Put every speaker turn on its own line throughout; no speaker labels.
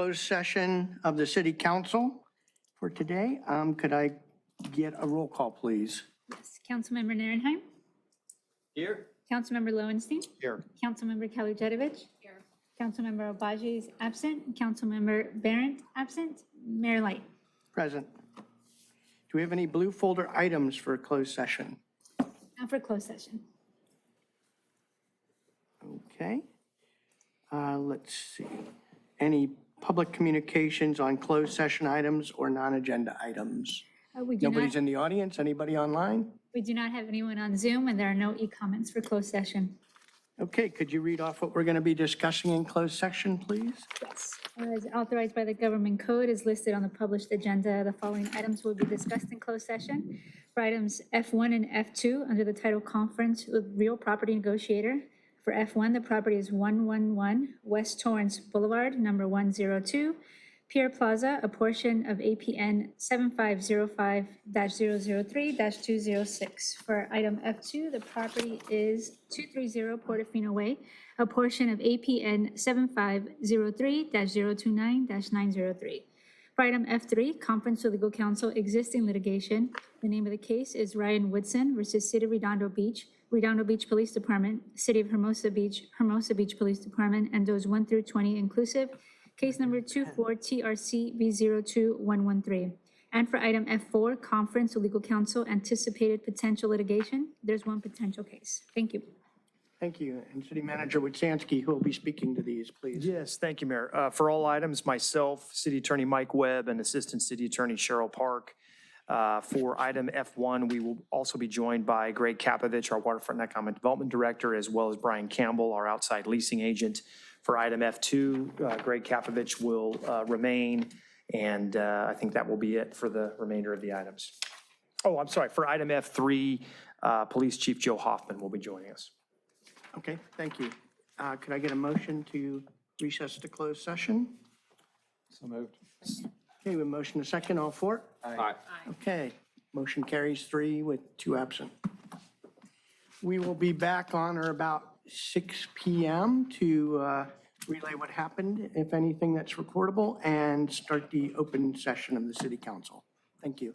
closed session of the city council for today. Could I get a roll call, please?
Yes, Councilmember Narenheim.
Here.
Councilmember Lowenstein.
Here.
Councilmember Kalujetowicz. Here. Councilmember Obaji is absent. Councilmember Barrett absent. Mayor Light.
Present. Do we have any blue folder items for closed session?
Now for closed session.
Okay. Let's see. Any public communications on closed session items or non-agenda items? Nobody's in the audience? Anybody online?
We do not have anyone on Zoom, and there are no e-comments for closed session.
Okay, could you read off what we're going to be discussing in closed section, please?
Yes. As authorized by the government code is listed on the published agenda, the following items will be discussed in closed session. For items F1 and F2, under the title Conference with Real Property Negotiator. For F1, the property is 111 West Torrance Boulevard, number 102, Pier Plaza, a portion of APN 7505-003-206. For item F2, the property is 230 Portofino Way, a portion of APN 7503-029-903. For item F3, Conference with Legal Counsel, existing litigation. The name of the case is Ryan Woodson versus City of Redondo Beach Police Department, City of Hermosa Beach Police Department, and those 1 through 20 inclusive. Case number 24TRC-B02113. And for item F4, Conference with Legal Counsel, anticipated potential litigation. There's one potential case. Thank you.
Thank you. And City Manager Witsansky, who will be speaking to these, please.
Yes, thank you, Mayor. For all items, myself, City Attorney Mike Webb, and Assistant City Attorney Cheryl Park. For item F1, we will also be joined by Greg Kapovich, our Waterfront and Economic Development Director, as well as Brian Campbell, our outside leasing agent. For item F2, Greg Kapovich will remain, and I think that will be it for the remainder of the items. Oh, I'm sorry. For item F3, Police Chief Joe Hoffman will be joining us.
Okay, thank you. Could I get a motion to recess to closed session?
So moved.
Okay, we have a motion a second, all for?
Aye.
Okay, motion carries 3 with 2 absent. We will be back on or about 6 p.m. to relay what happened, if anything that's recordable, and start the open session of the City Council. Thank you.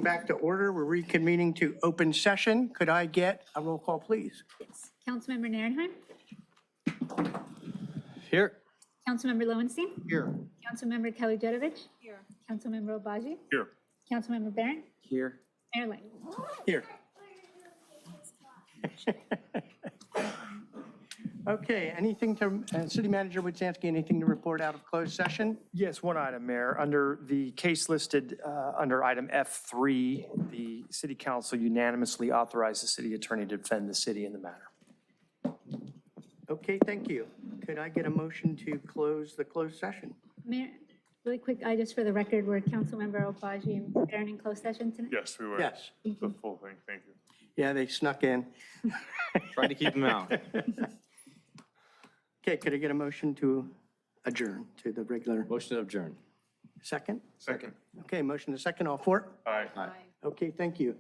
Back to order. We're reconvening to open session. Could I get a roll call, please?
Yes. Councilmember Narenheim?
Here.
Councilmember Lowenstein?
Here.
Councilmember Kelly Jedovich? Here. Councilmember Obaji?
Here.
Councilmember Barron?
Here.
Mayor Light?
Here. Okay, anything to, City Manager Wojciechowski, anything to report out of closed session?
Yes, one item, Mayor. Under the case listed under item F3, the city council unanimously authorized the city attorney to defend the city in the matter.
Okay, thank you. Could I get a motion to close the closed session?
Mayor, really quick, just for the record, were Councilmember Obaji and Barron in closed session tonight?
Yes, we were.
Yes.
The full thing, thank you.
Yeah, they snuck in.
Tried to keep them out.
Okay, could I get a motion to adjourn to the regular
Motion to adjourn.
second?
Second.
Okay, motion to second, all for?
Aye.
Okay, thank you.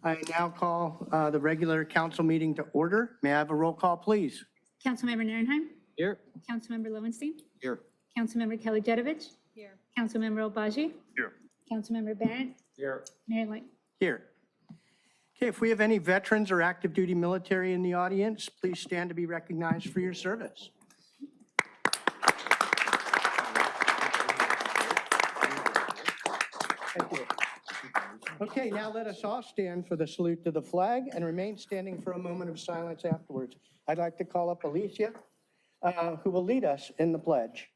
I now call the regular council meeting to order. May I have a roll call, please?
Councilmember Narenheim?
Here.
Councilmember Lowenstein?
Here.
Councilmember Kelly Jedovich? Here. Councilmember Obaji?
Here.
Councilmember Barron?
Here.
Mayor Light?
Here. Okay, if we have any veterans or active duty military in the audience, please stand to be recognized for your service. Thank you. Okay, now let us all stand for the salute to the flag and remain standing for a moment of silence afterwards. I'd like to call up Alicia, who will lead us in the pledge.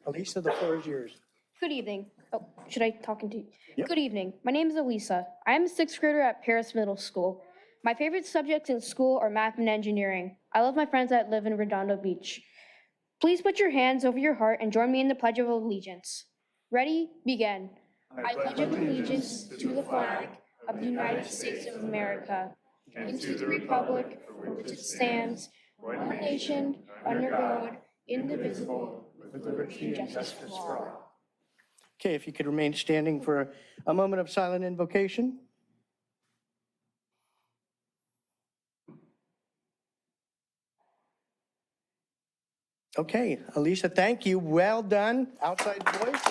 Alicia, the floor is yours.
Good evening. Oh, should I talk into you?
Yep.
Good evening. My name is Elisa. I am a sixth grader at Paris Middle School. My favorite subjects in school are math and engineering. I love my friends that live in Redondo Beach. Please put your hands over your heart and join me in the Pledge of Allegiance. Ready? Begin. I pledge allegiance to the flag of the United States of America and to the republic for which it stands, one nation, under God, indivisible, with liberty and justice for all.
Okay, if you could remain standing for a moment of silent invocation. Okay, Alicia, thank you. Well done. Outside voice.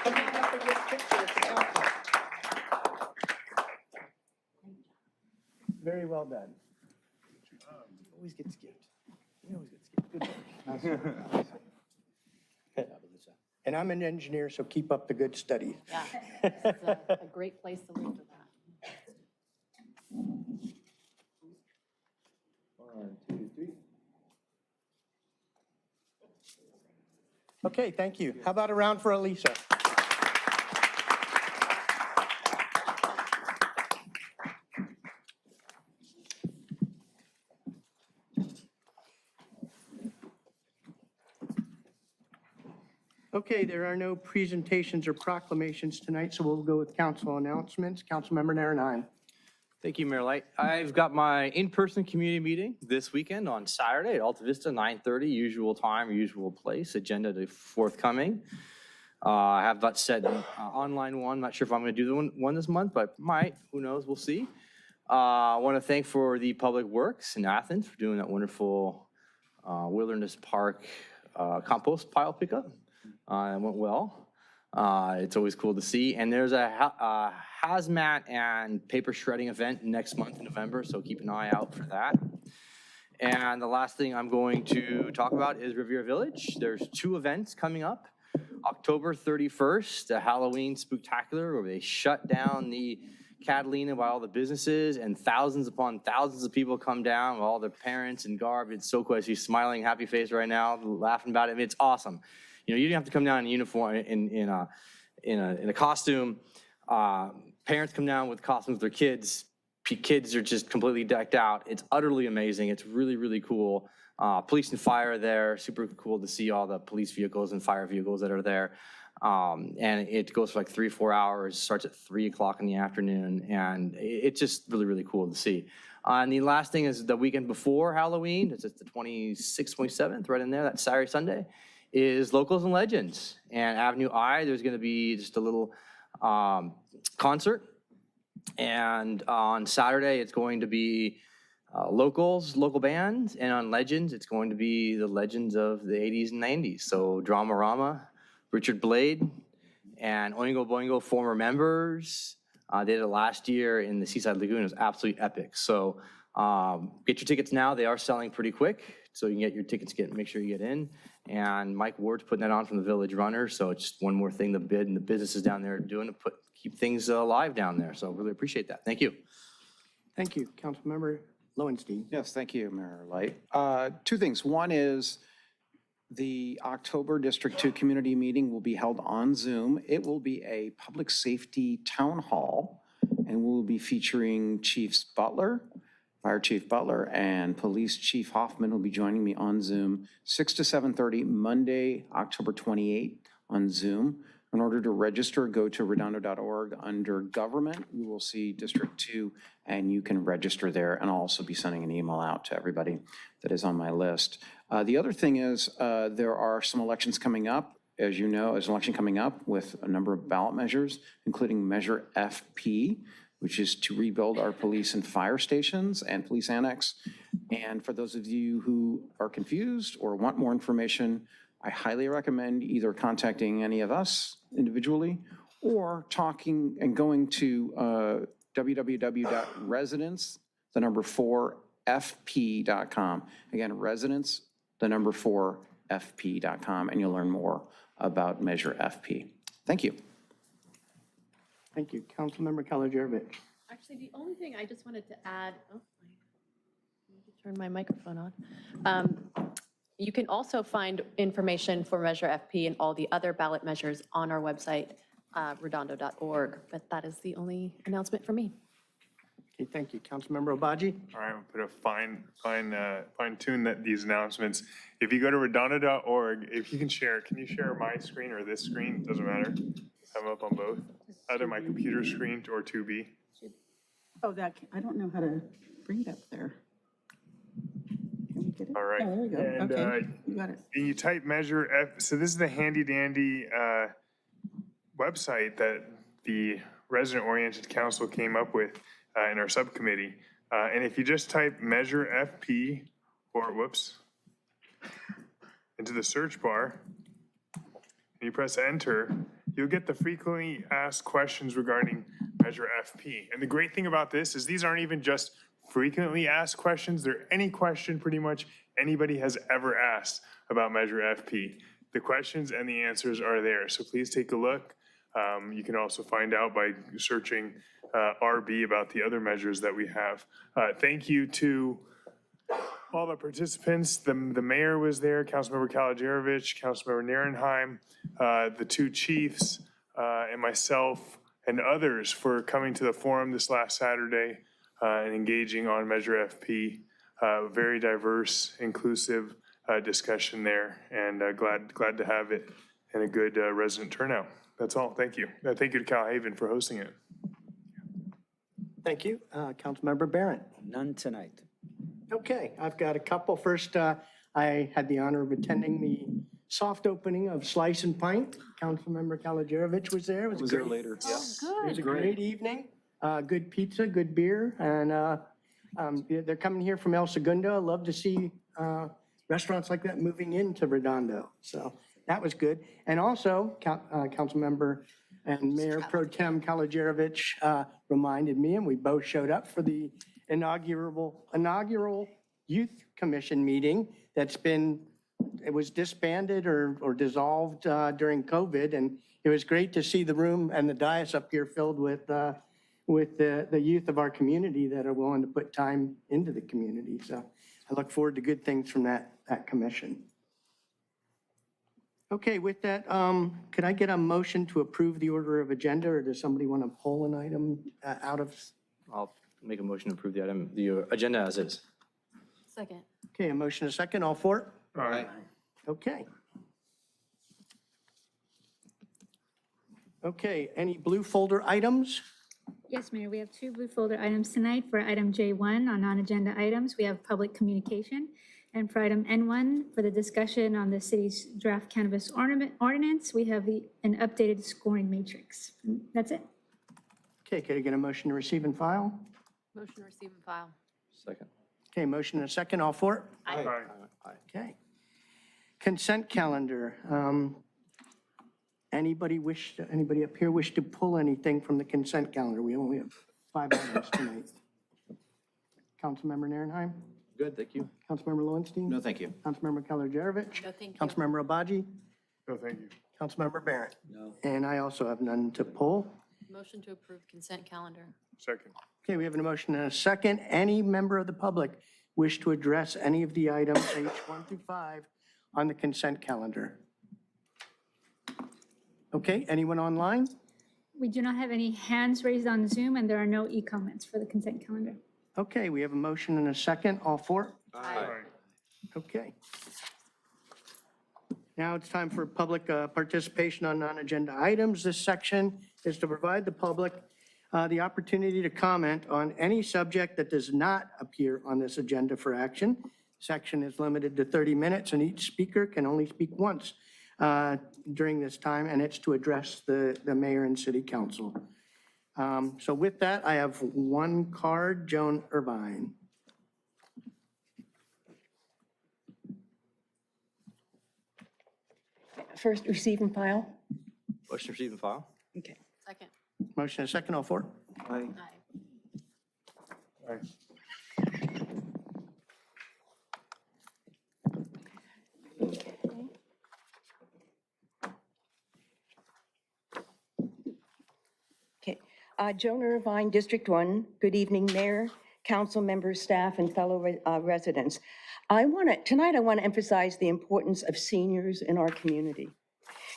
Come on up and get a picture at the council. Very well done. Always gets gift. He always gets gift. Good. And I'm an engineer, so keep up the good studies.
Yeah, it's a great place to live with that.
1, 2, 3.
Okay, thank you. How about a round for Elisa? Okay, there are no presentations or proclamations tonight, so we'll go with council announcements. Councilmember Narenheim.
Thank you, Mayor Light. I've got my in-person community meeting this weekend on Saturday at Alta Vista, 9:30, usual time, usual place, agenda to forthcoming. I have that set online one. Not sure if I'm going to do the one this month, but might. Who knows? We'll see. I want to thank for the Public Works in Athens for doing that wonderful Wilderness Park compost pile pickup. It went well. It's always cool to see. And there's a hazmat and paper shredding event next month in November, so keep an eye out for that. And the last thing I'm going to talk about is Riviera Village. There's 2 events coming up. October 31st, a Halloween Spooktacular, where they shut down the Catalina by all the businesses, and thousands upon thousands of people come down with all their parents and garb. It's so cool. She's smiling, happy face right now, laughing about it. I mean, it's awesome. You know, you don't have to come down in uniform, in a costume. Parents come down with costumes with their kids. Kids are just completely decked out. It's utterly amazing. It's really, really cool. Police and fire are there. Super cool to see all the police vehicles and fire vehicles that are there. And it goes for like 3-4 hours, starts at 3 o'clock in the afternoon. And it's just really, really cool to see. And the last thing is the weekend before Halloween. It's the 26th, 27th, right in there, that Saturday, Sunday, is Locals and Legends. And Avenue I, there's going to be just a little concert. And on Saturday, it's going to be Locals, local bands. And on Legends, it's going to be the legends of the 80s and 90s. So Dramarama, Richard Blade, and Oingo Boingo former members, They did it last year in the Seaside Lagoon. It was absolutely epic. So get your tickets now. They are selling pretty quick. So you can get your tickets, make sure you get in. And Mike Ward's putting that on from the Village Runner. So it's just one more thing the bid and the businesses down there are doing to keep things alive down there. So really appreciate that. Thank you.
Thank you. Councilmember Lowenstein.
Yes, thank you, Mayor Light. Two things. One is the October District 2 Community Meeting will be held on Zoom. It will be a public safety town hall, and we'll be featuring Chiefs Butler, Fire Chief Butler, and Police Chief Hoffman will be joining me on Zoom, 6 to 7:30, Monday, October 28th on Zoom. In order to register, go to redondo.org. Under Government, you will see District 2, and you can register there. And I'll also be sending an email out to everybody that is on my list. The other thing is there are some elections coming up. As you know, there's an election coming up with a number of ballot measures, including Measure FP, which is to rebuild our police and fire stations and police annex. And for those of you who are confused or want more information, I highly recommend either contacting any of us individually or talking and going to www.residence4fp.com. Again, residence4fp.com, and you'll learn more about Measure FP. Thank you.
Thank you. Councilmember Kalajevic.
Actually, the only thing I just wanted to add, let me turn my microphone on. You can also find information for Measure FP and all the other ballot measures on our website, redondo.org, but that is the only announcement for me.
Okay, thank you. Councilmember Obaji.
All right, we'll put a fine tune that these announcements. If you go to redondo.org, if you can you share my screen or this screen? Doesn't matter. I'm up on both, either my computer screen or 2B.
Oh, I don't know how to bring it up there. Can we get it?
All right.
Oh, there we go.
And,
Okay, you got it.
And you type Measure F. So this is the handy dandy website that the resident-oriented council came up with in our subcommittee. And if you just type Measure FP or into the search bar, and you press enter, you'll get the frequently asked questions regarding Measure FP. And the great thing about this is these aren't even just frequently asked questions. They're any question pretty much anybody has ever asked about Measure FP. The questions and the answers are there. So please take a look. You can also find out by searching RB about the other measures that we have. Thank you to all the participants. The mayor was there, Councilmember Kalajevic, Councilmember Nierenheim, the two chiefs, and myself and others for coming to the forum this last Saturday and engaging on Measure FP. Very diverse, inclusive discussion there, and glad to have it and a good resident turnout. That's all. Thank you. Thank you to Cal Haven for hosting it.
Thank you. Councilmember Barron.
None tonight.
Okay, I've got a couple. First, I had the honor of attending the soft opening of Slice and Pint. Councilmember Kalajevic was there. It was there later. It was a great evening. Good pizza, good beer, and they're coming here from El Segundo. I love to see restaurants like that moving into Redondo. So that was good. And also, Councilmember and Mayor Pro Tem Kalajevic reminded me, and we both showed up for the inaugural Youth Commission meeting it was disbanded or dissolved during COVID, and it was great to see the room and the dais up here filled with the youth of our community that are willing to put time into the community. So I look forward to good things from that commission. Okay, with that, could I get a motion to approve the order of agenda, or does somebody want to pull an item out of?
I'll make a motion to approve the agenda as is.
Second.
Okay, a motion and a second, all for it?
All right.
Okay. Okay, any blue folder items?
Yes, Mayor, we have two blue folder items tonight. For item J1 on non-agenda items, we have public communication. And for item N1, for the discussion on the city's draft cannabis ordinance, we have an updated scoring matrix. That's it.
Okay, could I get a motion to receive and file?
Motion to receive and file.
Second.
Okay, motion and a second, all for it?
All right.
Okay. Consent calendar. Anybody up here wish to pull anything from the consent calendar? We only have 5 items tonight. Councilmember Narenheim?
Good, thank you.
Councilmember Lowenstein?
No, thank you.
Councilmember Keller-Jarovich?
No, thank you.
Councilmember Abaji?
No, thank you.
Councilmember Barrett? No. And I also have none to pull.
Motion to approve consent calendar.
Second.
Okay, we have a motion and a second. Any member of the public wish to address any of the items, H1 through 5, on the consent calendar? Okay, anyone online?
We do not have any hands raised on Zoom, and there are no e-comments for the consent calendar.
Okay, we have a motion and a second. All for?
Aye.
Okay. Now it's time for public participation on non-agenda items. This section is to provide the public the opportunity to comment on any subject that does not appear on this agenda for action. Section is limited to 30 minutes, and each speaker can only speak once during this time, and it's to address the mayor and city council. So with that, I have one card, Joan Irvine.
First, receive and file.
Motion to receive and file.
Okay.
Second.
Motion and second, all for?
Aye.
Aye.
Okay. Joan Irvine, District 1. Good evening, Mayor, council members, staff, and fellow residents. Tonight I want to emphasize the importance of seniors in our community.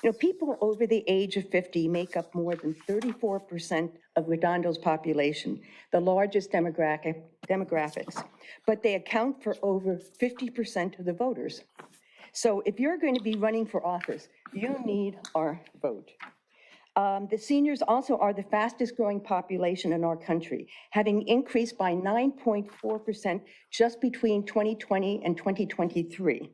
You know, people over the age of 50 make up more than 34% of Redondo's population, the largest demographics, but they account for over 50% of the voters. So if you're going to be running for office, you need our vote. The seniors also are the fastest growing population in our country, having increased by 9.4% just between 2020 and 2023.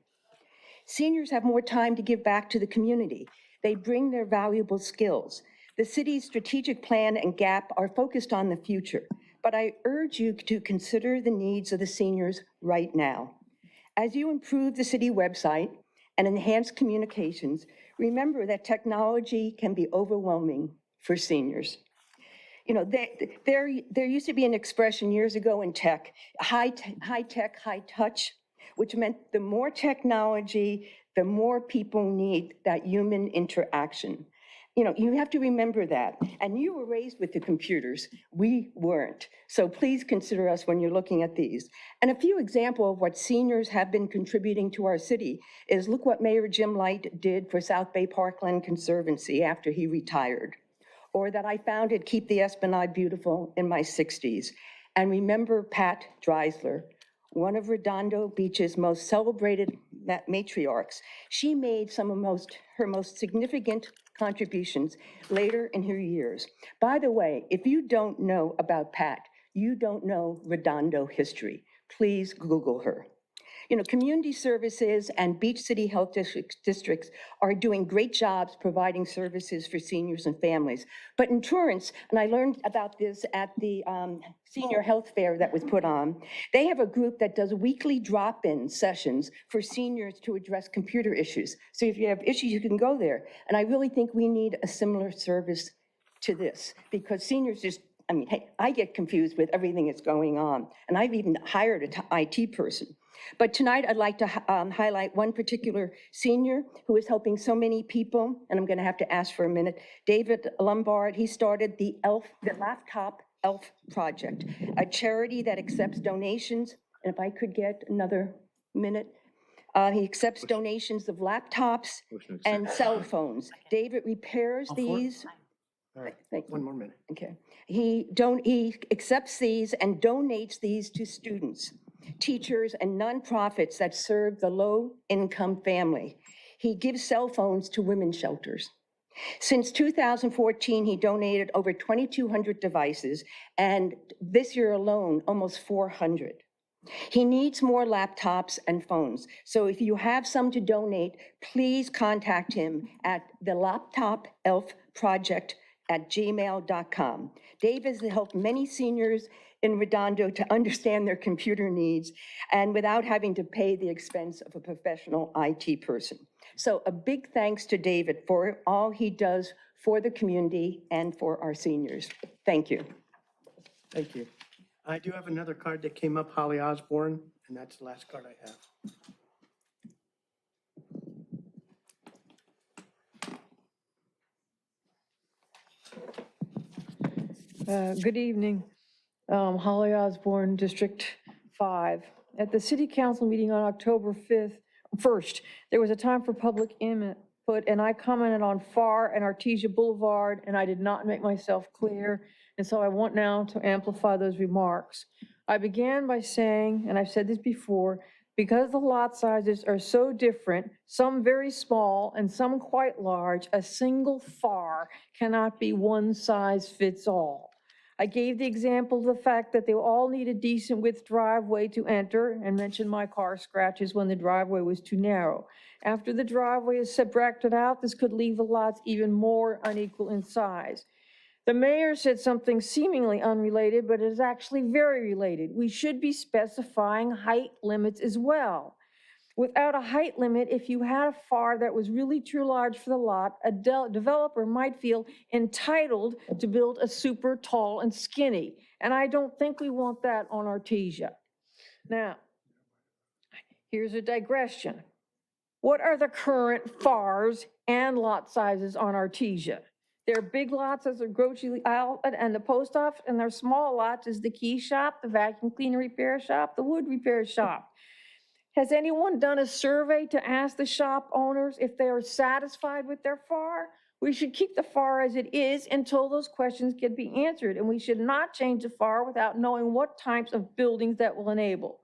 Seniors have more time to give back to the community. They bring their valuable skills. The city's strategic plan and GAP are focused on the future, but I urge you to consider the needs of the seniors right now. As you improve the city website and enhance communications, remember that technology can be overwhelming for seniors. You know, there used to be an expression years ago in tech, high tech, high touch, which meant the more technology, the more people need that human interaction. You know, you have to remember that. And you were raised with the computers. We weren't. So please consider us when you're looking at these. And a few examples of what seniors have been contributing to our city is look what Mayor Jim Light did for South Bay Parkland Conservancy after he retired. Or that I founded Keep the Esplanade Beautiful in my 60s. And remember Pat Dreisler, one of Redondo Beach's most celebrated matriarchs. She made some of her most significant contributions later in her years. By the way, if you don't know about Pat, you don't know Redondo history. Please Google her. You know, community services and Beach City Health Districts are doing great jobs providing services for seniors and families. But in Torrance, and I learned about this at the senior health fair that was put on, they have a group that does weekly drop-in sessions for seniors to address computer issues. So if you have issues, you can go there. And I really think we need a similar service to this because seniors just, I mean, hey, I get confused with everything that's going on. And I've even hired an IT person. But tonight, I'd like to highlight one particular senior who is helping so many people, and I'm going to have to ask for a minute. David Lombard, he started the Laptop ELF Project, a charity that accepts donations. And if I could get another minute. He accepts donations of laptops and cell phones. David repairs these.
All right,
Thank you.
one more minute.
Okay. He accepts these and donates these to students, teachers, and nonprofits that serve the low-income family. He gives cell phones to women's shelters. Since 2014, he donated over 2,200 devices, and this year alone, almost 400. He needs more laptops and phones. So if you have some to donate, please contact him at the Laptop ELF Project @gmail.com. Dave has helped many seniors in Redondo to understand their computer needs and without having to pay the expense of a professional IT person. So a big thanks to David for all he does for the community and for our seniors. Thank you.
Thank you. I do have another card that came up, Holly Osborne, and that's the last card I have.
Good evening. Holly Osborne, District 5. At the city council meeting on October 1st, there was a time for public input, and I commented on FAR and Artesia Boulevard, and I did not make myself clear, and so I want now to amplify those remarks. I began by saying, and I've said this before, because the lot sizes are so different, some very small and some quite large, a single FAR cannot be one size fits all. I gave the example of the fact that they all need a decent width driveway to enter and mentioned my car scratches when the driveway was too narrow. After the driveway is subtracted out, this could leave the lots even more unequal in size. The mayor said something seemingly unrelated, but it is actually very related. We should be specifying height limits as well. Without a height limit, if you had a FAR that was really too large for the lot, a developer might feel entitled to build a super tall and skinny. And I don't think we want that on Artesia. Now, here's a digression. What are the current FARs and lot sizes on Artesia? There are big lots as a grocery outlet and the post office, and there are small lots as the key shop, the vacuum cleaner repair shop, the wood repair shop. Has anyone done a survey to ask the shop owners if they are satisfied with their FAR? We should keep the FAR as it is until those questions can be answered, and we should not change the FAR without knowing what types of buildings that will enable.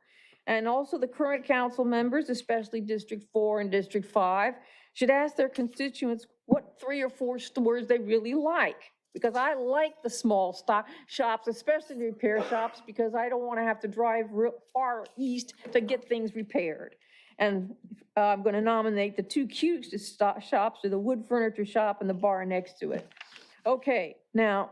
And also the current council members, especially District 4 and District 5, should ask their constituents what 3 or 4 stores they really like. Because I like the small stock shops, especially the repair shops, because I don't want to have to drive real far east to get things repaired. And I'm going to nominate the 2 cutest shops, the wood furniture shop and the bar next to it. Okay, now,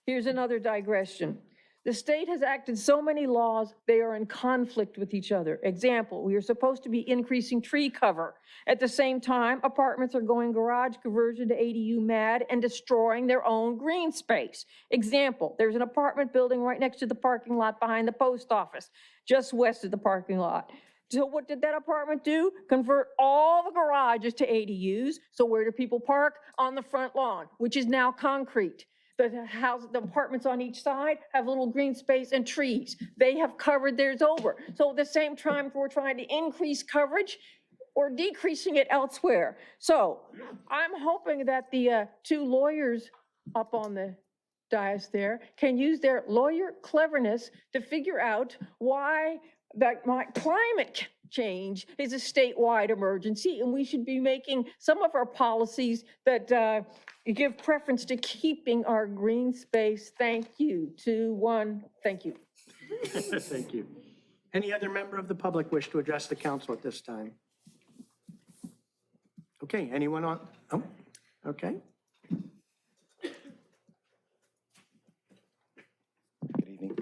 here's another digression. The state has acted so many laws, they are in conflict with each other. Example, we are supposed to be increasing tree cover. At the same time, apartments are going garage conversion to ADU mad and destroying their own green space. Example, there's an apartment building right next to the parking lot behind the post office, just west of the parking lot. So what did that apartment do? Convert all the garages to ADUs. So where do people park? On the front lawn, which is now concrete. The apartments on each side have little green space and trees. They have covered theirs over. So at the same time, we're trying to increase coverage or decreasing it elsewhere. So I'm hoping that the 2 lawyers up on the dais there can use their lawyer cleverness to figure out why that climate change is a statewide emergency, and we should be making some of our policies that give preference to keeping our green space. Thank you. 2, 1, thank you.
Thank you. Any other member of the public wish to address the council at this time? Okay, anyone on? Oh, okay.
Good evening.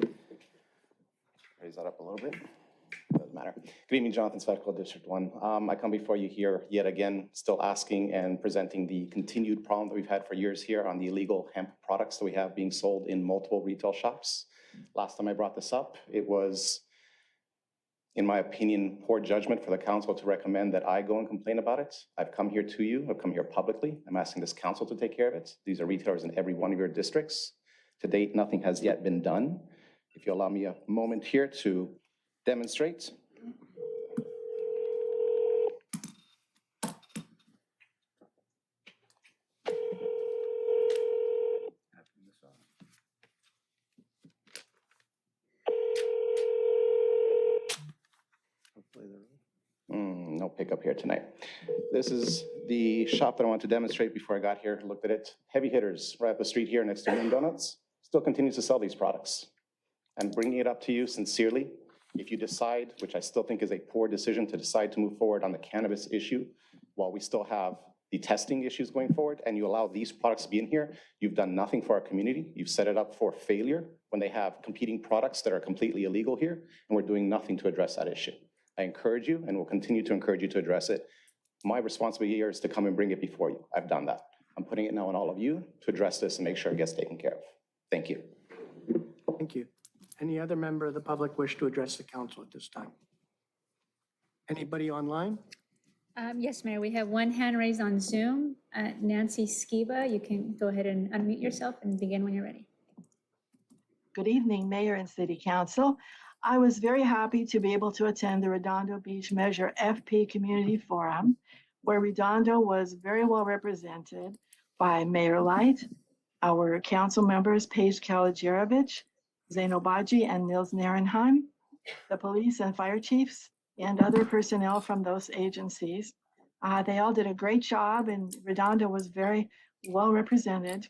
Raise that up a little bit. Doesn't matter. Good evening, Jonathan Svetko, District 1. I come before you here yet again, still asking and presenting the continued problem that we've had for years here on the illegal hemp products that we have being sold in multiple retail shops. Last time I brought this up, it was, in my opinion, poor judgment for the council to recommend that I go and complain about it. I've come here to you, I've come here publicly. I'm asking this council to take care of it. These are retailers in every one of your districts. To date, nothing has yet been done. If you allow me a moment here to demonstrate. No pickup here tonight. This is the shop that I wanted to demonstrate before I got here, looked at it. Heavy Hitters, right up the street here next to Moon Donuts, still continues to sell these products. I'm bringing it up to you sincerely. If you decide, which I still think is a poor decision, to decide to move forward on the cannabis issue, while we still have the testing issues going forward, and you allow these products to be in here, you've done nothing for our community. You've set it up for failure when they have competing products that are completely illegal here, and we're doing nothing to address that issue. I encourage you, and will continue to encourage you to address it. My responsibility here is to come and bring it before you. I've done that. I'm putting it now on all of you to address this and make sure it gets taken care of. Thank you.
Thank you. Any other member of the public wish to address the council at this time? Anybody online?
Yes, Mayor, we have one hand raised on Zoom. Nancy Skiba, you can go ahead and unmute yourself and begin when you're ready.
Good evening, Mayor and City Council. I was very happy to be able to attend the Redondo Beach Measure FP Community Forum, where Redondo was very well represented by Mayor Light, our council members Paige Kalajerovich, Zaino Baji, and Nils Narenheim, the police and fire chiefs, and other personnel from those agencies. They all did a great job, and Redondo was very well represented.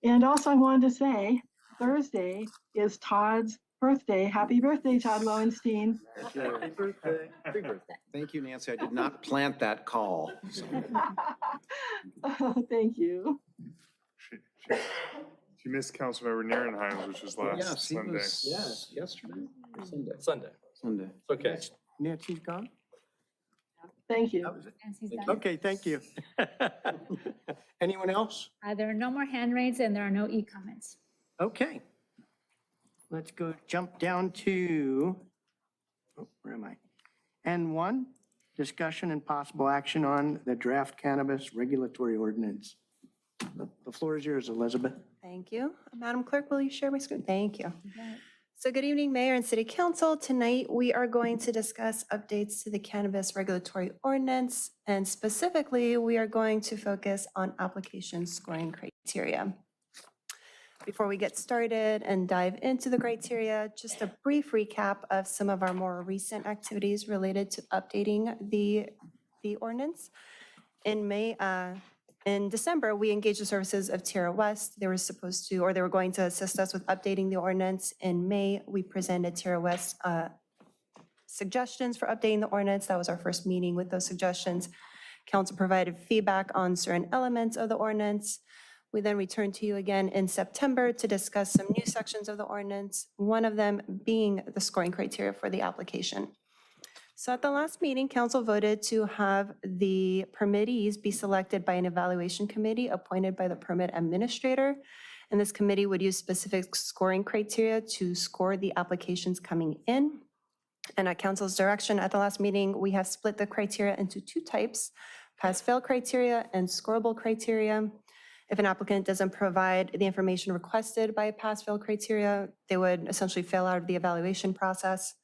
And also I wanted to say, Thursday is Todd's birthday. Happy birthday, Todd Lowenstein.
Happy birthday. Thank you, Nancy. I did not plant that call. So,
Thank you.
She missed Councilmember Nierenheim's, which was last
yes, he
Sunday.
was, yesterday or Sunday?
Sunday.
Sunday.
It's okay.
Nancy's gone?
Thank you.
That was it?
Nancy's done.
Okay, thank you. Anyone else?
There are no more hand raised and there are no e-comments.
Okay. Let's go jump down to, where am I? N1, discussion and possible action on the draft cannabis regulatory ordinance. The floor is yours, Elizabeth.
Thank you. Madam Clerk, will you share my screen? Thank you. So good evening, Mayor and City Council. Tonight, we are going to discuss updates to the cannabis regulatory ordinance, and specifically, we are going to focus on application scoring criteria. Before we get started and dive into the criteria, just a brief recap of some of our more recent activities related to updating the ordinance. In December, we engaged the services of Tierra West. They were supposed to, or they were going to assist us with updating the ordinance. In May, we presented Tierra West suggestions for updating the ordinance. That was our first meeting with those suggestions. Council provided feedback on certain elements of the ordinance. We then returned to you again in September to discuss some new sections of the ordinance, one of them being the scoring criteria for the application. So at the last meeting, council voted to have the permittees be selected by an evaluation committee appointed by the permit administrator. And this committee would use specific scoring criteria to score the applications coming in. And at council's direction at the last meeting, we have split the criteria into two types, pass-fail criteria and scorable criteria. If an applicant doesn't provide the information requested by a pass-fail criteria, they would essentially fail out of the evaluation process.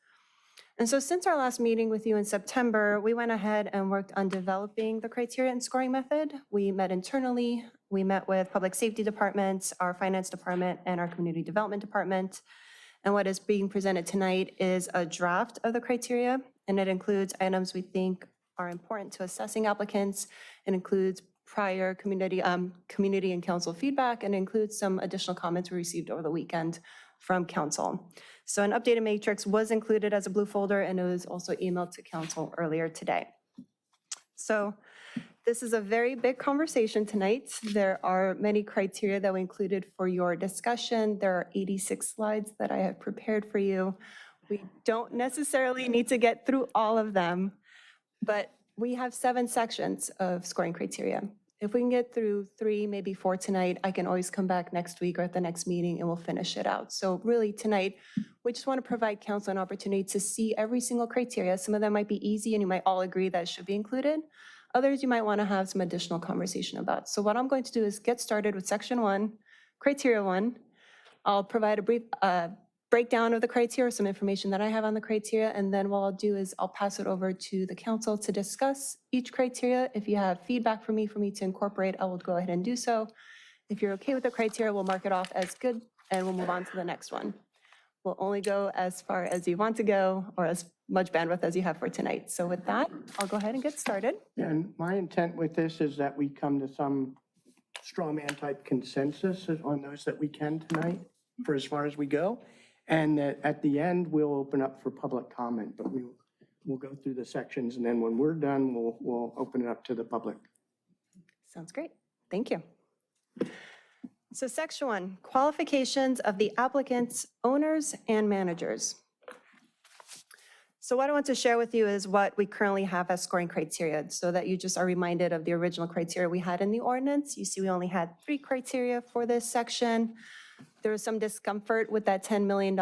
And so since our last meeting with you in September, we went ahead and worked on developing the criteria and scoring method. We met internally, we met with public safety departments, our finance department, and our community development department. And what is being presented tonight is a draft of the criteria, and it includes items we think are important to assessing applicants. It includes prior community and council feedback, and includes some additional comments we received over the weekend from council. So an updated matrix was included as a blue folder, and it was also emailed to council earlier today. So this is a very big conversation tonight. There are many criteria that we included for your discussion. There are 86 slides that I have prepared for you. We don't necessarily need to get through all of them, but we have 7 sections of scoring criteria. If we can get through 3, maybe 4 tonight, I can always come back next week or at the next meeting and we'll finish it out. So really tonight, we just want to provide council an opportunity to see every single criteria. Some of them might be easy and you might all agree that it should be included. Others you might want to have some additional conversation about. So what I'm going to do is get started with section 1, criteria 1. I'll provide a brief breakdown of the criteria, some information that I have on the criteria, and then what I'll do is I'll pass it over to the council to discuss each criteria. If you have feedback for me to incorporate, I will go ahead and do so. If you're okay with the criteria, we'll mark it off as good and we'll move on to the next one. We'll only go as far as you want to go or as much bandwidth as you have for tonight. So with that, I'll go ahead and get started.
And my intent with this is that we come to some straw man type consensus on those that we can tonight for as far as we go. And that at the end, we'll open up for public comment, but we'll go through the sections, and then when we're done, we'll open it up to the public.
Sounds great. Thank you. So section 1, qualifications of the applicants, owners, and managers. So what I want to share with you is what we currently have as scoring criteria, so that you just are reminded of the original criteria we had in the ordinance. You see, we only had 3 criteria for this section. There was some discomfort with that $10 million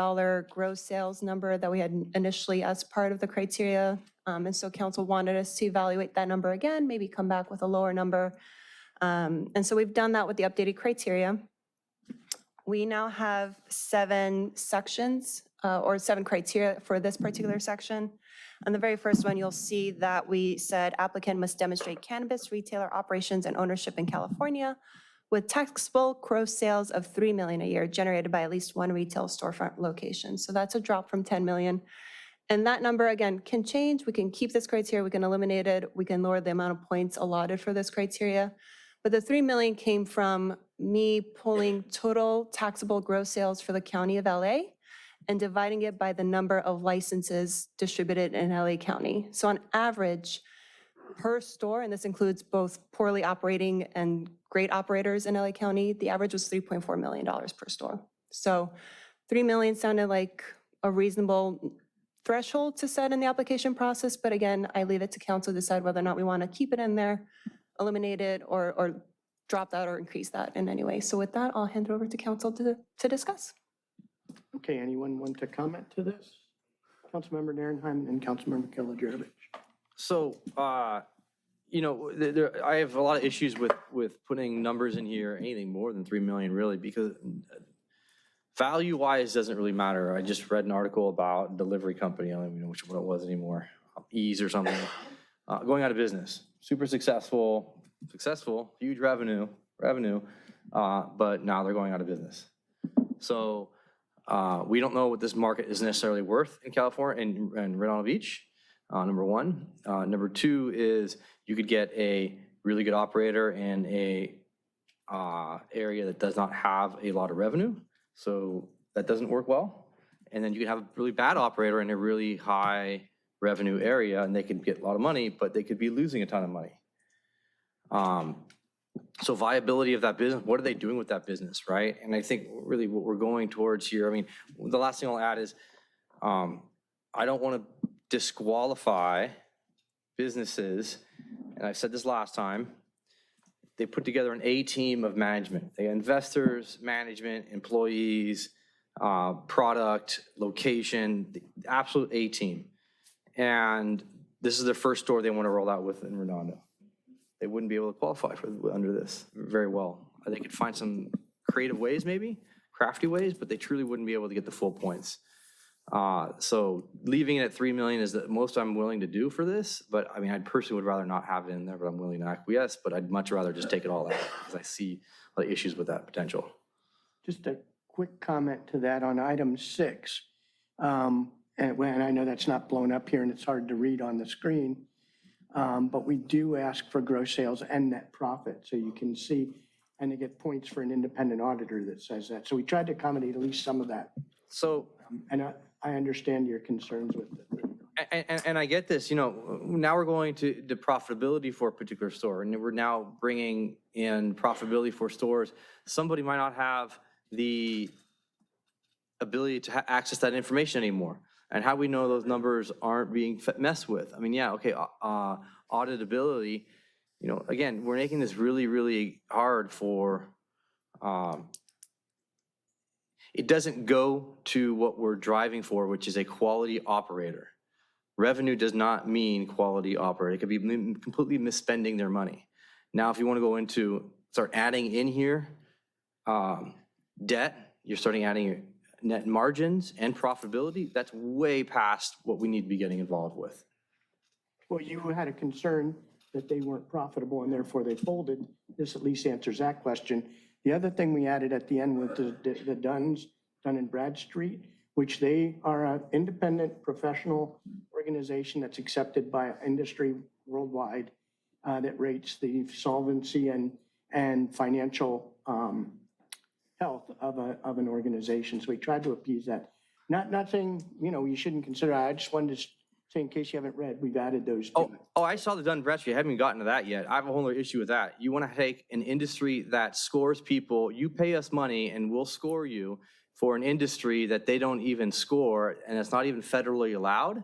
gross sales number that we had initially as part of the criteria. And so council wanted us to evaluate that number again, maybe come back with a lower number. And so we've done that with the updated criteria. We now have 7 sections or 7 criteria for this particular section. On the very first one, you'll see that we said applicant must demonstrate cannabis retailer operations and ownership in California with taxable gross sales of $3 million a year generated by at least 1 retail storefront location. So that's a drop from 10 million. And that number, again, can change. We can keep this criteria, we can eliminate it, we can lower the amount of points allotted for this criteria. But the 3 million came from me pulling total taxable gross sales for the county of LA and dividing it by the number of licenses distributed in LA County. So on average, per store, and this includes both poorly operating and great operators in LA County, the average was $3.4 million per store. So 3 million sounded like a reasonable threshold to set in the application process, but again, I leave it to council to decide whether or not we want to keep it in there, eliminate it, or drop that or increase that in any way. So with that, I'll hand it over to council to discuss.
Okay, anyone want to comment to this? Councilmember Narenheim and Councilmember Kilijevich.
So, you know, I have a lot of issues with putting numbers in here, anything more than 3 million really, because value-wise doesn't really matter. I just read an article about delivery company, I don't even know which one it was anymore, Ease or something, going out of business. Super successful, huge revenue, but now they're going out of business. So we don't know what this market is necessarily worth in California and Redondo Beach, number one. Number two is you could get a really good operator in a area that does not have a lot of revenue. So that doesn't work well. And then you could have a really bad operator in a really high revenue area and they could get a lot of money, but they could be losing a ton of money. So viability of that business, what are they doing with that business, right? And I think really what we're going towards here, I mean, the last thing I'll add is I don't want to disqualify businesses, and I said this last time, they put together an A-team of management. They got investors, management, employees, product, location, the absolute A-team. And this is their first store they want to roll out with in Redondo. They wouldn't be able to qualify for under this very well. They could find some creative ways maybe, crafty ways, but they truly wouldn't be able to get the full points. So leaving it at 3 million is the most I'm willing to do for this, but I mean, I personally would rather not have it in there, but I'm willing to acquiesce, but I'd much rather just take it all out because I see a lot of issues with that potential.
Just a quick comment to that on item 6. And I know that's not blown up here and it's hard to read on the screen. But we do ask for gross sales and net profit, so you can see, and they get points for an independent auditor that says that. So we tried to accommodate at least some of that.
So,
and I understand your concerns with it.
And I get this, you know, now we're going to the profitability for a particular store, and we're now bringing in profitability for stores. Somebody might not have the ability to access that information anymore. And how we know those numbers aren't being messed with? I mean, yeah, okay, auditability, you know, again, we're making this really, really hard for, it doesn't go to what we're driving for, which is a quality operator. Revenue does not mean quality operator. It could be completely misspending their money. Now, if you want to go into, start adding in here, debt, you're starting adding net margins and profitability, that's way past what we need to be getting involved with.
Well, you had a concern that they weren't profitable and therefore they folded. This at least answers that question. The other thing we added at the end with the Dun and Bradstreet, which they are an independent professional organization that's accepted by industry worldwide that rates the solvency and financial health of an organization. So we tried to appease that. Not saying, you know, you shouldn't consider it. I just wanted to say, in case you haven't read, we've added those two.
Oh, I saw the Dun & Bradstreet. I haven't even gotten to that yet. I have a whole other issue with that. You want to take an industry that scores people, you pay us money and we'll score you for an industry that they don't even score and it's not even federally allowed.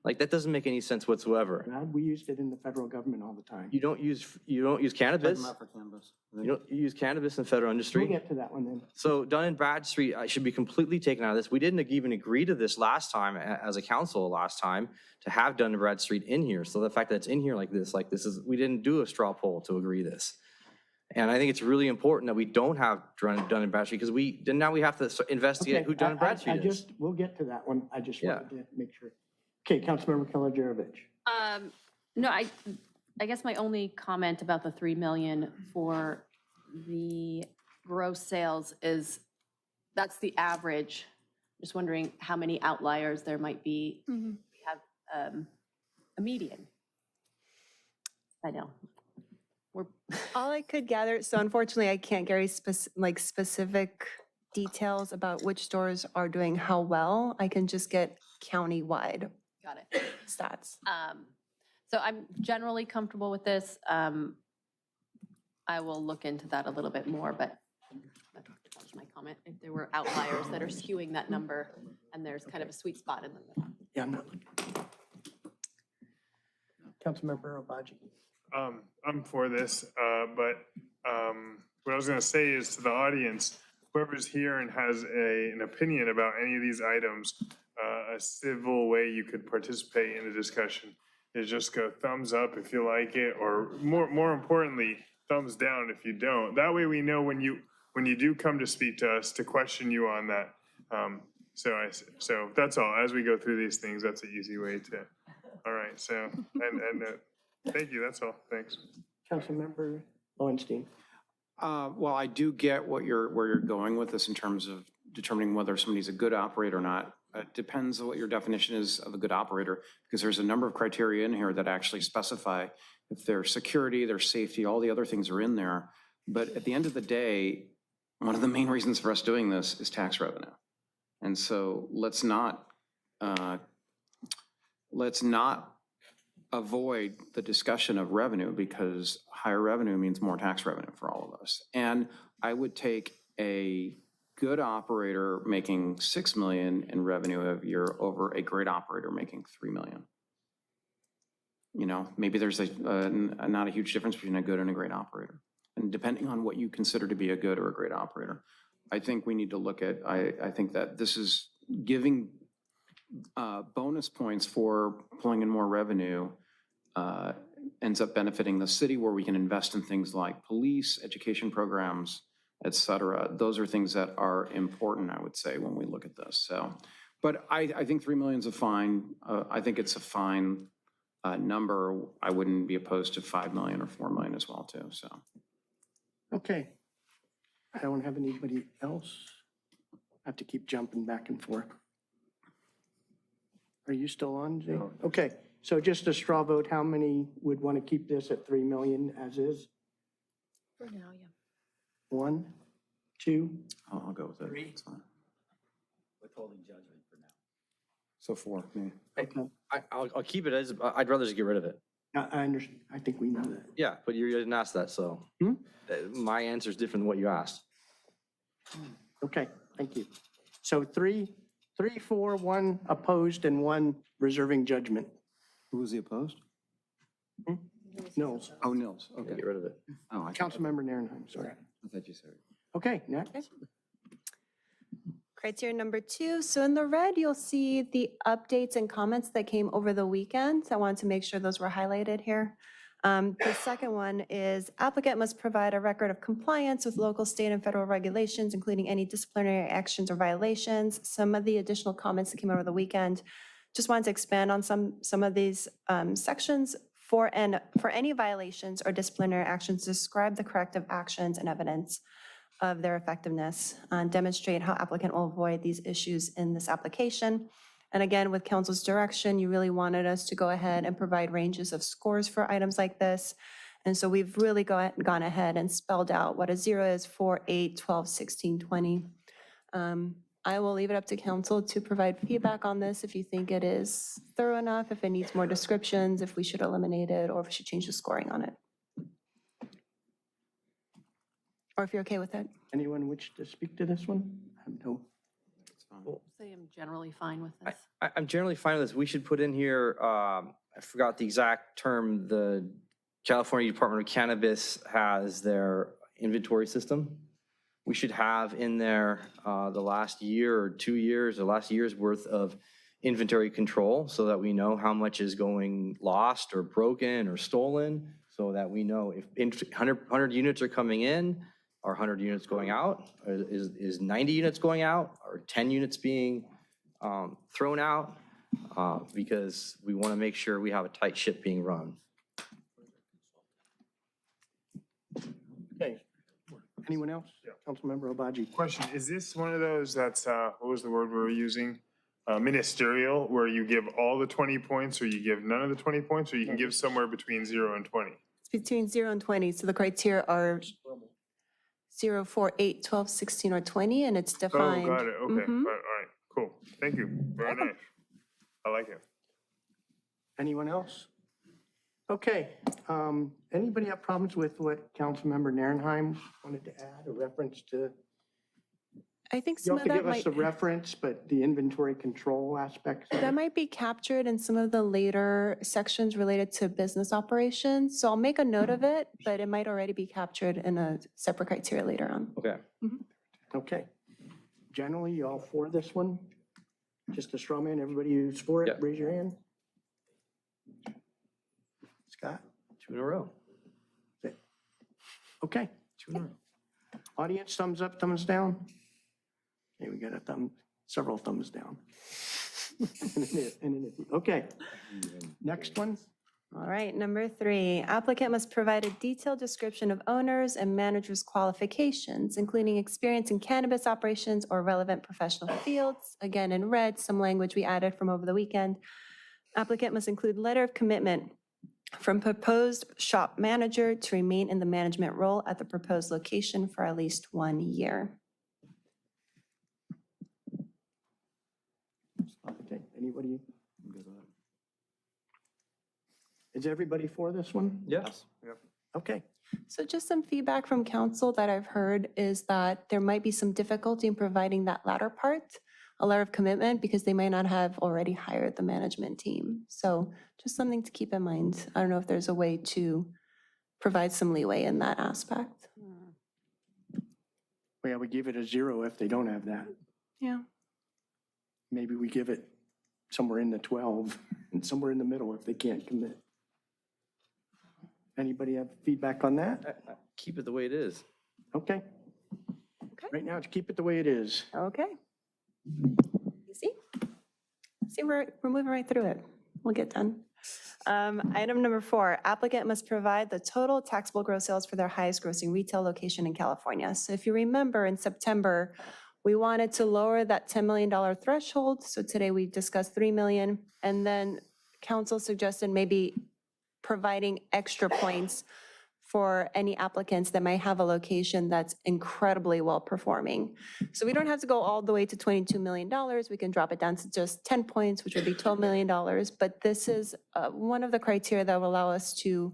Like, that doesn't make any sense whatsoever.
We used it in the federal government all the time.
You don't use cannabis? You don't use cannabis in federal
We'll
industry?
get to that one then.
So Dun and Bradstreet should be completely taken out of this. We didn't even agree to this last time as a council last time to have Dun and Bradstreet in here. So the fact that it's in here like this is, we didn't do a straw poll to agree this. And I think it's really important that we don't have Dun and Bradstreet because now we have to investigate
Okay,
who Dun and Bradstreet is.
We'll get to that one. I just
Yeah.
wanted to make sure. Okay, Councilmember Kelajarevic.
No, I guess my only comment about the 3 million for the gross sales is, that's the average. Just wondering how many outliers there might be. We have a median. I know.
All I could gather, so unfortunately, I can't get specific details about which stores are doing how well. I can just get county-wide
Got it.
stats.
So I'm generally comfortable with this. I will look into that a little bit more, but that's my comment. If there were outliers that are skewing that number and there's kind of a sweet spot in the middle.
Yeah, I'm not looking. Councilmember Obaji.
I'm for this, but what I was going to say is to the audience, whoever's here and has an opinion about any of these items, a civil way you could participate in the discussion is just go thumbs up if you like it, or more importantly, thumbs down if you don't. That way we know when you do come to speak to us to question you on that. So that's all. As we go through these things, that's an easy way to. All right. So thank you. That's all. Thanks.
Councilmember Lowenstein.
Well, I do get where you're going with this in terms of determining whether somebody's a good operator or not. It depends on what your definition is of a good operator, because there's a number of criteria in here that actually specify if their security, their safety, all the other things are in there. But at the end of the day, one of the main reasons for us doing this is tax revenue. And so let's not avoid the discussion of revenue, because higher revenue means more tax revenue for all of us. And I would take a good operator making 6 million in revenue a year over a great operator making 3 million. You know, maybe there's not a huge difference between a good and a great operator. And depending on what you consider to be a good or a great operator, I think we need to look at, I think that this is giving bonus points for pulling in more revenue ends up benefiting the city, where we can invest in things like police, education programs, et cetera. Those are things that are important, I would say, when we look at this. So, but I think 3 million is a fine, I think it's a fine number. I wouldn't be opposed to 5 million or 4 million as well too, so.
Okay. I don't have anybody else. I have to keep jumping back and forth. Are you still on, Jay? Okay, so just a straw vote, how many would want to keep this at 3 million as is?
For now, yeah.
1, 2,
I'll go with it.
3.
It's fine.
Withholding judgment for now.
So 4, me.
Okay.
I'll keep it as, I'd rather just get rid of it.
I understand. I think we know that.
Yeah, but you didn't ask that, so. My answer is different than what you asked.
Okay, thank you. So 3, 4, 1 opposed, and 1 reserving judgment.
Who was the opposed?
Nils.
Oh, Nils, okay.
Get rid of it.
Oh,
Councilmember Narenheim, sorry.
I thought you said it.
Okay, next.
Criteria number 2, so in the red, you'll see the updates and comments that came over the weekend. So I wanted to make sure those were highlighted here. The second one is applicant must provide a record of compliance with local, state, and federal regulations, including any disciplinary actions or violations. Some of the additional comments that came over the weekend, just wanted to expand on some of these sections. For any violations or disciplinary actions, describe the corrective actions and evidence of their effectiveness, and demonstrate how applicant will avoid these issues in this application. And again, with council's direction, you really wanted us to go ahead and provide ranges of scores for items like this. And so we've really gone ahead and spelled out what a 0 is, 4, 8, 12, 16, 20. I will leave it up to council to provide feedback on this if you think it is thorough enough, if it needs more descriptions, if we should eliminate it, or if we should change the scoring on it. Or if you're okay with it.
Anyone wish to speak to this one? No.
It's fine.
say I'm generally fine with this.
I'm generally fine with this. We should put in here, I forgot the exact term, the California Department of Cannabis has their inventory system. We should have in there the last year or 2 years or last year's worth of inventory control so that we know how much is going lost or broken or stolen, so that we know if 100 units are coming in, or 100 units going out, or is 90 units going out, or 10 units being thrown out, because we want to make sure we have a tight ship being run.
Okay. Anyone else? Councilmember Obaji.
Question, is this one of those that's, what was the word we were using? Ministerial, where you give all the 20 points, or you give none of the 20 points, or you can give somewhere between 0 and 20?
It's between 0 and 20, so the criteria are 0, 4, 8, 12, 16, or 20, and it's
Oh,
defined.
got it, okay, all
Mhm.
right, cool, thank you, very nice. I like it.
Anyone else? Okay, anybody have problems with what Councilmember Narenheim wanted to add, a reference to?
I think
You
some
have
of
to
that
give us
might,
a reference, but the inventory control aspects. of
that
it.
might be captured in some of the later sections related to business operations. So I'll make a note of it, but it might already be captured in a separate criteria later on.
Okay.
Okay. Generally, you all for this one? Just a straw man, everybody who's for it,
Yeah.
raise your hand. Scott?
2 in a row.
Okay.
2 in a row.
Audience, thumbs up, thumbs down? Okay, we got several thumbs down. Okay. Next one.
All right, number 3, applicant must provide a detailed description of owners and managers' qualifications, including experience in cannabis operations or relevant professional fields. Again, in red, some language we added from over the weekend. Applicant must include letter of commitment from proposed shop manager to remain in the management role at the proposed location for at least 1 year.
Okay, anybody? Is everybody for this one?
Yes.
Okay.
So just some feedback from council that I've heard is that there might be some difficulty in providing that latter part, a letter of commitment, because they might not have already hired the management team. So just something to keep in mind. I don't know if there's a way to provide some leeway in that aspect.
Yeah, we give it a 0 if they don't have that.
Yeah.
Maybe we give it somewhere in the 12 and somewhere in the middle if they can't commit. Anybody have feedback on that?
Keep it the way it is.
Okay.
Okay.
Right now, it's keep it the way it is.
Okay. You see? See, we're moving right through it. We'll get done. Item number 4, applicant must provide the total taxable gross sales for their highest grossing retail location in California. So if you remember, in September, we wanted to lower that $10 million threshold. So today we discussed 3 million. And then council suggested maybe providing extra points for any applicants that might have a location that's incredibly well performing. So we don't have to go all the way to $22 million. We can drop it down to just 10 points, which would be $12 million. But this is one of the criteria that will allow us to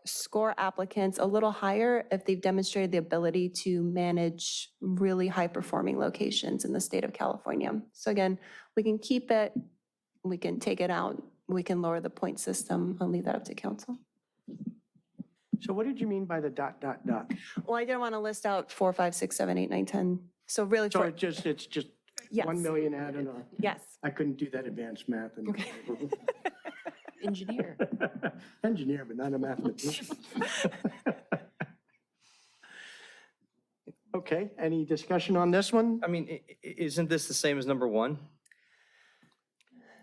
score applicants a little higher if they've demonstrated the ability to manage really high-performing locations in the state of California. So again, we can keep it, we can take it out, we can lower the point system. I'll leave that up to council.
So what did you mean by the ...
Well, I didn't want to list out 4, 5, 6, 7, 8, 9, 10. So really,
So
for
it's just
Yes.
1 million added on.
yes.
I couldn't do that advanced math.
Engineer.
Engineer, but not a mathematician. Okay, any discussion on this one?
I mean, isn't this the same as number 1?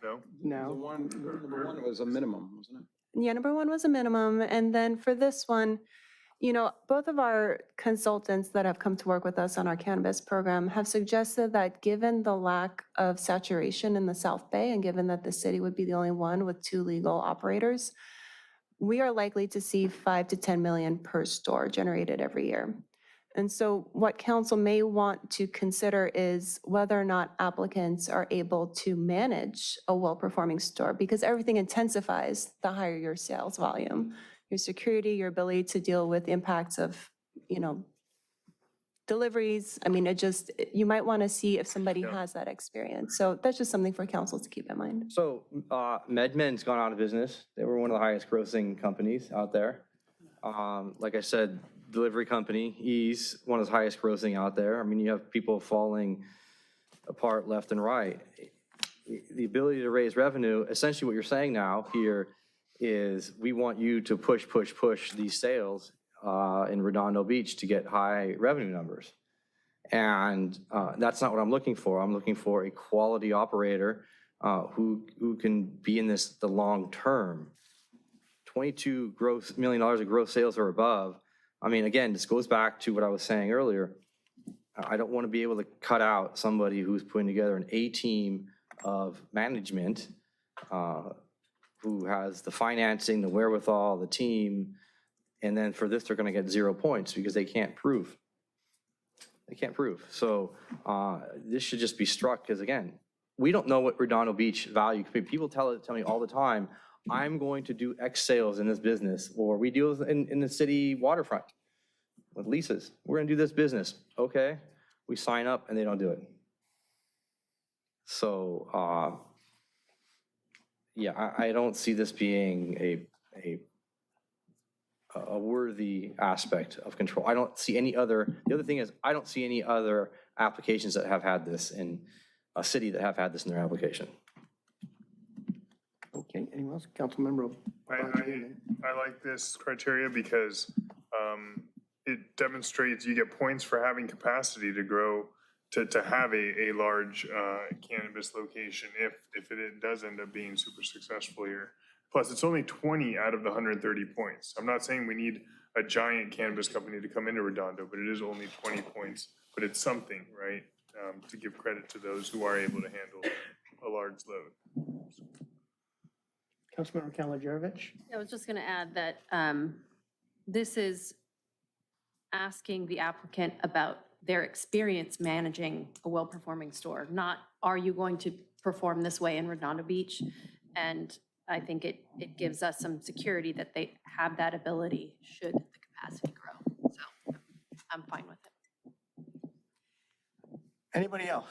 No?
No.
Number 1 was a minimum, wasn't it?
Yeah, number 1 was a minimum. And then for this one, you know, both of our consultants that have come to work with us on our cannabis program have suggested that given the lack of saturation in the South Bay and given that the city would be the only one with 2 legal operators, we are likely to see 5 to 10 million per store generated every year. And so what council may want to consider is whether or not applicants are able to manage a well-performing store, because everything intensifies the higher your sales volume, your security, your ability to deal with impacts of, you know, deliveries. I mean, you might want to see if somebody has that experience. So that's just something for council to keep in mind.
So MedMen's gone out of business. They were one of the highest grossing companies out there. Like I said, delivery company, Ease, one of the highest grossing out there. I mean, you have people falling apart left and right. The ability to raise revenue, essentially what you're saying now here is we want you to push these sales in Redondo Beach to get high revenue numbers. And that's not what I'm looking for. I'm looking for a quality operator who can be in this the long term. $22 million of gross sales or above. I mean, again, this goes back to what I was saying earlier. I don't want to be able to cut out somebody who's putting together an A-team of management who has the financing, the wherewithal, the team, and then for this, they're going to get 0 points because they can't prove. They can't prove. So this should just be struck because, again, we don't know what Redondo Beach value could be. People tell me all the time, I'm going to do X sales in this business, or we deal in the city waterfront with leases. We're going to do this business. Okay, we sign up and they don't do it. So, yeah, I don't see this being a worthy aspect of control. I don't see any other, the other thing is, I don't see any other applications that have had this in a city that have had this in their application.
Okay, anyone else? Councilmember.
I like this criteria because it demonstrates you get points for having capacity to grow, to have a large cannabis location if it does end up being super successful here. Plus, it's only 20 out of the 130 points. I'm not saying we need a giant cannabis company to come into Redondo, but it is only 20 points. But it's something, right, to give credit to those who are able to handle a large load.
Councilmember Kalajerovich?
I was just going to add that this is asking the applicant about their experience managing a well-performing store, not are you going to perform this way in Redondo Beach? And I think it gives us some security that they have that ability should the capacity grow. So I'm fine with it.
Anybody else?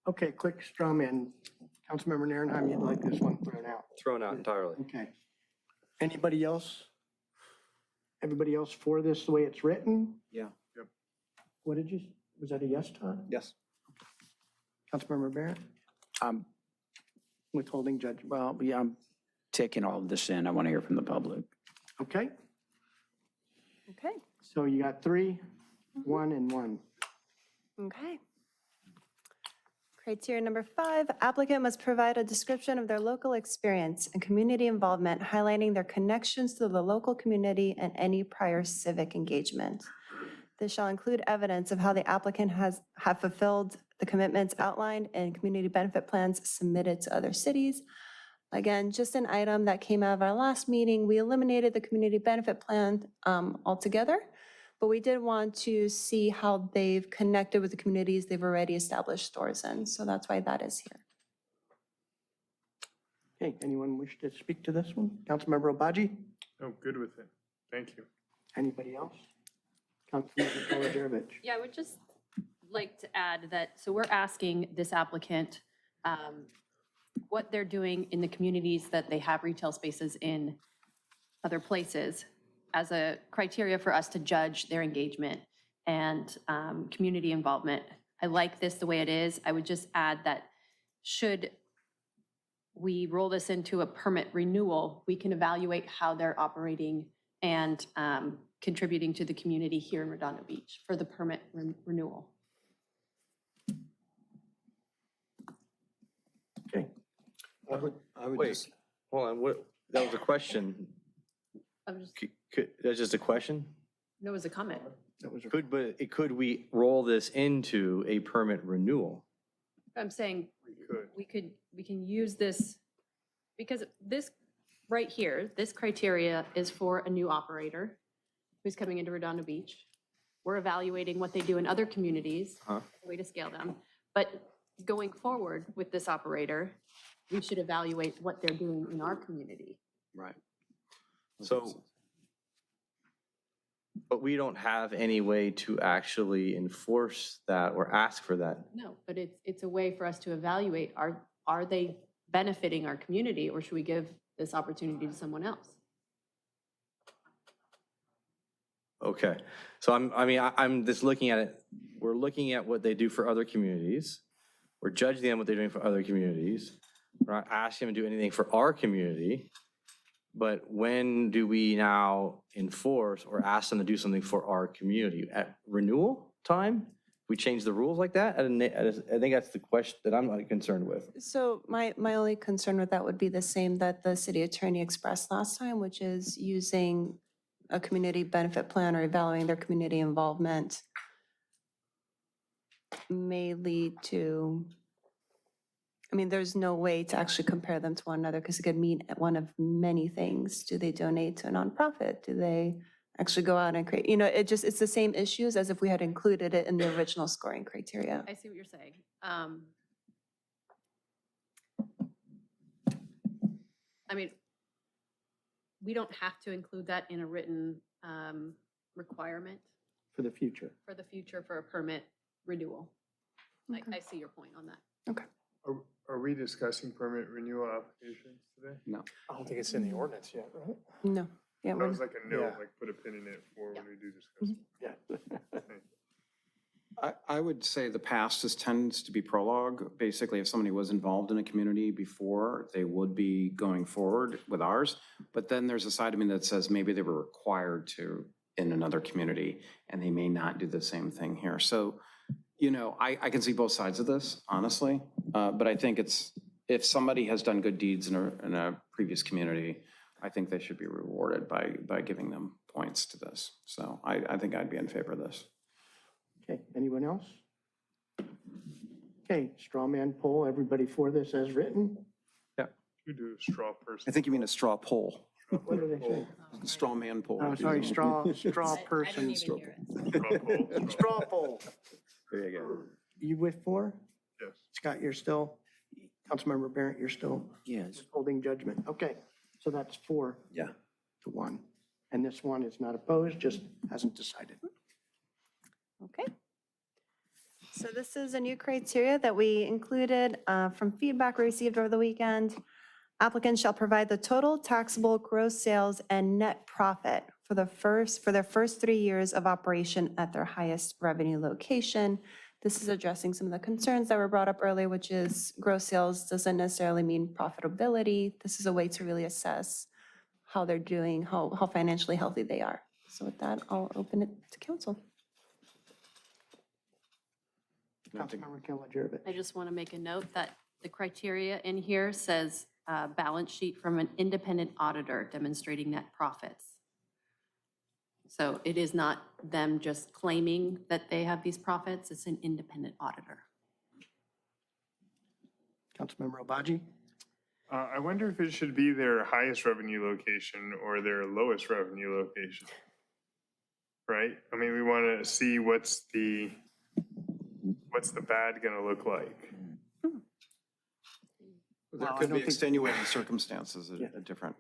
Okay, quick straw man. Councilmember Narenheim, you'd like this one thrown out?
Thrown out entirely.
Okay. Anybody else? Everybody else for this the way it's written?
Yeah.
Yep.
What did you, was that a yes, Todd?
Yes.
Councilmember Barrett? Withholding judge.
Well, yeah, I'm taking all of this in. I want to hear from the public.
Okay,
Okay.
so you got 3, 1, and 1.
Okay. Criteria number 5, applicant must provide a description of their local experience and community involvement, highlighting their connections to the local community and any prior civic engagement. This shall include evidence of how the applicant have fulfilled the commitments outlined in community benefit plans submitted to other cities. Again, just an item that came out of our last meeting. We eliminated the community benefit plan altogether, but we did want to see how they've connected with the communities they've already established stores in. So that's why that is here.
Okay, anyone wish to speak to this one? Councilmember Obaji?
Oh, good with it. Thank you.
Anybody else? Councilmember Kalajerovich?
Yeah, I would just like to add that, so we're asking this applicant what they're doing in the communities that they have retail spaces in other places as a criteria for us to judge their engagement and community involvement. I like this the way it is. I would just add that should we roll this into a permit renewal, we can evaluate how they're operating and contributing to the community here in Redondo Beach for the permit renewal.
Okay.
I would wait, hold on, what, that was a question.
I'm just,
That's just a question?
no, it was a comment.
That was
Could we roll this into a permit renewal?
I'm saying we can use this, because this right here, this criteria is for a new operator who's coming into Redondo Beach. We're evaluating what they do in other communities, way to scale them. But going forward with this operator, we should evaluate what they're doing in our community.
Right. So But we don't have any way to actually enforce that or ask for that.
No, but it's a way for us to evaluate, are they benefiting our community, or should we give this opportunity to someone else?
Okay, so I'm just looking at it, we're looking at what they do for other communities. We're judging them what they're doing for other communities. We're not asking them to do anything for our community. But when do we now enforce or ask them to do something for our community? At renewal time? We change the rules like that? I think that's the question that I'm not concerned with.
So my only concern with that would be the same that the city attorney expressed last time, which is using a community benefit plan or evaluating their community involvement may lead to, I mean, there's no way to actually compare them to one another because it could mean one of many things. Do they donate to a nonprofit? Do they actually go out and create, it's the same issues as if we had included it in the original scoring criteria.
I see what you're saying. I mean, we don't have to include that in a written requirement
For the future.
for the future for a permit renewal. I see your point on that.
Okay.
Are we discussing permit renewal applications today?
No.
I don't think it's in the ordinance yet, right?
No. Yeah,
That was like a note,
Yeah.
like put a pin in it for when we do discuss.
Yeah.
I would say the past tends to be prologue. Basically, if somebody was involved in a community before, they would be going forward with ours. But then there's a side of me that says maybe they were required to in another community, and they may not do the same thing here. So, I can see both sides of this, honestly. But I think if somebody has done good deeds in a previous community, I think they should be rewarded by giving them points to this. So I think I'd be in favor of this.
Okay, anyone else? Okay, straw man poll, everybody for this as written?
You do a straw person.
I think you mean a straw poll.
What do they say?
Straw man poll.
Oh, sorry, straw person.
Straw poll.
Straw poll.
There you go.
You with four?
Yes.
Scott, you're still, Councilmember Barrett, you're still
Yes.
holding judgment. Okay, so that's 4
Yeah.
to 1. And this one is not opposed, just hasn't decided.
Okay. So this is a new criteria that we included from feedback we received over the weekend. Applicants shall provide the total taxable gross sales and net profit for their first 3 years of operation at their highest revenue location. This is addressing some of the concerns that were brought up earlier, which is gross sales doesn't necessarily mean profitability. This is a way to really assess how they're doing, how financially healthy they are. So with that, I'll open it to council.
Councilmember Keller-Jarvis.
I just want to make a note that the criteria in here says balance sheet from an independent auditor demonstrating net profits. So it is not them just claiming that they have these profits, it's an independent auditor.
Councilmember Obaji?
I wonder if it should be their highest revenue location or their lowest revenue location. Right? I mean, we want to see what's the bad gonna look like.
There
Well, I
could
don't
be
think-
extenuating circumstances
Yeah.
at different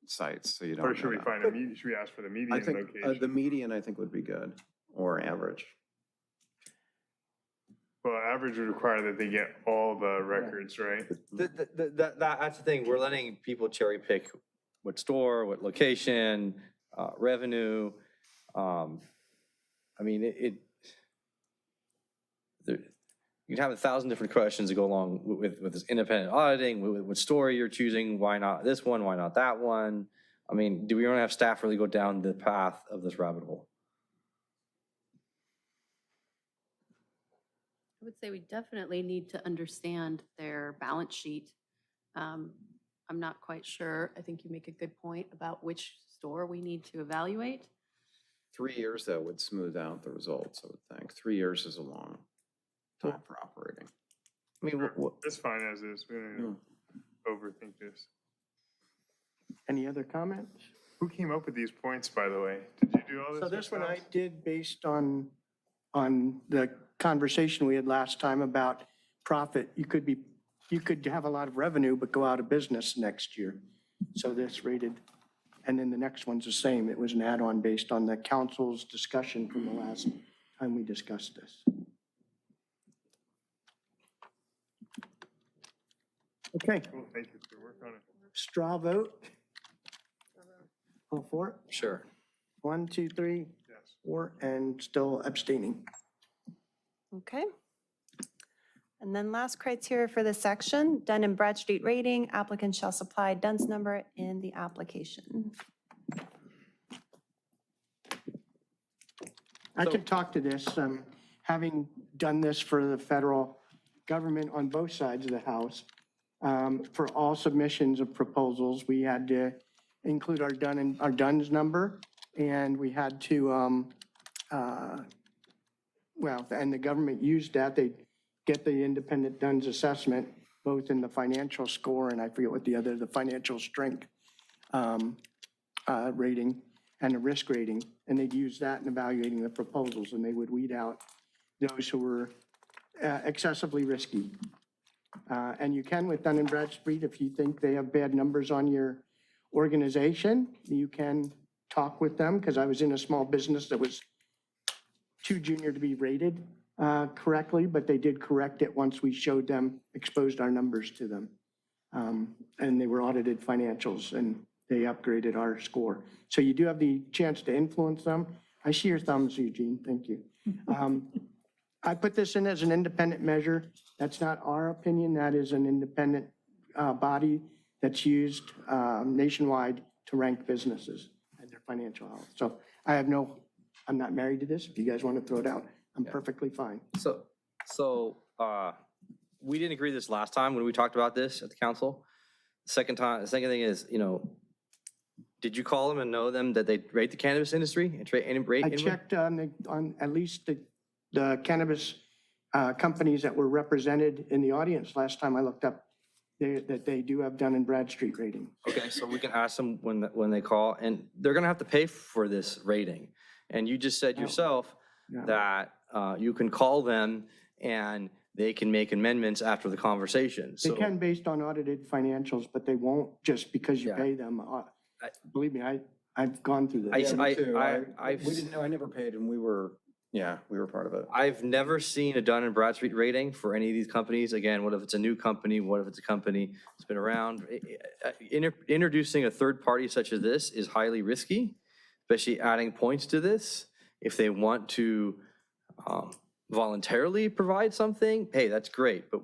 sites, so you don't
Or
know
should we
that.
find should we ask for the median
I think
location?
the median, I think, would be good, or average.
Well, average would require that they get all the records, right?
That's the thing, we're letting people cherry pick what store, what location, revenue. I mean, you can have 1,000 different questions that go along with this independent auditing, with what story you're choosing, why not this one, why not that one? I mean, do we want to have staff really go down the path of this rabbit hole?
I would say we definitely need to understand their balance sheet. I'm not quite sure. I think you make a good point about which store we need to evaluate.
3 years, though, would smooth out the results, I would think. 3 years is a long time for operating.
I mean,
It's fine as is. We don't need to overthink this.
Any other comments?
Who came up with these points, by the way? Did you do all this?
So this one I
yourselves?
did based on the conversation we had last time about profit. You could have a lot of revenue, but go out of business next year. So this rated And then the next one's the same. It was an add-on based on the council's discussion from the last time we discussed this. Okay,
Cool, thank you for your work on it.
straw vote. All for it?
Sure.
1, 2, 3,
Yes.
4, and still abstaining.
Okay. And then last criteria for this section, Dun and Bradstreet rating, applicant shall supply DUNS number in the application.
I could talk to this, having done this for the federal government on both sides of the house. For all submissions of proposals, we had to include our DUNS number, and we had to, well, and the government used that. They get the independent DUNS assessment, both in the financial score, and I forget what the financial strength rating and the risk rating, and they'd use that in evaluating the proposals, and they would weed out those who were excessively risky. And you can with Dun & Bradstreet, if you think they have bad numbers on your organization, you can talk with them, because I was in a small business that was too junior to be rated correctly, but they did correct it once we showed them, exposed our numbers to them. And they were audited financials, and they upgraded our score. So you do have the chance to influence them. I see your thumbs, Eugene, thank you. I put this in as an independent measure. That's not our opinion. That is an independent body that's used nationwide to rank businesses and their financial health. So I'm not married to this. If you guys want to throw it out, I'm perfectly fine.
So we didn't agree this last time when we talked about this at the council. The second thing is, did you call them and know them that they rate the cannabis industry and rate?
I checked on at least the cannabis companies that were represented in the audience last time I looked up, that they do have Dun & Bradstreet rating.
Okay, so we can ask them when they call, and they're gonna have to pay for this rating. And you just said yourself that you can call them and they can make amendments after the conversation.
They
So
can based on audited financials, but they won't just because you pay them. Believe me, I've gone through this.
We didn't know, I never paid, and we were part of it.
I've never seen a Dun & Bradstreet rating for any of these companies. Again, what if it's a new company? What if it's a company that's been around? Introducing a third party such as this is highly risky, especially adding points to this. If they want to voluntarily provide something, hey, that's great, but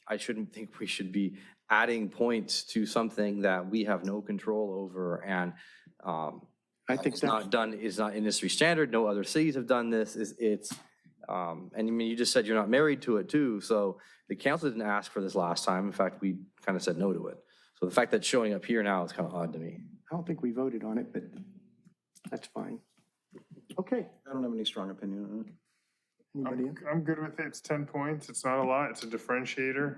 I shouldn't think we should be adding points to something that we have no control over, and
I think
it's not industry standard. No other cities have done this. And I mean, you just said you're not married to it too. So the council didn't ask for this last time. In fact, we kind of said no to it. So the fact that it's showing up here now is kind of odd to me.
I don't think we voted on it, but that's fine. Okay.
I don't have any strong opinion on it.
Anybody else?
I'm good with it. It's 10 points. It's not a lot. It's a differentiator.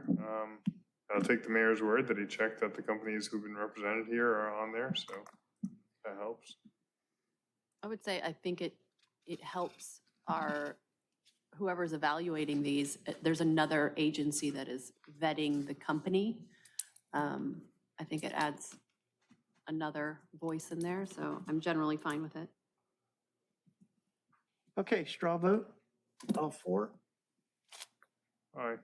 I'll take the mayor's word that he checked that the companies who've been represented here are on there, so that helps.
I would say, I think it helps whoever's evaluating these, there's another agency that is vetting the company. I think it adds another voice in there, so I'm generally fine with it.
Okay, straw vote, all for?
Aye.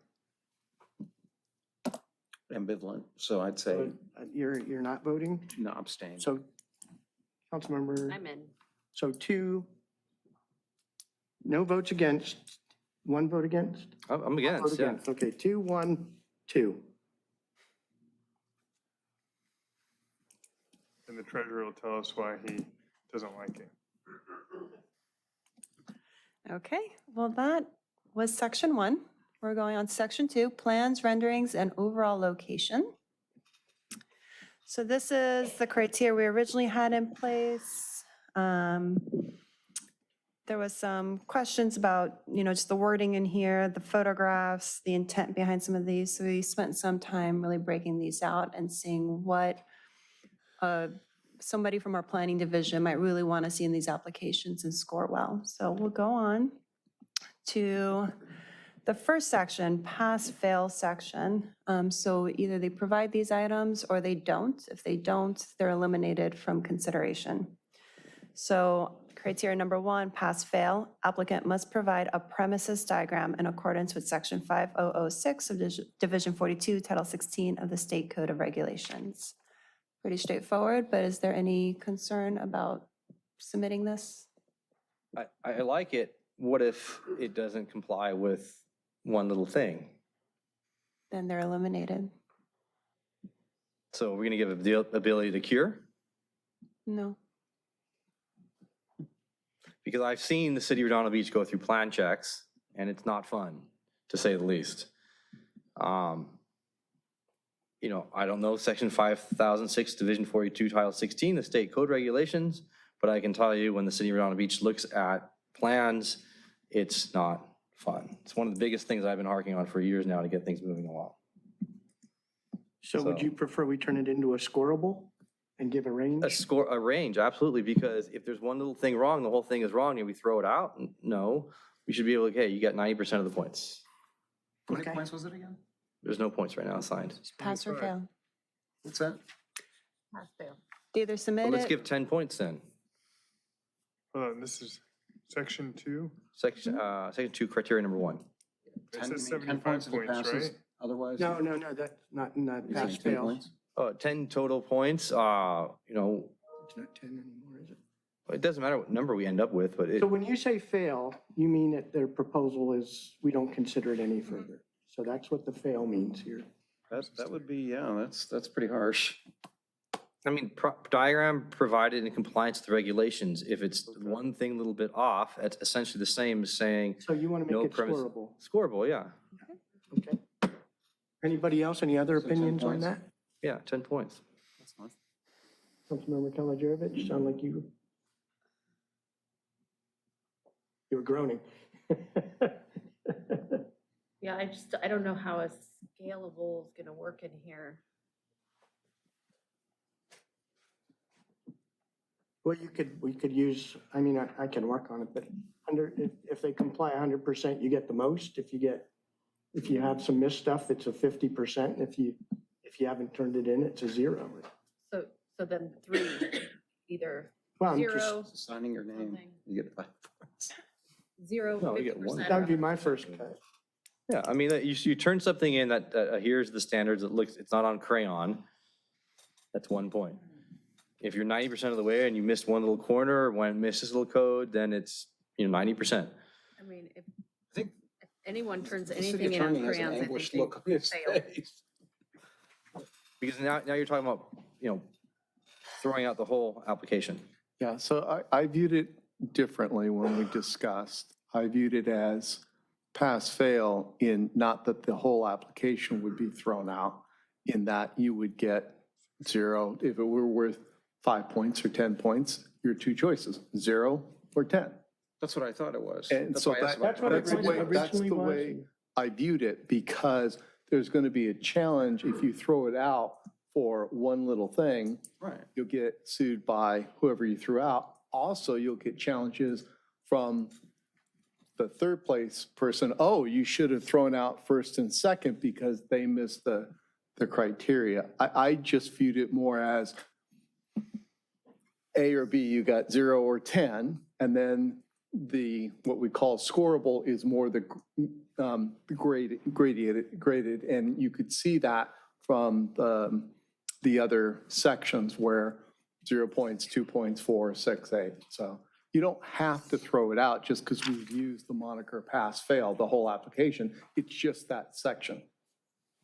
Ambivalent, so I'd say
You're not voting?
no, abstain.
So, Councilmember,
I'm in.
so 2, no votes against, 1 vote against?
I'm
Vote
against, yeah.
against. Okay, 2, 1, 2.
And the treasurer will tell us why he doesn't like it.
Okay, well, that was section 1. We're going on section 2, plans, renderings, and overall location. So this is the criteria we originally had in place. There was some questions about, just the wording in here, the photographs, the intent behind some of these. So we spent some time really breaking these out and seeing what somebody from our planning division might really want to see in these applications and score well. So we'll go on to the first section, pass-fail section. So either they provide these items or they don't. If they don't, they're eliminated from consideration. So criteria number 1, pass-fail. Applicant must provide a premises diagram in accordance with section 5006 of Division 42, Title 16 of the State Code of Regulations. Pretty straightforward, but is there any concern about submitting this?
I like it. What if it doesn't comply with one little thing?
Then they're eliminated.
So we're going to give the ability to cure?
No.
Because I've seen the city of Redondo Beach go through plan checks, and it's not fun, to say the least. You know, I don't know section 5006, division 42, title 16, the state code regulations, but I can tell you when the city of Redondo Beach looks at plans, it's not fun. It's one of the biggest things I've been harking on for years now to get things moving along.
So would you prefer we turn it into a scorable and give a range?
A range, absolutely, because if there's one little thing wrong, the whole thing is wrong, and we throw it out? No, we should be able to, hey, you got 90% of the points.
How many points was it again?
There's no points right now assigned.
Pass or fail.
What's that?
Pass, fail.
They either submit
Well, let's
it.
give 10 points then.
Hold on, this is section 2.
Section 2, criteria number 1.
It
10
says
10
75
points if it
points,
passes,
right?
otherwise?
No, that's not
You're
pass
saying 10
fail.
points?
10 total points, you know,
It's not 10 anymore, is it?
it doesn't matter what number we end up with, but it,
So when you say fail, you mean that their proposal is, we don't consider it any further. So that's what the fail means here.
That would be, yeah, that's pretty harsh.
I mean, diagram provided in compliance with the regulations. If it's one thing a little bit off, it's essentially the same as saying
So you want to
no
make it
premise.
scorable.
Scorable, yeah.
Okay. Anybody else, any other
So 10
opinions on
points.
that?
Yeah, 10 points.
That's fine.
Councilmember Kalajevic, sound like you were groaning.
Yeah, I don't know how a scalable is going to work in here.
Well, we could use, I mean, I can work on it, but if they comply 100%, you get the most. If you have some missed stuff, it's a 50%. If you haven't turned it in, it's a 0.
So then 3, either
Well, I'm just-
0,
Signing your name,
Something.
you get 5 points.
0,
No, you get 1.
50%.
That would be my first cut.
Yeah, I mean, you turn something in that adheres to the standards, it's not on crayon, that's 1 point. If you're 90% of the way and you missed one little corner, or one misses a little code, then it's, 90%.
I mean, if
think
if anyone turns
The city
anything in on
attorney has an
crayons, I
anguished
think
look on
they
his
fail.
face.
Because now you're talking about, throwing out the whole application.
Yeah, so I viewed it differently when we discussed. I viewed it as pass-fail in not that the whole application would be thrown out, in that you would get 0. If it were worth 5 points or 10 points, your 2 choices, 0 or 10.
That's what I thought it was.
And so
why I asked
That's what
that's the way,
originally was.
I viewed it, because there's going to be a challenge if you throw it out for one little thing.
Right.
You'll get sued by whoever you threw out. Also, you'll get challenges from the third place person. Oh, you should have thrown out first and second because they missed the criteria. I just viewed it more as A or B, you got 0 or 10, and then what we call scorable is more the graded, and you could see that from the other sections where 0 points, 2 points, 4, 6, 8. So you don't have to throw it out just because we've used the moniker pass, fail, the whole application. It's just that section.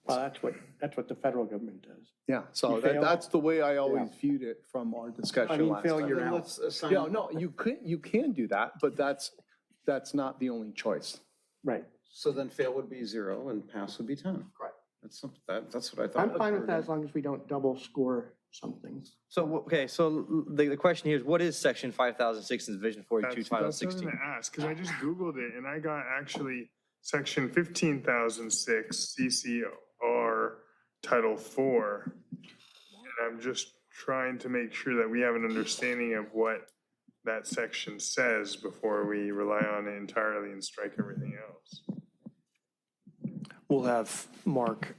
Well, that's what the federal government does.
Yeah, so
You fail.
that's the way I always viewed it from our discussion
I mean,
last
fail,
time.
you're out.
Let's assign.
Yeah, no, you can do that, but that's not the only choice.
Right.
So then fail would be 0 and pass would be 10.
Right.
That's what I thought.
I'm fine with that as long as we don't double score something.
So, okay, so the question here is, what is section 5006 in Division 42,
That's
Title
what I was
16?
going to ask, because I just Googled it and I got actually section 15,006 CCR Title 4. And I'm just trying to make sure that we have an understanding of what that section says before we rely on it entirely and strike everything else.
We'll have Mark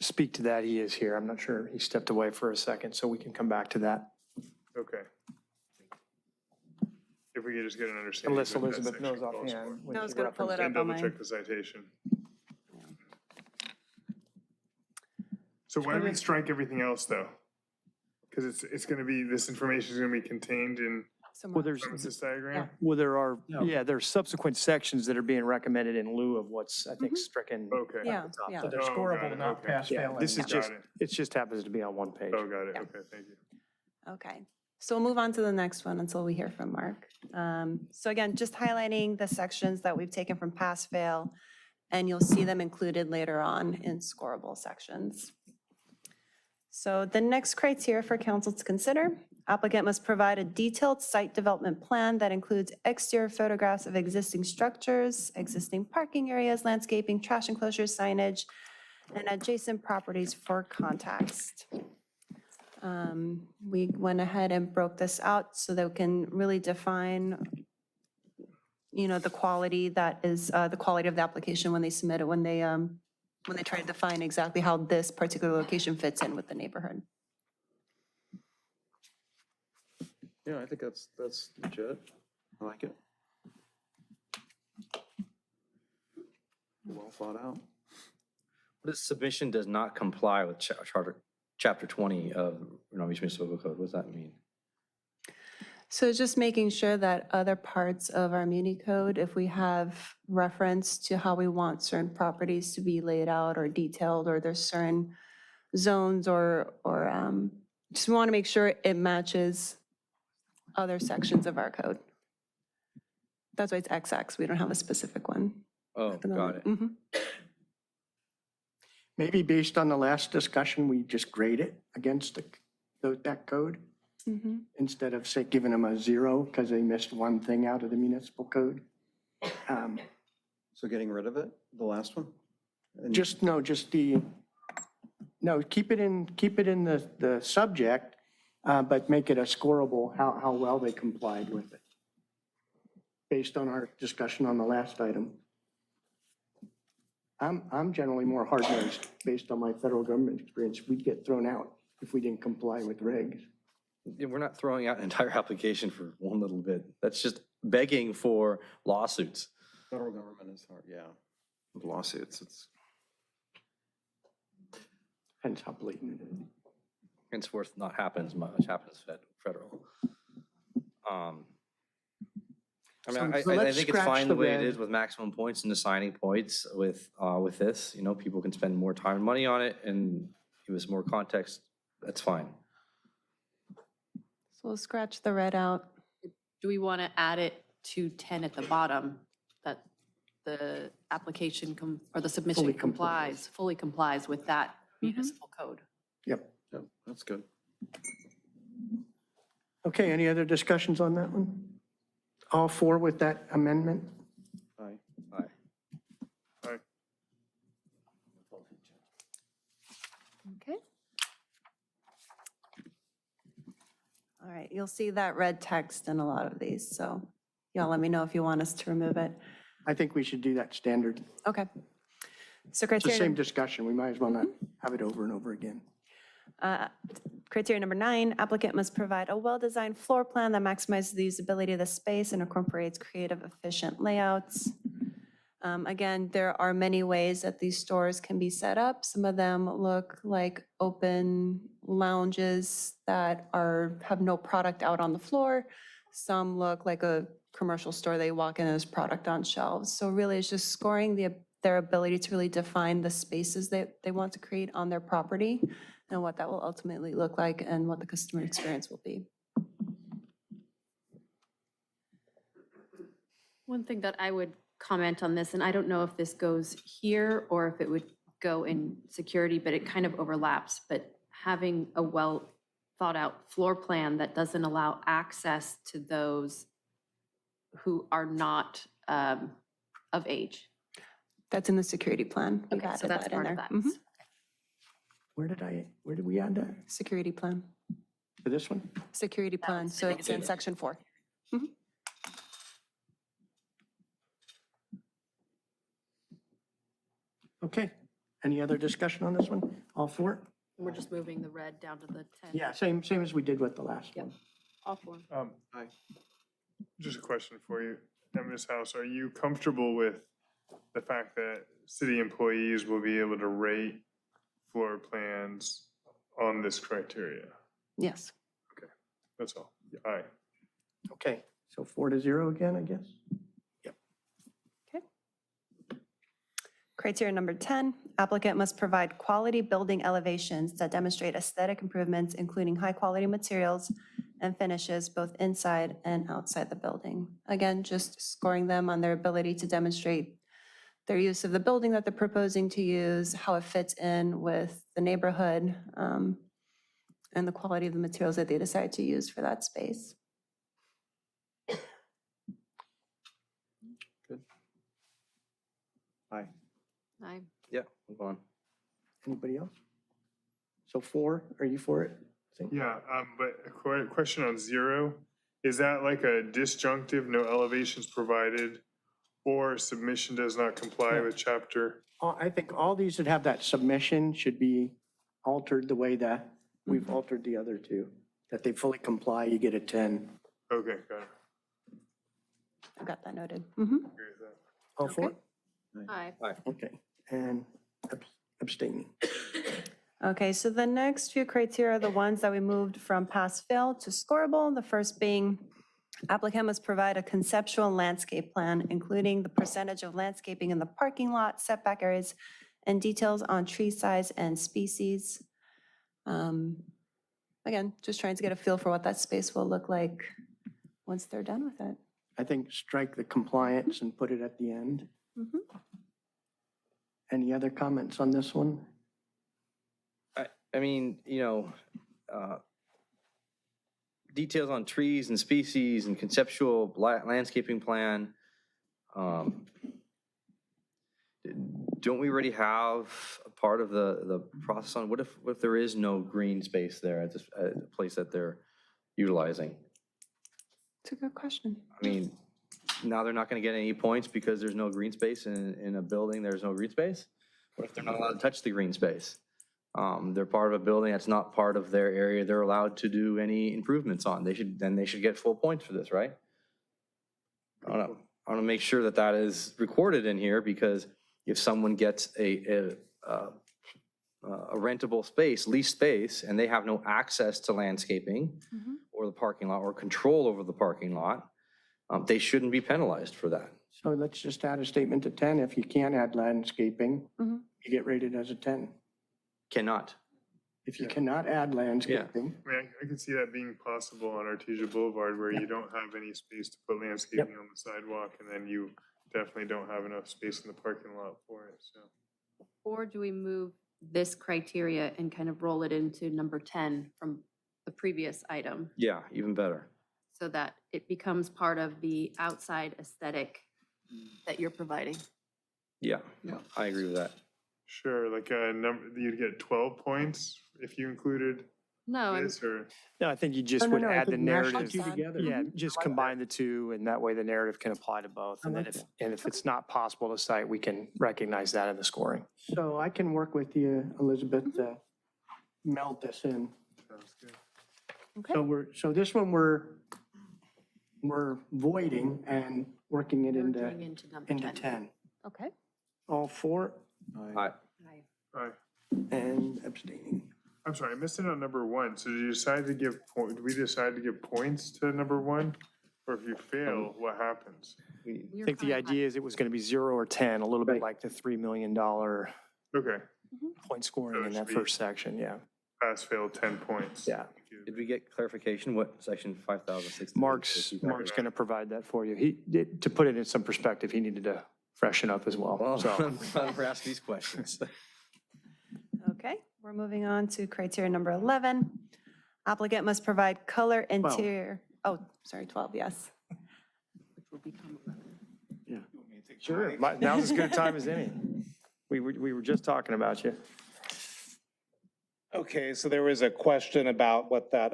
speak to that. He is here. I'm not sure. He stepped away for a second, so we can come back to that.
Okay. If we could just get an understanding.
Unless
of what that
Elizabeth knows
section calls
offhand.
for.
when
I was
she
gonna pull it
referenced
up on
And double
my.
check the citation. So why don't we strike everything else, though? Because it's going to be, this information is going to be contained in
Well, there's,
premises diagram?
well, there's subsequent sections that are being recommended in lieu of what's, I think, stricken.
Okay.
Yeah, yeah.
So they're
Oh, got
scoreable,
it.
not
Okay.
pass, Yeah, fail. this is
Got
just,
it.
it just happens to be on one page.
Oh, got it. Okay, thank you.
Okay, so we'll move on to the next one until we hear from Mark. So again, just highlighting the sections that we've taken from pass fail, and you'll see them included later on in scoreable sections. So the next criteria for council to consider, applicant must provide a detailed site development plan that includes exterior photographs of existing structures, existing parking areas, landscaping, trash enclosures, signage, and adjacent properties for context. We went ahead and broke this out so that we can really define, the quality that is, the quality of the application when they submit it, when they try to define exactly how this particular location fits in with the neighborhood.
Yeah, I think that's legit. I like it. Well thought out.
This submission does not comply with Chapter 20 of Redondo Beach Municipal Code. What does that mean?
So just making sure that other parts of our muni code, if we have reference to how we want certain properties to be laid out or detailed, or there's certain zones or just want to make sure it matches other sections of our code. That's why it's XX. We don't have a specific one.
Oh, got it.
Mhm.
Maybe based on the last discussion, we just grade it against that code
Mhm.
instead of, say, giving them a 0 because they missed one thing out of the municipal code.
So getting rid of it, the last one? And
keep it in the subject, but make it a scorable, how well they complied with it. Based on our discussion on the last item. I'm generally more hard-nosed based on my federal government experience. We'd get thrown out if we didn't comply with regs.
Yeah, we're not throwing out an entire application for one little bit. That's just begging for lawsuits.
Federal government is hard, yeah. With lawsuits, it's.
Depends how blatant it is.
Henceforth, not happens much, happens federal. I mean,
So
I
let's
think it's
scratch
fine the
the
way it
red.
is with maximum points and assigning points with this. People can spend more time and money on it and give us more context. That's fine.
So we'll scratch the red out.
Do we want to add it to 10 at the bottom, that the application or the submission fully complies with that municipal code?
Yep.
Yeah, that's good.
Okay, any other discussions on that one? All four with that amendment?
Aye.
Aye.
Okay. All right, you'll see that red text in a lot of these, so y'all let me know if you want us to remove it.
I think we should do that standard.
Okay. So
It's the
criteria.
same discussion. We might as well not have it over and over again.
Criteria number 9, applicant must provide a well-designed floor plan that maximizes the usability of the space and incorporates creative, efficient layouts. Again, there are many ways that these stores can be set up. Some of them look like open lounges that have no product out on the floor. Some look like a commercial store. They walk in, there's product on shelves. So really, it's just scoring their ability to really define the spaces that they want to create on their property and what that will ultimately look like and what the customer experience will be.
One thing that I would comment on this, and I don't know if this goes here or if it would go in security, but it kind of overlaps, but having a well thought out floor plan that doesn't allow access to those who are not of age.
That's in the security plan. We've
Okay, so
added
that's
that in
part of
there.
that.
Mhm.
Where did we add that?
Security plan.
For this one?
Security plan, so it's in section 4.
Okay, any other discussion on this one? All for it?
We're just moving the red down to the 10.
Yeah, same as we did with the last one.
All four.
Just a question for you, Ms. House, are you comfortable with the fact that city employees will be able to rate floor plans on this criteria?
Yes.
That's all. Aye.
Okay, so 4-0 again, I guess?
Criteria number 10, applicant must provide quality building elevations that demonstrate aesthetic improvements, including high-quality materials and finishes both inside and outside the building. Again, just scoring them on their ability to demonstrate their use of the building that they're proposing to use, how it fits in with the neighborhood, and the quality of the materials that they decide to use for that space.
Aye.
Aye.
Yeah, move on.
Anybody else? So 4, are you for it?
Yeah, but a question on 0, is that like a disjunctive, no elevations provided, or submission does not comply with chapter?
I think all these that have that submission should be altered the way that we've altered the other two. That they fully comply, you get a 10.
Okay, got it.
I got that noted.
Agree with that.
All for it?
Aye.
Okay, and abstaining.
Okay, so the next few criteria are the ones that we moved from pass-fail to scoreable. The first being applicant must provide a conceptual landscape plan, including the percentage of landscaping in the parking lot, setback areas, and details on tree size and species. Again, just trying to get a feel for what that space will look like once they're done with it.
I think strike the compliance and put it at the end. Any other comments on this one?
I mean, details on trees and species and conceptual landscaping plan. Don't we already have a part of the process on, what if there is no green space there at this place that they're utilizing?
It's a good question.
I mean, now they're not going to get any points because there's no green space in a building, there's no green space? What if they're not allowed to touch the green space? They're part of a building that's not part of their area they're allowed to do any improvements on. They should get full points for this, right? I want to make sure that that is recorded in here, because if someone gets a rentable space, leased space, and they have no access to landscaping or the parking lot or control over the parking lot, they shouldn't be penalized for that.
So let's just add a statement to 10. If you can't add landscaping, you get rated as a 10.
Cannot.
If you cannot add landscaping.
I mean, I could see that being possible on Artesia Boulevard, where you don't have any space to put landscaping on the sidewalk, and then you definitely don't have enough space in the parking lot for it, so.
Or do we move this criteria and kind of roll it into number 10 from the previous item,
Yeah, even better.
so that it becomes part of the outside aesthetic that you're providing?
Yeah, I agree with that.
Sure, like a number, you'd get 12 points if you included
No, I'm,
this, or?
No, I think you just
No,
would
no, I
add the
think mash the
narrative.
two together.
Yeah, just combine the two, and that way the narrative can apply to both. And then if it's not possible to cite, we can recognize that in the scoring.
So I can work with you, Elizabeth, to meld this in.
Sounds good.
So this one we're voiding and working it
merging into number
into
10.
10.
Okay.
All for
Aye.
Aye.
and abstaining.
I'm sorry, I missed it on number 1. So did you decide to give, did we decide to give points to number 1? Or if you fail, what happens?
I think the idea is it was going to be 0 or 10, a little bit like the $3 million
Okay,
point scoring
So it
in that
should be-
first section, yeah.
pass, fail, 10 points.
Yeah.
Did we get clarification what section 5060?
Mark's going to provide that for you. To put it in some perspective, he needed to freshen up as well,
Well,
so.
I'm glad we're asking these questions.
Okay, we're moving on to criteria number 11. Applicant must provide color interior. Oh, sorry, 12, yes.
Which will become 11.
Sure, now's as good a time as any. We were just talking about you.
Okay, so there was a question about what that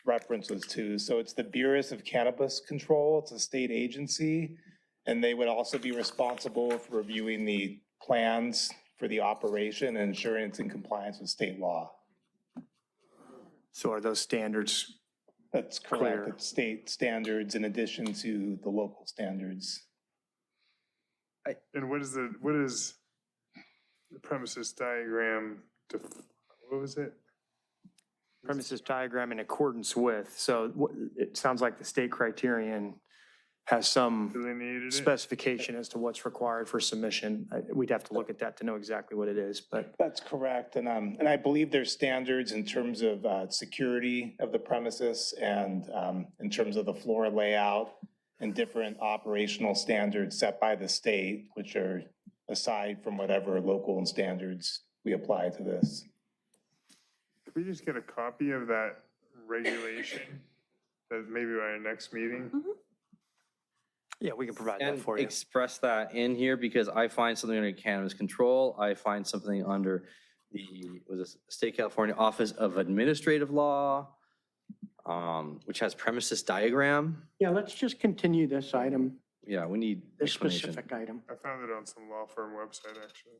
reference was to. So it's the Bureau of Cannabis Control. It's a state agency, and they would also be responsible for reviewing the plans for the operation and ensuring it's in compliance with state law.
So are those standards?
That's
Clear.
correct. It's state standards in addition to the local standards.
And what is the premises diagram, what was it?
Premises diagram in accordance with, so it sounds like the state criterion has some
Delineated it?
specification as to what's required for submission. We'd have to look at that to know exactly what it is, but
That's correct. And I believe there's standards in terms of security of the premises and in terms of the floor layout and different operational standards set by the state, which are aside from whatever local and standards we apply to this.
Could we just get a copy of that regulation, that maybe by our next meeting?
yeah, we can provide that
And
for you.
express that in here because I find something under cannabis control. I find something under the, was it State California Office of Administrative Law, which has premises diagram.
Yeah, let's just continue this item,
Yeah, we need
this
explanation.
specific item.
I found it on some law firm website, actually.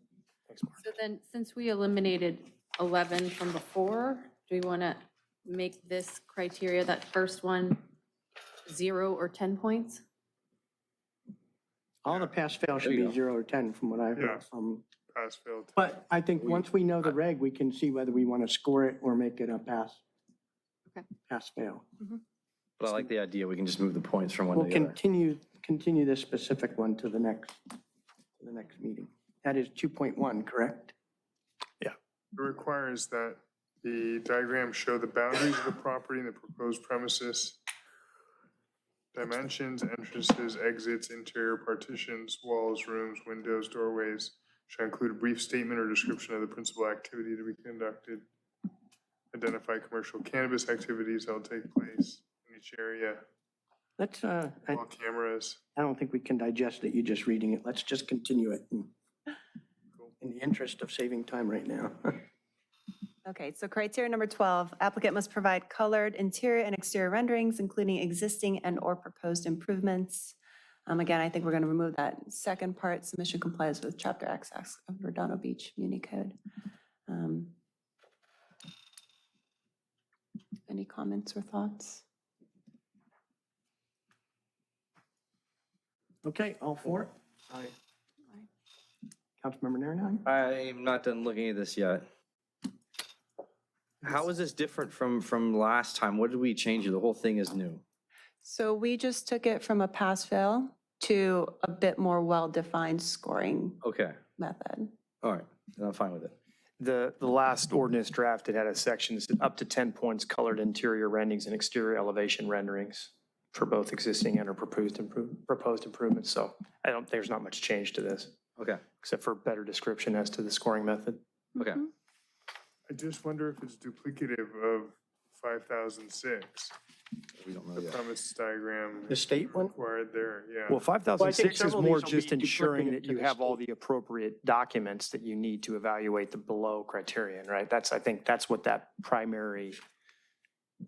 Thanks, Mark.
So then, since we eliminated 11 from before, do we want to make this criteria, that first one, 0 or 10 points?
All the pass-fail should
There you
be
go.
0 or 10 from what I've
Yeah.
heard from.
Pass, fail.
But I think once we know the reg, we can see whether we want to score it or make it a pass.
Okay.
Pass-fail.
But I like the idea. We can just move the points from one
We'll
to the other.
continue this specific one to the next meeting. That is 2.1, correct?
It requires that the diagram show the boundaries of the property and the proposed premises, dimensions, entrances, exits, interior partitions, walls, rooms, windows, doorways, shall include a brief statement or description of the principal activity to be conducted, identify commercial cannabis activities that will take place in each area,
Let's,
all cameras.
I don't think we can digest it, you just reading it. Let's just continue it in the interest of saving time right now.
Okay, so criteria number 12, applicant must provide colored interior and exterior renderings, including existing and/or proposed improvements. Again, I think we're going to remove that second part, submission complies with Chapter XX of Redondo Beach Muni Code. Any comments or thoughts?
Okay, all for? Aye. Councilmember Naranine?
I'm not done looking at this yet. How is this different from last time? What did we change? The whole thing is new.
So we just took it from a pass-fail to a bit more well-defined scoring
Okay,
method.
all right, then I'm fine with it.
The last ordinance draft, it had a section that said up to 10 points colored interior renderings and exterior elevation renderings for both existing and or proposed improvements. So there's not much change to this,
Okay,
except for better description as to the scoring method.
okay.
I just wonder if it's duplicative of 5006,
We don't know
the
yet.
premise diagram
The state one?
required there, yeah.
Well, 5006 is
several of
more
these will
just
be
ensuring
duplicative
that
to
you
the
have all
state.
the appropriate documents that you need to evaluate the below criterion, right? I think that's what that primary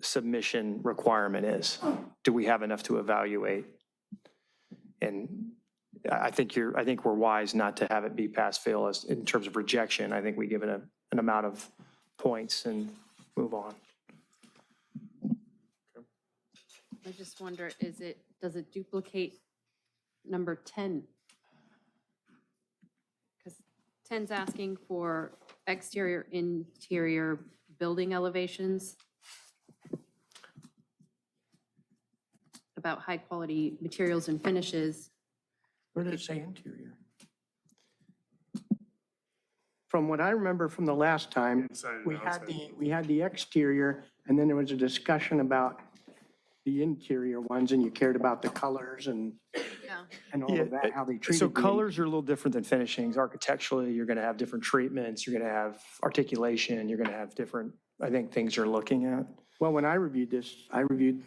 submission requirement is. Do we have enough to evaluate? And I think we're wise not to have it be pass-fail as in terms of rejection. I think we give it an amount of points and move on.
I just wonder, does it duplicate number 10? Because 10's asking for exterior, interior building elevations, about high-quality materials and finishes.
Where did it say interior? From what I remember from the last time,
Inside and
we had
outside.
we had the exterior, and then there was a discussion about the interior ones, and you cared about the colors and all of that, how they treated.
So
the
colors are a little different than finishings. Architecturally, you're going to have different treatments. You're going to have articulation. You're going to have different, I think, things you're looking at.
Well, when I reviewed this, I reviewed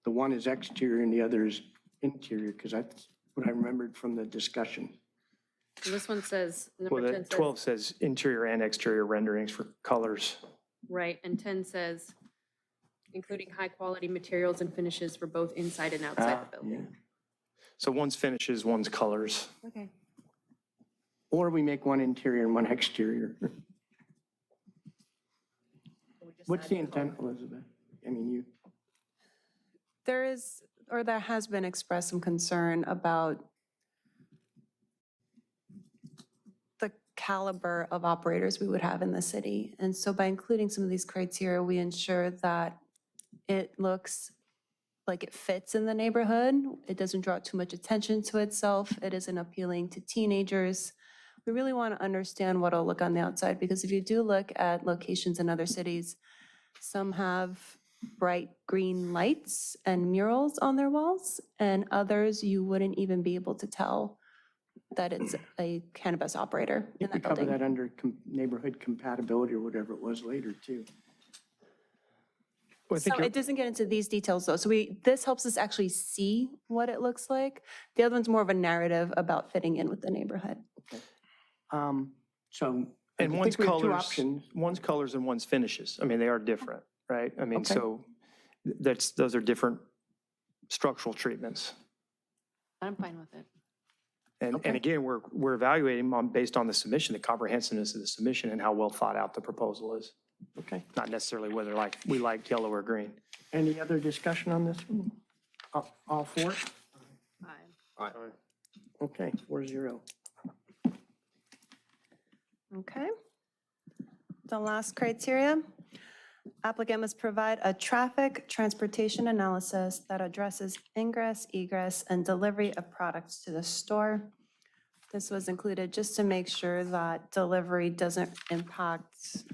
the one is exterior and the other is interior, because that's what I remembered from the discussion.
So this one says,
Well,
number 10
the
says,
12 says interior and exterior renderings for colors.
right, and 10 says, including high-quality materials and finishes for both inside and outside the building.
So one's finishes, one's colors.
Okay.
Or we make one interior and one exterior. What's the intent, Elizabeth? I mean, you,
There is, or there has been expressed some concern about the caliber of operators we would have in the city. And so by including some of these criteria, we ensure that it looks like it fits in the neighborhood. It doesn't draw too much attention to itself. It isn't appealing to teenagers. We really want to understand what it'll look on the outside, because if you do look at locations in other cities, some have bright green lights and murals on their walls, and others you wouldn't even be able to tell that it's a cannabis operator in
we
that
cover
building.
that under neighborhood compatibility or whatever it was later, too.
Well, I think
So it doesn't get into these details, though. So this helps us actually see what it looks like. The other one's more of a narrative about fitting in with the neighborhood.
So I
And
think
one's
we have two
colors,
options.
one's colors and one's finishes. I mean, they are different, right? I mean,
Okay.
so those are different structural treatments.
I'm fine with it.
And again, we're evaluating based on the submission, the comprehensiveness of the submission and how well thought out the proposal is.
Okay.
Not necessarily whether we like yellow or green.
Any other discussion on this one? All four? Okay, 4-0.
Okay. The last criteria, applicant must provide a traffic transportation analysis that addresses ingress, egress, and delivery of products to the store. This was included just to make sure that delivery doesn't impact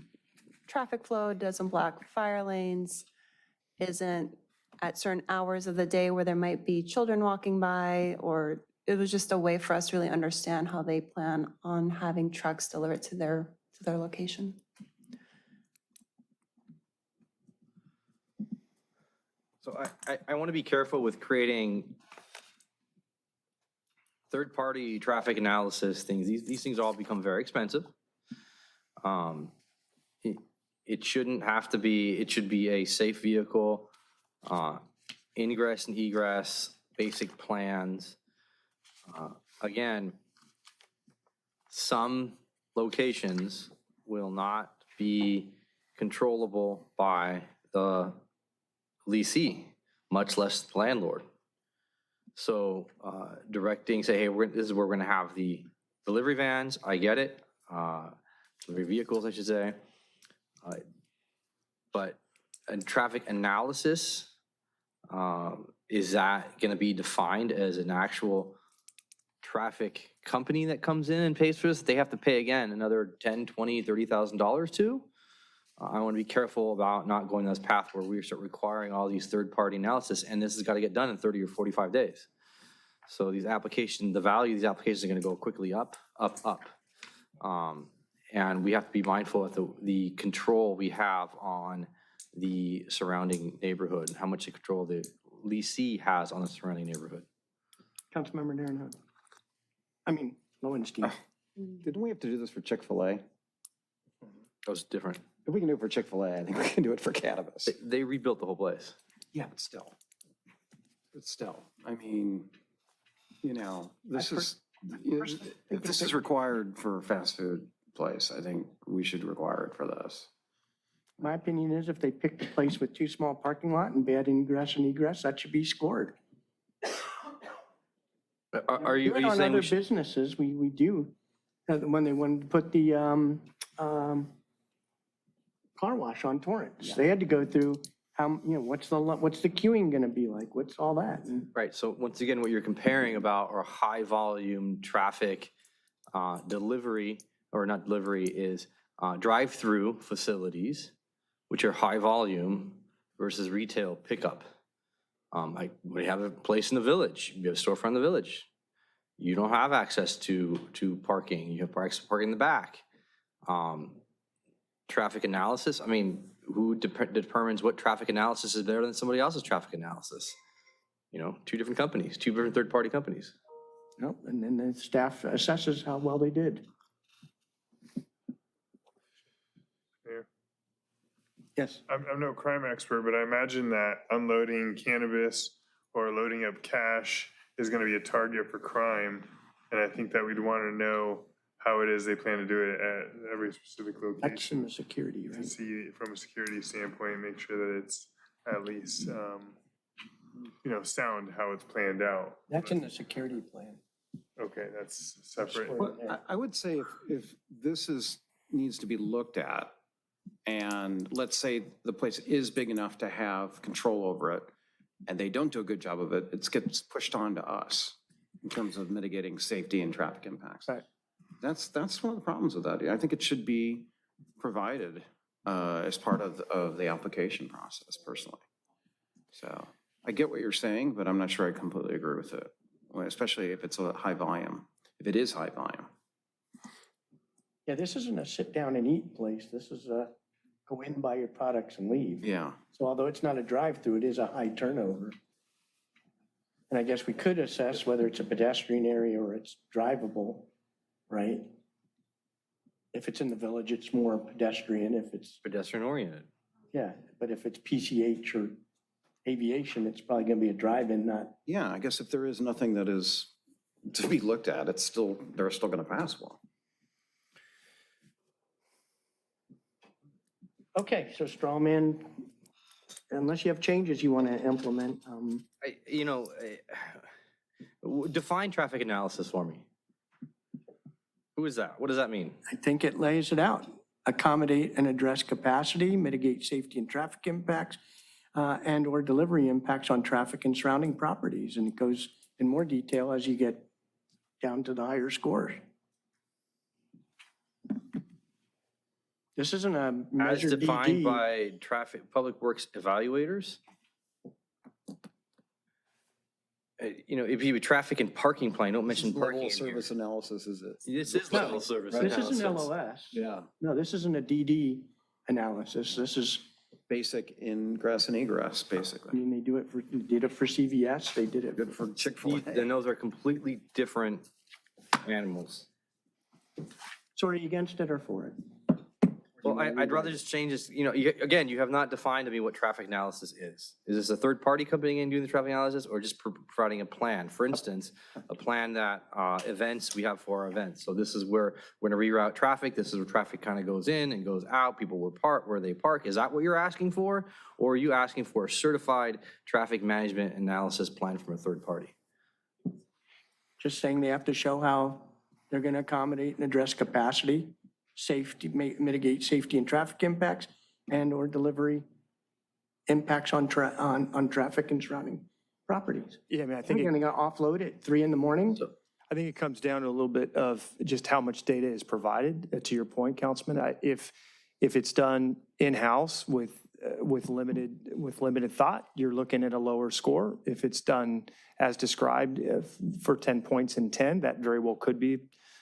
traffic flow, doesn't block fire lanes, isn't at certain hours of the day where there might be children walking by, or it was just a way for us to really understand how they plan on having trucks delivered to their location.
So I want to be careful with creating third-party traffic analysis things. These things all become very expensive. It shouldn't have to be, it should be a safe vehicle, ingress and egress, basic plans. Again, some locations will not be controllable by the leasee, much less the landlord. So directing, say, hey, this is where we're gonna have the delivery vans, I get it, delivery vehicles, I should say. But a traffic analysis, is that gonna be defined as an actual traffic company that comes in and pays for this? They have to pay again another $10,000, $20,000, $30,000 to? I want to be careful about not going down this path where we start requiring all these third-party analysis, and this has got to get done in 30 or 45 days. So these applications, the value of these applications are going to go quickly up. And we have to be mindful of the control we have on the surrounding neighborhood, and how much control the leasee has on the surrounding neighborhood.
Councilmember Narenhood. I mean, Lowenstein.
Didn't we have to do this for Chick-fil-A?
That was different.
If we can do it for Chick-fil-A, I think we can do it for cannabis.
They rebuilt the whole place.
Yeah, but still. I mean, this is, if this is required for a fast food place, I think we should require it for this.
My opinion is if they picked a place with too small parking lot and bad ingress and egress, that should be scored.
Are you
Do it on
saying
other
we should?
businesses, we do. When they wanted to put the car wash on Torrance, they had to go through what's the queuing gonna be like? What's all that? And
Right, so once again, what you're comparing about are high volume traffic delivery, or not delivery, is drive-through facilities, which are high volume, versus retail pickup. Like we have a place in the village, you have a storefront in the village. You don't have access to parking, you have parking in the back. Traffic analysis, I mean, who determines what traffic analysis is better than somebody else's traffic analysis? Two different companies, two different third-party companies.
Nope, and then the staff assesses how well they did. Yes.
I'm no crime expert, but I imagine that unloading cannabis or loading up cash is going to be a target for crime. And I think that we'd want to know how it is they plan to do it at every specific
That's in
location.
the security,
To
right?
see from a security standpoint, make sure that it's at least, sound how it's planned out.
That's in the security plan.
Okay, that's separate.
Well, I would say if this needs to be looked at, and let's say the place is big enough to have control over it, and they don't do a good job of it, it gets pushed on to us in terms of mitigating safety and traffic impacts.
Right.
That's one of the problems with that. I think it should be provided as part of the application process personally. So I get what you're saying, but I'm not sure I completely agree with it, especially if it's a high volume, if it is high volume.
Yeah, this isn't a sit down and eat place. This is a go in, buy your products and leave.
Yeah.
So although it's not a drive-through, it is a high turnover. And I guess we could assess whether it's a pedestrian area or it's drivable, right? If it's in the village, it's more pedestrian. If it's,
Pedestrian oriented.
yeah, but if it's PCH or aviation, it's probably gonna be a drive-in, not,
Yeah, I guess if there is nothing that is to be looked at, they're still gonna pass one.
okay, so straw man, unless you have changes you want to implement,
Define traffic analysis for me. Who is that? What does that mean?
I think it lays it out. Accommodate and address capacity, mitigate safety and traffic impacts, and/or delivery impacts on traffic and surrounding properties. And it goes in more detail as you get down to the higher scores. This isn't a
As
measure
defined
DD.
by public works evaluators? If you have a traffic and parking plan, don't mention parking
Level
in here.
service analysis, is it?
This is level service
This
analysis.
isn't LOS.
Yeah.
No, this isn't a DD analysis. This is,
Basic ingress and egress,
I
basically.
mean, they did it for CVS, they did it
Good for Chick-fil-A.
Then those are completely different animals.
So are you against it or for it?
Well, I'd rather just change this, again, you have not defined to me what traffic analysis is. Is this a third party coming in doing the traffic analysis or just providing a plan? For instance, a plan that events we have for our events. So this is where we're gonna reroute traffic. This is where traffic kind of goes in and goes out. People will park where they park. Is that what you're asking for? Or are you asking for a certified traffic management analysis plan from a third party?
Just saying they have to show how they're going to accommodate and address capacity, safety, mitigate safety and traffic impacts, and/or delivery impacts on traffic and surrounding properties.
Yeah, I mean, I
They're
think,
going to offload at 3 a.m.
I think it comes down to a little bit of just how much data is provided, to your point, Councilman. If it's done in-house with limited thought, you're looking at a lower score. If it's done as described for 10 points in 10, that very well could be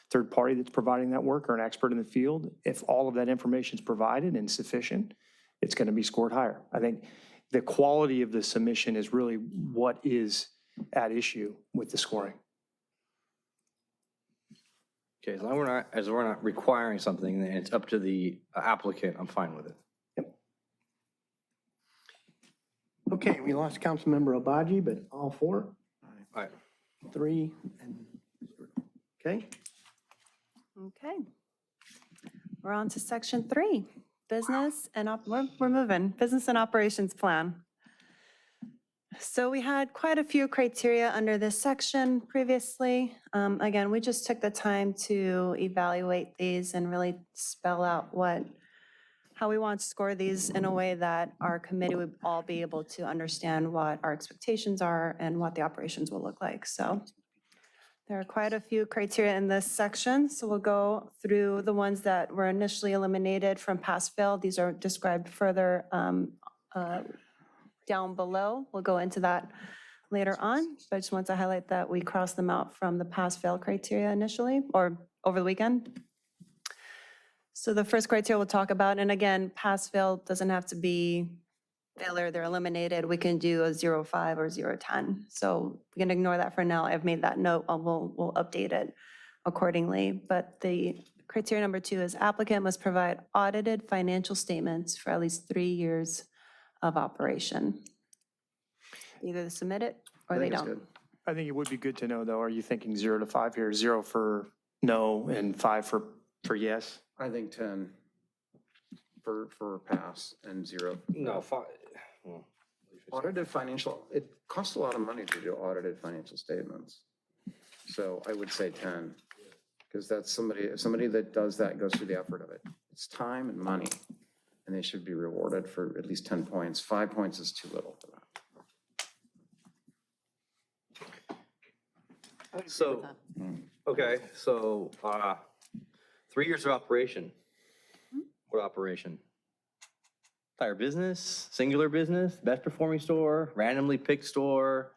third party that's providing that work or an expert in the field. If all of that information is provided and sufficient, it's going to be scored higher. I think the quality of the submission is really what is at issue with the scoring.
Okay, as long as we're not requiring something and it's up to the applicant, I'm fine with it.
Okay, we lost Councilmember Obaji, but all 4?
All right.
3 and 0. Okay.
Okay. We're on to section 3, business and, we're moving, business and operations plan. So we had quite a few criteria under this section previously. Again, we just took the time to evaluate these and really spell out how we want to score these in a way that our committee would all be able to understand what our expectations are and what the operations will look like. So there are quite a few criteria in this section. So we'll go through the ones that were initially eliminated from pass-fail. These are described further down below. We'll go into that later on, but I just want to highlight that we crossed them out from the pass-fail criteria initially, or over the weekend. So the first criteria we'll talk about, and again, pass-fail doesn't have to be failure, they're eliminated. We can do a 0.5 or 0.10. So we can ignore that for now. I've made that note, we'll update it accordingly. But the criteria number 2 is applicant must provide audited financial statements for at least 3 years of operation. Either they submit it or they don't.
I think it would be good to know, though, are you thinking 0 to 5 here? 0 for no and 5 for yes.
I think 10 for pass and 0.
No, 5.
Audited financial, it costs a lot of money to do audited financial statements. So I would say 10, because that's somebody that does that goes through the effort of it. It's time and money, and they should be rewarded for at least 10 points. 5 points is too little for that.
So, okay, so 3 years of operation. What operation? Entire business, singular business, best performing store, randomly picked store?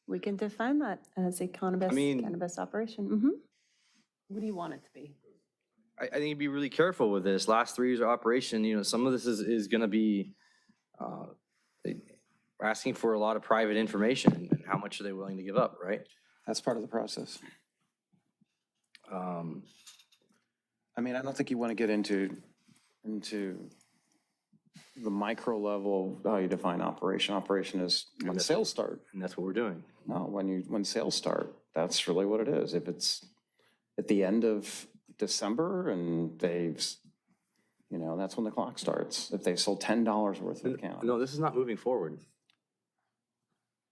We can define that as a cannabis operation.
What do you want it to be?
I think you'd be really careful with this. Last 3 years of operation, you know, some of this is going to be asking for a lot of private information, and how much are they willing to give up, right?
That's part of the process. I mean, I don't think you want to get into the micro level of how you define operation. Operation is when sales start.
And that's what we're doing.
No, when sales start, that's really what it is. If it's at the end of December and they've, you know, that's when the clock starts. If they sold $10 worth of cannabis.
No, this is not moving forward.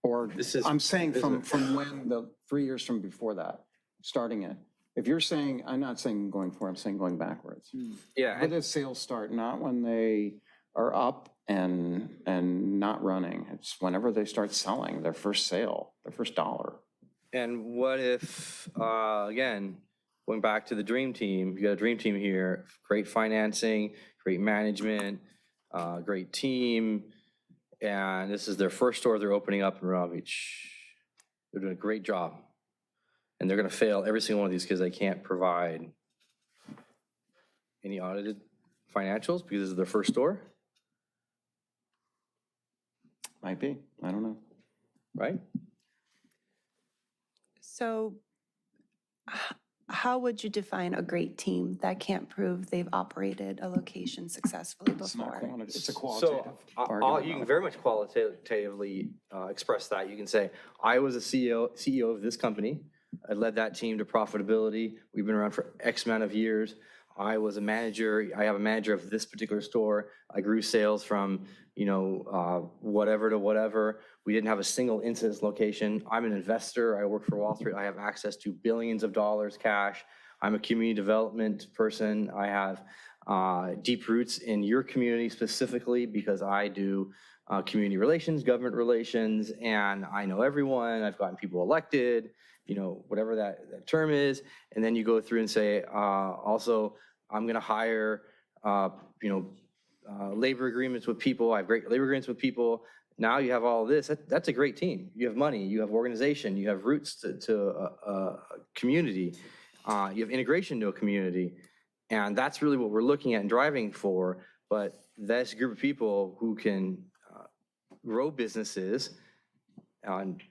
Or
This is
I'm saying from
business.
when the 3 years from before that, starting it. If you're saying, I'm not saying going forward, I'm saying going backwards.
Yeah.
When does sales start? Not when they are up and not running. It's whenever they start selling their first sale, their first dollar.
And what if, again, going back to the dream team, you got a dream team here, great financing, great management, great team, and this is their first store they're opening up in Redondo Beach. They're doing a great job. And they're gonna fail every single one of these because they can't provide any audited financials because this is their first store,
Might be, I don't know.
right?
So how would you define a great team that can't prove they've operated a location successfully
It's not
before?
quantitative, it's a qualitative
So
argument.
you can very much qualitatively express that. You can say, I was a CEO of this company. I led that team to profitability. We've been around for X amount of years. I was a manager. I have a manager of this particular store. I grew sales from, whatever to whatever. We didn't have a single incidence location. I'm an investor. I work for Wall Street. I have access to billions of dollars cash. I'm a community development person. I have deep roots in your community specifically because I do community relations, government relations, and I know everyone. I've gotten people elected, whatever that term is. And then you go through and say, also, I'm going to hire, labor agreements with people. I have great labor agreements with people. Now you have all of this. That's a great team. You have money, you have organization, you have roots to a community, you have integration to a community. And that's really what we're looking at and driving for. But this group of people who can grow businesses and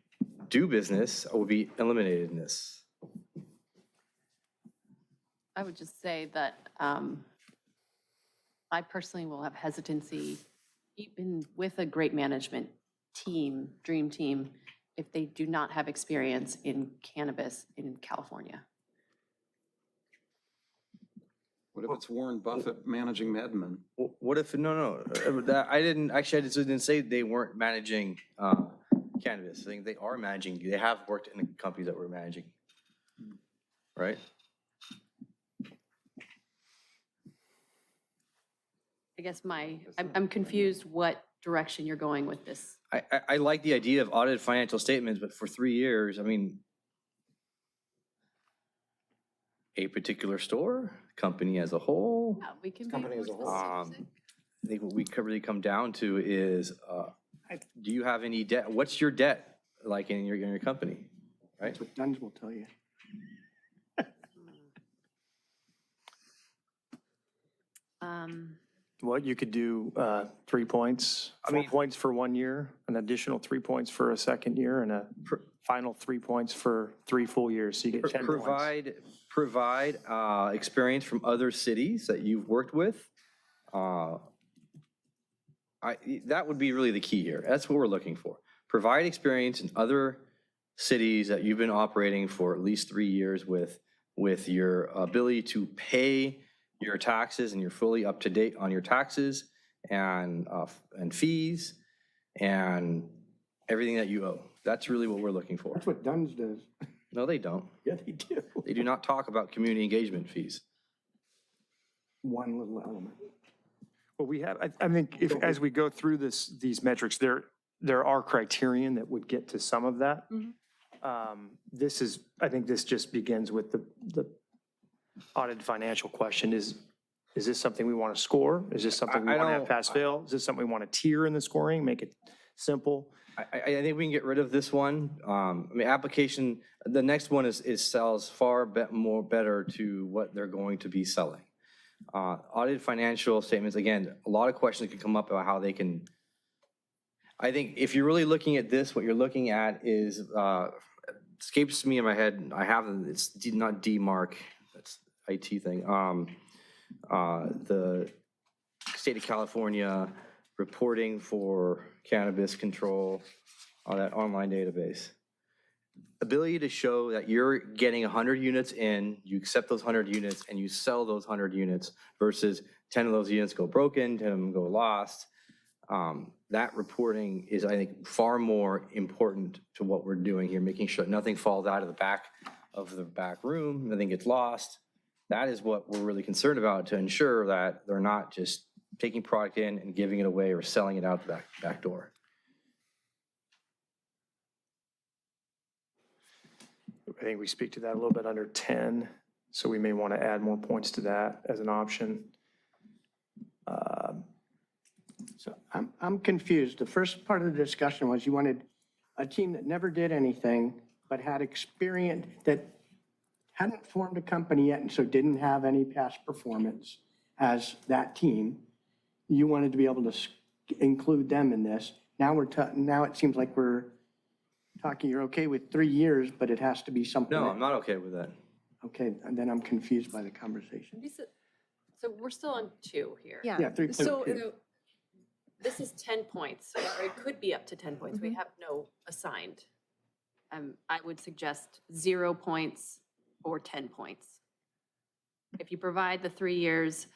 do business will be eliminated in this.
I would just say that I personally will have hesitancy, even with a great management team, dream team, if they do not have experience in cannabis in California.
What if it's Warren Buffett managing MedMen?
What if, no, I didn't say they weren't managing cannabis. I think they are managing, they have worked in the companies that we're managing, right?
I guess I'm confused what direction you're going with this.
I like the idea of audited financial statements, but for 3 years, a particular store, company as a whole.
Yeah, we can be
Company
more
as a whole.
specific.
I think what we could really come down to is, do you have any debt? What's your debt like in your company, right?
That's what Duns will tell you.
What, you could do 3 points, 4 points for 1 year, an additional 3 points for a second year, and a final 3 points for 3 full years, so you get 10 points.
Provide experience from other cities that you've worked with. That would be really the key here. That's what we're looking for. Provide experience in other cities that you've been operating for at least 3 years with with your ability to pay your taxes, and you're fully up to date on your taxes and fees and everything that you owe. That's really what we're looking for.
That's what Dunn's does.
No, they don't.
Yeah, they do.
They do not talk about community engagement fees.
One little element.
Well, we have, I think if, as we go through these metrics, there are criterion that would get to some of that. This is, I think this just begins with the audited financial question. Is this something we want to score? Is this something we want to have pass fail? Is this something we want to tier in the scoring, make it simple?
I think we can get rid of this one. I mean, application, the next one is sells far better to what they're going to be selling. Audited financial statements, again, a lot of questions can come up about how they can. I think if you're really looking at this, what you're looking at is, escapes me in my head, it's not DMARC, that's IT thing. The state of California reporting for cannabis control on that online database. Ability to show that you're getting 100 units in, you accept those 100 units, and you sell those 100 units versus 10 of those units go broken, 10 of them go lost. That reporting is, I think, far more important to what we're doing here, making sure nothing falls out of the back room, nothing gets lost. That is what we're really concerned about, to ensure that they're not just taking product in and giving it away or selling it out the back door.
I think we speak to that a little bit under 10, so we may want to add more points to that as an option.
So I'm confused. The first part of the discussion was you wanted a team that never did anything, but had experience, that hadn't formed a company yet and so didn't have any past performance as that team. You wanted to be able to include them in this. Now now it seems like we're talking, you're okay with 3 years, but it has to be something.
No, I'm not okay with that.
Okay, and then I'm confused by the conversation.
So we're still on 2 here.
Yeah, 3.
So this is 10 points, or it could be up to 10 points. We have no assigned. I would suggest 0 points or 10 points. If you provide the 3 years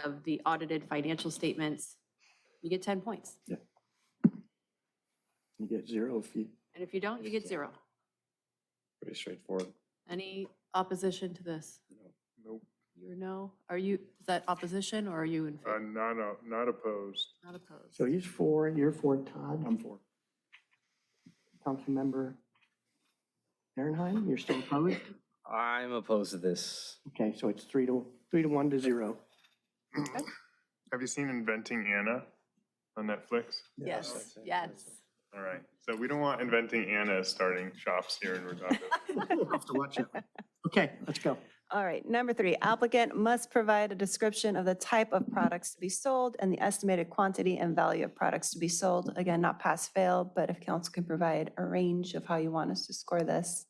of the audited financial statements, you get 10 points.
Yeah. You get 0 if you.
And if you don't, you get 0.
Pretty straightforward.
Any opposition to this?
Nope.
You're no? Are you, is that opposition or are you in favor?
Not opposed.
Not opposed.
So he's 4, you're 4, Todd? I'm 4. Councilmember Ehrenheim, you're still opposed?
I'm opposed to this.
Okay, so it's 3 to 1 to 0.
Have you seen Inventing Anna on Netflix?
Yes, yes.
All right. So we don't want Inventing Anna starting shops here in Redondo.
I'll have to watch it. Okay, let's go.
All right, number 3, applicant must provide a description of the type of products to be sold and the estimated quantity and value of products to be sold. Again, not pass fail, but if council can provide a range of how you want us to score this.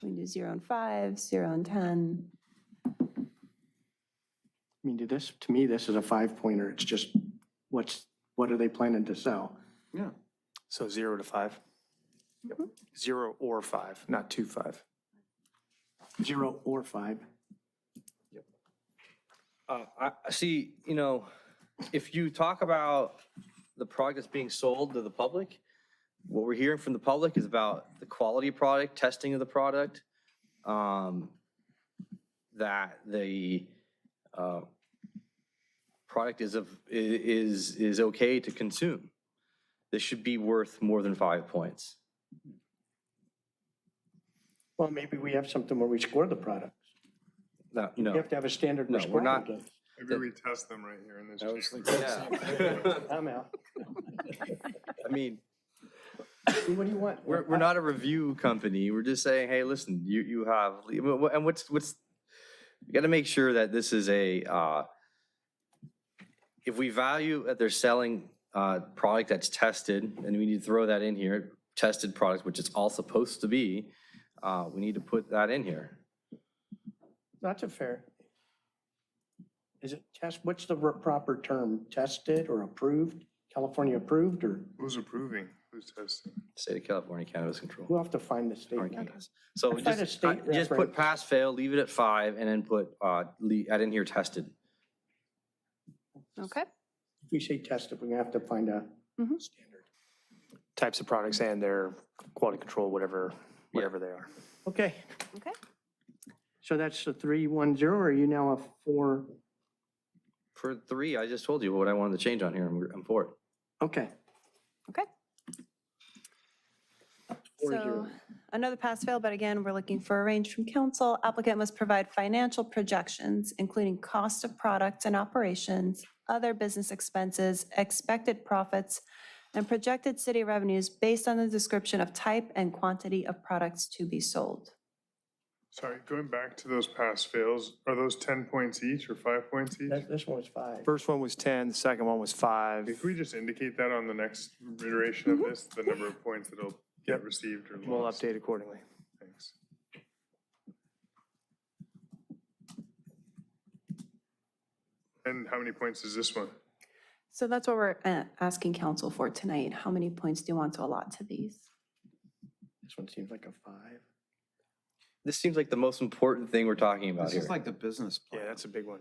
We can do 0 and 5, 0 and 10.
I mean, to me, this is a 5-pointer. It's just, what are they planning to sell?
Yeah.
So 0 to 5. 0 or 5, not 2, 5.
0 or 5.
I see, if you talk about the product that's being sold to the public, what we're hearing from the public is about the quality of product, testing of the product, that the product is okay to consume. This should be worth more than 5 points.
Well, maybe we have something where we score the products.
No,
You have to have a standard we're
No, we're
scoring
not.
against.
Maybe we test them right here in this chamber.
Yeah.
I'm out.
I mean,
What do you want?
we're not a review company. We're just saying, hey, listen, you have, and what's, you got to make sure that this is if we value that they're selling product that's tested, and we need to throw that in here, tested product, which it's all supposed to be, we need to put that in here.
That's a fair. Is it what's the proper term? Tested or approved? California approved or?
Who's approving? Who's testing?
State of California Cannabis Control.
We'll have to find the state.
So
I tried a
just,
state
just put
reference.
pass, fail, leave it at 5, and then put, I didn't hear tested.
Okay.
If we say tested, we're gonna have to find a standard.
Types of products and their quality control, whatever they are.
Okay,
Okay.
so that's a 3-1-0, or are you now a 4?
For 3, I just told you what I wanted to change on here. I'm for it.
Okay.
Okay.
4-0.
So another pass-fail, but again, we're looking for a range from council. Applicant must provide financial projections, including cost of products and operations, other business expenses, expected profits, and projected city revenues based on the description of type and quantity of products to be sold.
Sorry, going back to those pass fails, are those 10 points each or 5 points each?
This one was 5.
First one was 10, the second one was 5.
If we just indicate that on the next iteration of this, the number of points that'll get received or
We'll
lost.
update accordingly.
Thanks. And how many points is this one?
So that's what we're asking council for tonight. How many points do you want to allot to these?
This one seems like a 5.
This seems like the most important thing we're talking about
This
here.
is like the business
Yeah,
plan.
that's a big one.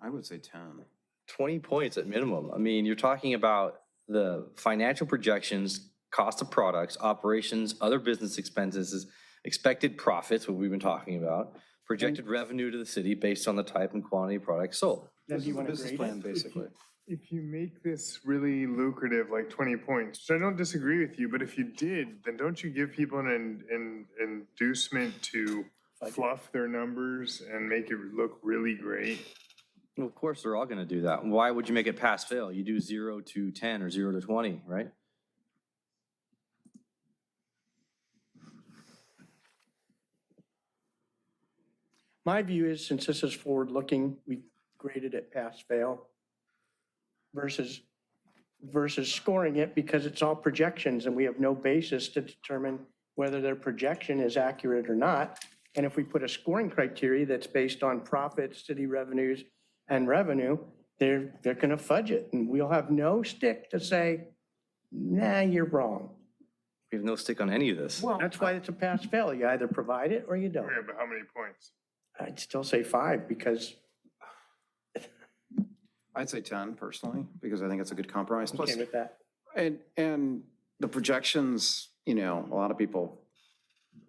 I would say 10.
20 points at minimum. I mean, you're talking about the financial projections, cost of products, operations, other business expenses, expected profits, what we've been talking about, projected revenue to the city based on the type and quantity of products sold.
Now,
This
do you
is the
want to
business
grade
plan,
it?
basically.
If you make this really lucrative, like 20 points, which I don't disagree with you, but if you did, then don't you give people an inducement to fluff their numbers and make it look really great?
Well, of course, they're all going to do that. Why would you make it pass fail? You do 0 to 10 or 0 to 20, right?
My view is, since this is forward-looking, we graded it pass-fail versus scoring it because it's all projections and we have no basis to determine whether their projection is accurate or not. And if we put a scoring criteria that's based on profits, city revenues, and revenue, they're going to fudge it. And we'll have no stick to say, nah, you're wrong.
We have no stick on any of this.
Well, that's why it's a pass-fail. You either provide it or you don't.
Okay, but how many points?
I'd still say 5 because
I'd say 10 personally, because I think it's a good compromise. Plus,
okay with that.
and the projections, you know, a lot of people,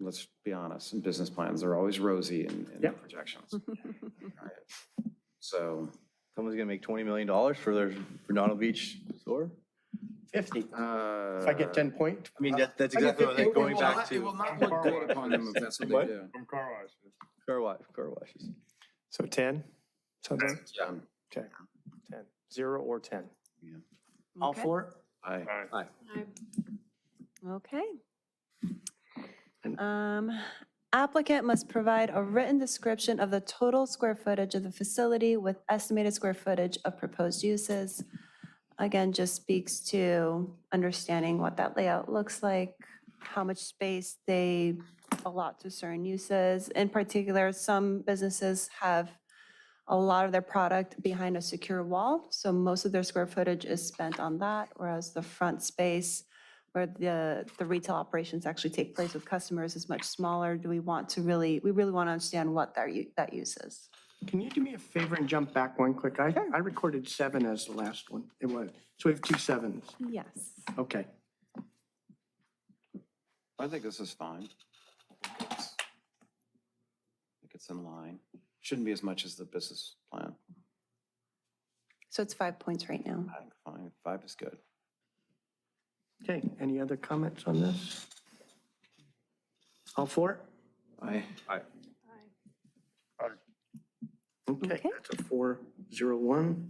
let's be honest, in business plans, they're always rosy in their projections. Right. So.
Someone's going to make $20 million for their Redondo Beach store?
50. If I get 10 points.
I mean, that's
I get
exactly what
50.
I'm going back
It
to.
will not look good upon them if that's what they do.
From car washes.
Car washes.
So 10? Something?
Yeah.
Okay. 10. 0 or 10.
All for it?
Aye.
Aye.
Okay. Applicant must provide a written description of the total square footage of the facility with estimated square footage of proposed uses. Again, just speaks to understanding what that layout looks like, how much space they allot to certain uses. In particular, some businesses have a lot of their product behind a secure wall, so most of their square footage is spent on that, whereas the front space where the retail operations actually take place with customers is much smaller. We really want to understand what that use is.
Can you do me a favor and jump back one quick? I recorded 7 as the last one. It was, so we have 2 7s.
Yes.
Okay.
I think this is fine. I think it's in line. Shouldn't be as much as the business plan.
So it's 5 points right now.
I think fine, 5 is good.
Okay, any other comments on this? All for it?
Aye.
Okay, that's a 4-0-1.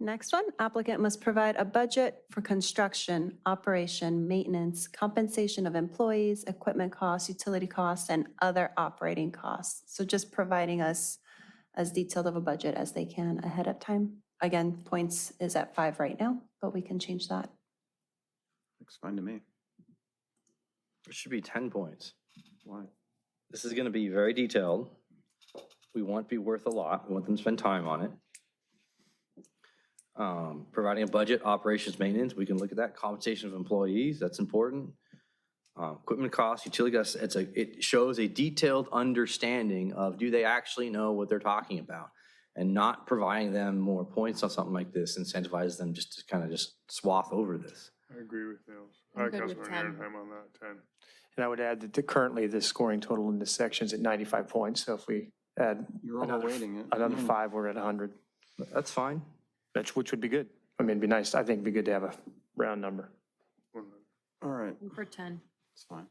Next one, applicant must provide a budget for construction, operation, maintenance, compensation of employees, equipment costs, utility costs, and other operating costs. So just providing us as detailed of a budget as they can ahead of time. Again, points is at 5 right now, but we can change that.
Looks fine to me.
It should be 10 points.
Why?
This is going to be very detailed. We want it to be worth a lot. We want them to spend time on it. Providing a budget, operations, maintenance, we can look at that. Compensation of employees, that's important. Equipment costs, utility costs, it shows a detailed understanding of do they actually know what they're talking about? And not providing them more points on something like this incentivizes them just to kind of just swath over this.
I agree with Nils.
I'm good with
Councilmember
10.
Aaronheim on that, 10.
And I would add that currently the scoring total in this section is at 95 points. So if we add
You're
another
overrating it.
another 5, we're at 100,
That's fine.
which would be good. I mean, it'd be nice. I think it'd be good to have a round number.
All right,
For 10.
it's fine.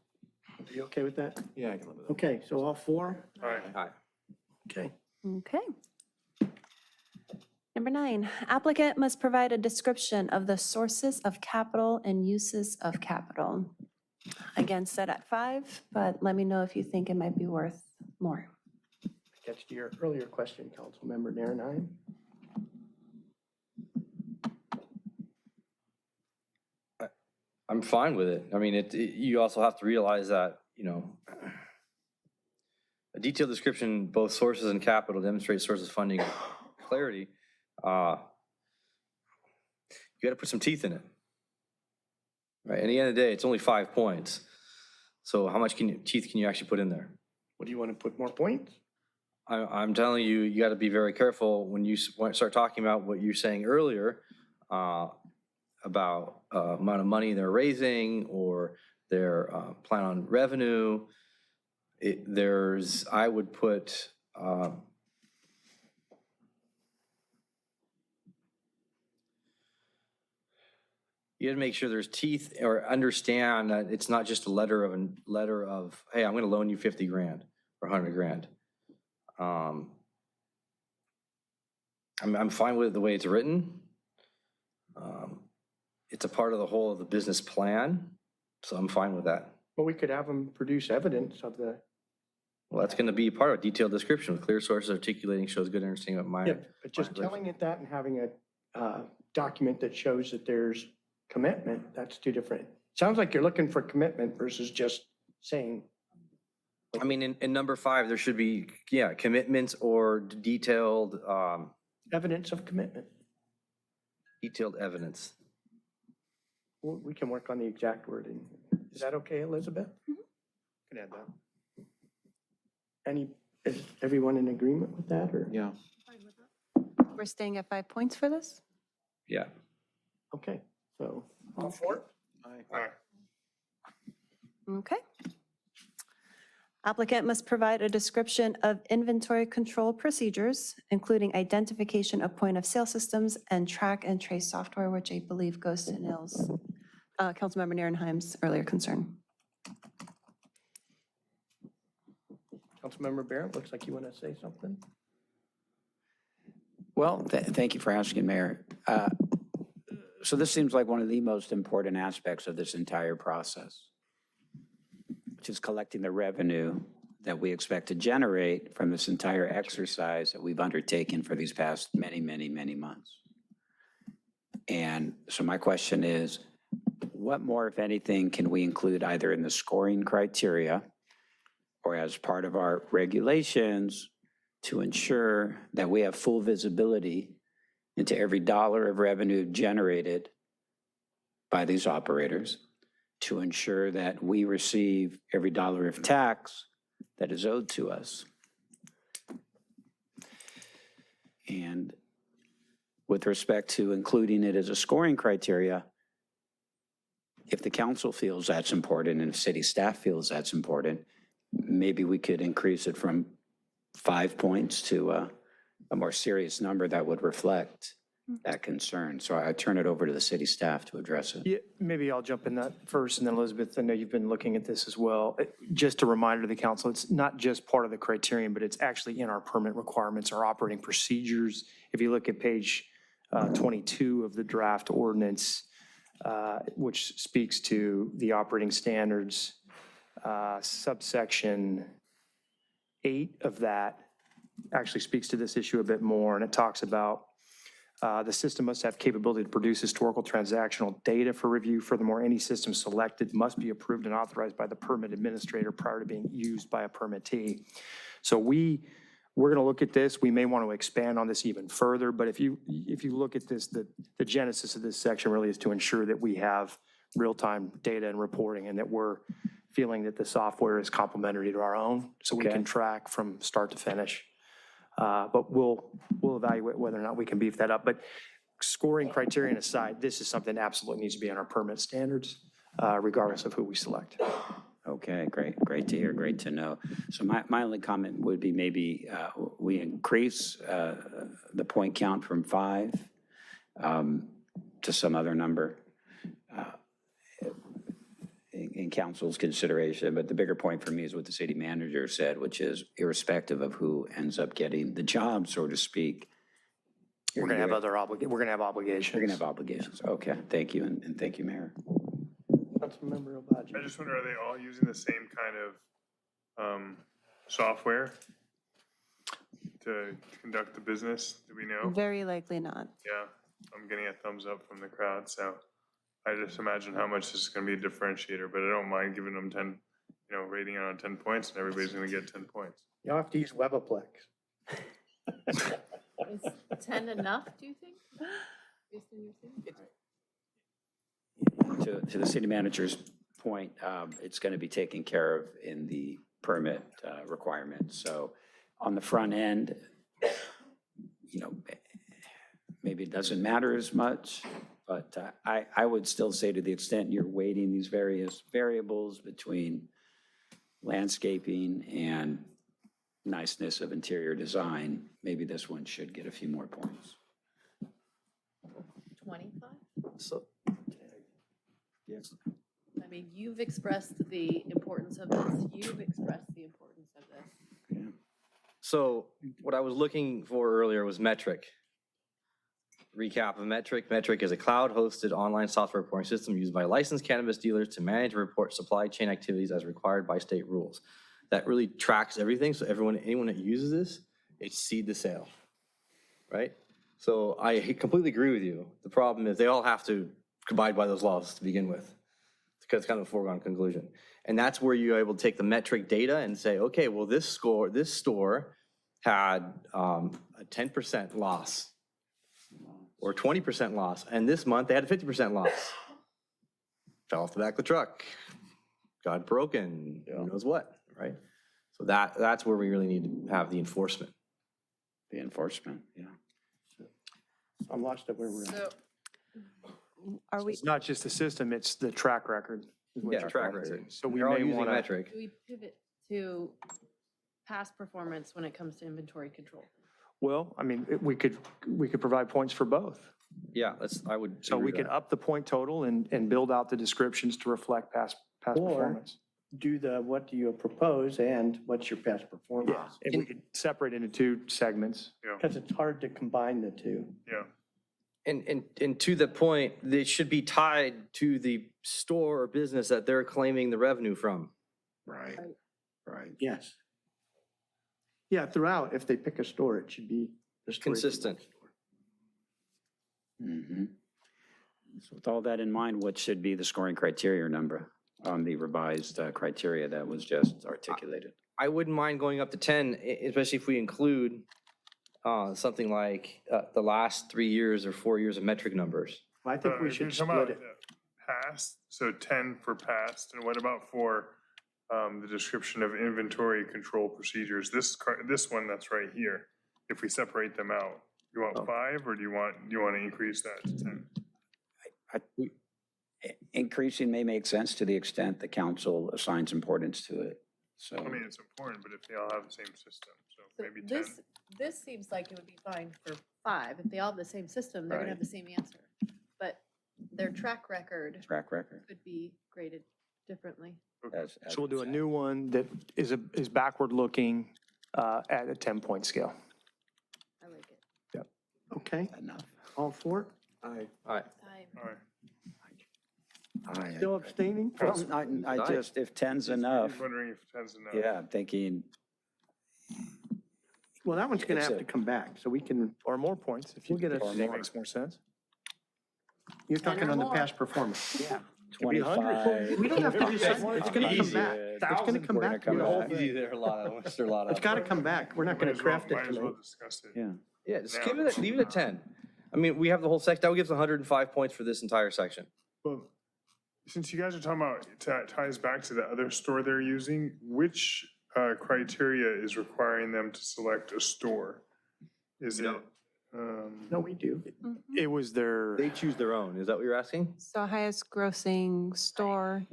Are you okay with that?
Yeah, I can live with that.
Okay, so all 4?
All right.
All right.
Okay.
Okay. Number 9, applicant must provide a description of the sources of capital and uses of capital. Again, set at 5, but let me know if you think it might be worth more.
Gets to your earlier question, Councilmember Aaronheim.
I'm fine with it. I mean, you also have to realize that, a detailed description, both sources and capital, demonstrates sources of funding clarity. You got to put some teeth in it. Right? At the end of the day, it's only 5 points. So how much teeth can you actually put in there?
What do you want to put more points?
I'm telling you, you got to be very careful when you start talking about what you're saying earlier about amount of money they're raising or their plan on revenue. I would put you got to make sure there's teeth or understand that it's not just a letter of, hey, I'm going to loan you 50 grand or 100 grand. I'm fine with it the way it's written. It's a part of the whole of the business plan, so I'm fine with that.
Well, we could have them produce evidence of the,
Well, that's going to be part of a detailed description with clear sources articulating shows good understanding of my.
yeah, but just telling it that and having a document that shows that there's commitment, that's two different. Sounds like you're looking for commitment versus just saying.
I mean, in number 5, there should be, commitments or detailed.
Evidence of commitment.
Detailed evidence.
We can work on the exact wording. Is that okay, Elizabeth? Can add that. Is everyone in agreement with that, or?
Yeah.
We're staying at 5 points for this?
Yeah.
Okay, so all 4?
All right.
Okay. Applicant must provide a description of inventory control procedures, including identification of point of sale systems and track and trace software, which I believe goes to Nils, Councilmember Nierenheim's earlier concern.
Councilmember Barrett, looks like you want to say something?
Well, thank you for asking, Mayor. So this seems like one of the most important aspects of this entire process, which is collecting the revenue that we expect to generate from this entire exercise that we've undertaken for these past many, many, many months. And so my question is, what more, if anything, can we include either in the scoring criteria or as part of our regulations to ensure that we have full visibility into every dollar of revenue generated by these operators, to ensure that we receive every dollar of tax that is owed to us? And with respect to including it as a scoring criteria, if the council feels that's important and if city staff feels that's important, maybe we could increase it from 5 points to a more serious number that would reflect that concern. So I turn it over to the city staff to address it.
Yeah, maybe I'll jump in that first, and then Elizabeth, I know you've been looking at this as well. Just a reminder to the council, it's not just part of the criterion, but it's actually in our permit requirements, our operating procedures. If you look at page 22 of the draft ordinance, which speaks to the operating standards, subsection 8 of that actually speaks to this issue a bit more, and it talks about the system must have capability to produce historical transactional data for review. Furthermore, any system selected must be approved and authorized by the permit administrator prior to being used by a permittee. So we we're going to look at this. We may want to expand on this even further, but if you look at this, the genesis of this section really is to ensure that we have real-time data and reporting, and that we're feeling that the software is complementary to our own, so we can track from start to finish. But we'll evaluate whether or not we can beef that up. But scoring criterion aside, this is something that absolutely needs to be on our permit standards, regardless of who we select.
Okay, great to hear, great to know. So my only comment would be maybe we increase the point count from 5 to some other number in council's consideration. But the bigger point for me is what the city manager said, which is irrespective of who ends up getting the job, so to speak.
We're going to have obligations.
We're going to have obligations. Okay, thank you, and thank you, Mayor.
Councilmember Obaji.
I just wonder, are they all using the same kind of software to conduct the business? Do we know?
Very likely not.
Yeah, I'm getting a thumbs up from the crowd, so I just imagine how much this is going to be a differentiator, but I don't mind giving them 10, rating out of 10 points, and everybody's going to get 10 points.
You'll have to use Webaplex.
Is 10 enough, do you think? Based on your thing?
To the city manager's point, it's going to be taken care of in the permit requirements. So on the front end, maybe it doesn't matter as much, but I would still say, to the extent you're weighting these various variables between landscaping and niceness of interior design, maybe this one should get a few more points.
25?
So,
Yes.
I mean, you've expressed the importance of this. You've expressed the importance of this.
so what I was looking for earlier was metric. Recap of metric. Metric is a cloud-hosted online software reporting system used by licensed cannabis dealers to manage and report supply chain activities as required by state rules. That really tracks everything, so anyone that uses this, it's seed to sale, right? So I completely agree with you. The problem is they all have to abide by those laws to begin with, because it's kind of a foregone conclusion. And that's where you're able to take the metric data and say, okay, well, this store had a 10% loss or 20% loss, and this month they had a 50% loss. Fell off the back of the truck, got broken, who knows what, right? So that's where we really need to have the enforcement.
The enforcement, yeah.
I'm lost at where we're at.
So
Are we,
It's not just the system, it's the track record. is what
Yeah,
you're
track
referring to.
record.
So we
They're all
may
using
want to,
metric.
do we pivot to past performance when it comes to inventory control?
well, I mean, we could provide points for both.
Yeah, I would.
So we could up the point total and build out the descriptions to reflect past
Or
performance.
do what do you propose and what's your past performance?
And we could separate into 2 segments.
Because it's hard to combine the two.
Yeah.
And to the point, they should be tied to the store or business that they're claiming the revenue from.
Right.
Yes. Yeah, throughout, if they pick a store, it should be the store.
Consistent.
Mm-hmm. So with all that in mind, what should be the scoring criteria number on the revised criteria that was just articulated?
I wouldn't mind going up to 10, especially if we include something like the last 3 years or 4 years of metric numbers.
I think we
If
should
you're talking
split
about
it.
Past, so 10 for past, and what about for the description of inventory control procedures? This one that's right here, if we separate them out, you want 5, or do you want to increase that to 10?
Increasing may make sense to the extent the council assigns importance to it. So,
I mean, it's important, but if they all have the same system, so maybe 10.
This seems like it would be fine for 5. If they all have the same system, they're gonna have the same answer. But their track record could be graded differently.
So we'll do a new one that is backward looking at a 10-point scale.
I like it.
Yep.
Okay,
enough.
all for?
All right.
Still abstaining?
I just, if 10's enough,
He's wondering if 10's enough.
yeah, I'm thinking,
Well, that one's going to
It's
have
a-
to come back, so we can,
Or more points if you
We'll get
think
a-
that makes more sense.
you're talking
or
on the
more.
past performance.
yeah,
Could be 100.
25.
We don't have to decide. It's going to come back. It's going to come
We're
back.
gonna come
to us.
back.
There are a lot of, there's a lot of.
It's got to come back. We're not going to craft it
Might as well
tonight.
discuss it.
Yeah.
Yeah, just give it, leave it at 10. I mean, we have the whole section, that would give us 105 points for this entire section.
Well, since you guys are talking about, ties back to the other store they're using, which criteria is requiring them to select a store? Is it?
No, we do.
It was their,
They choose their own, is that what you're asking?
So highest grossing store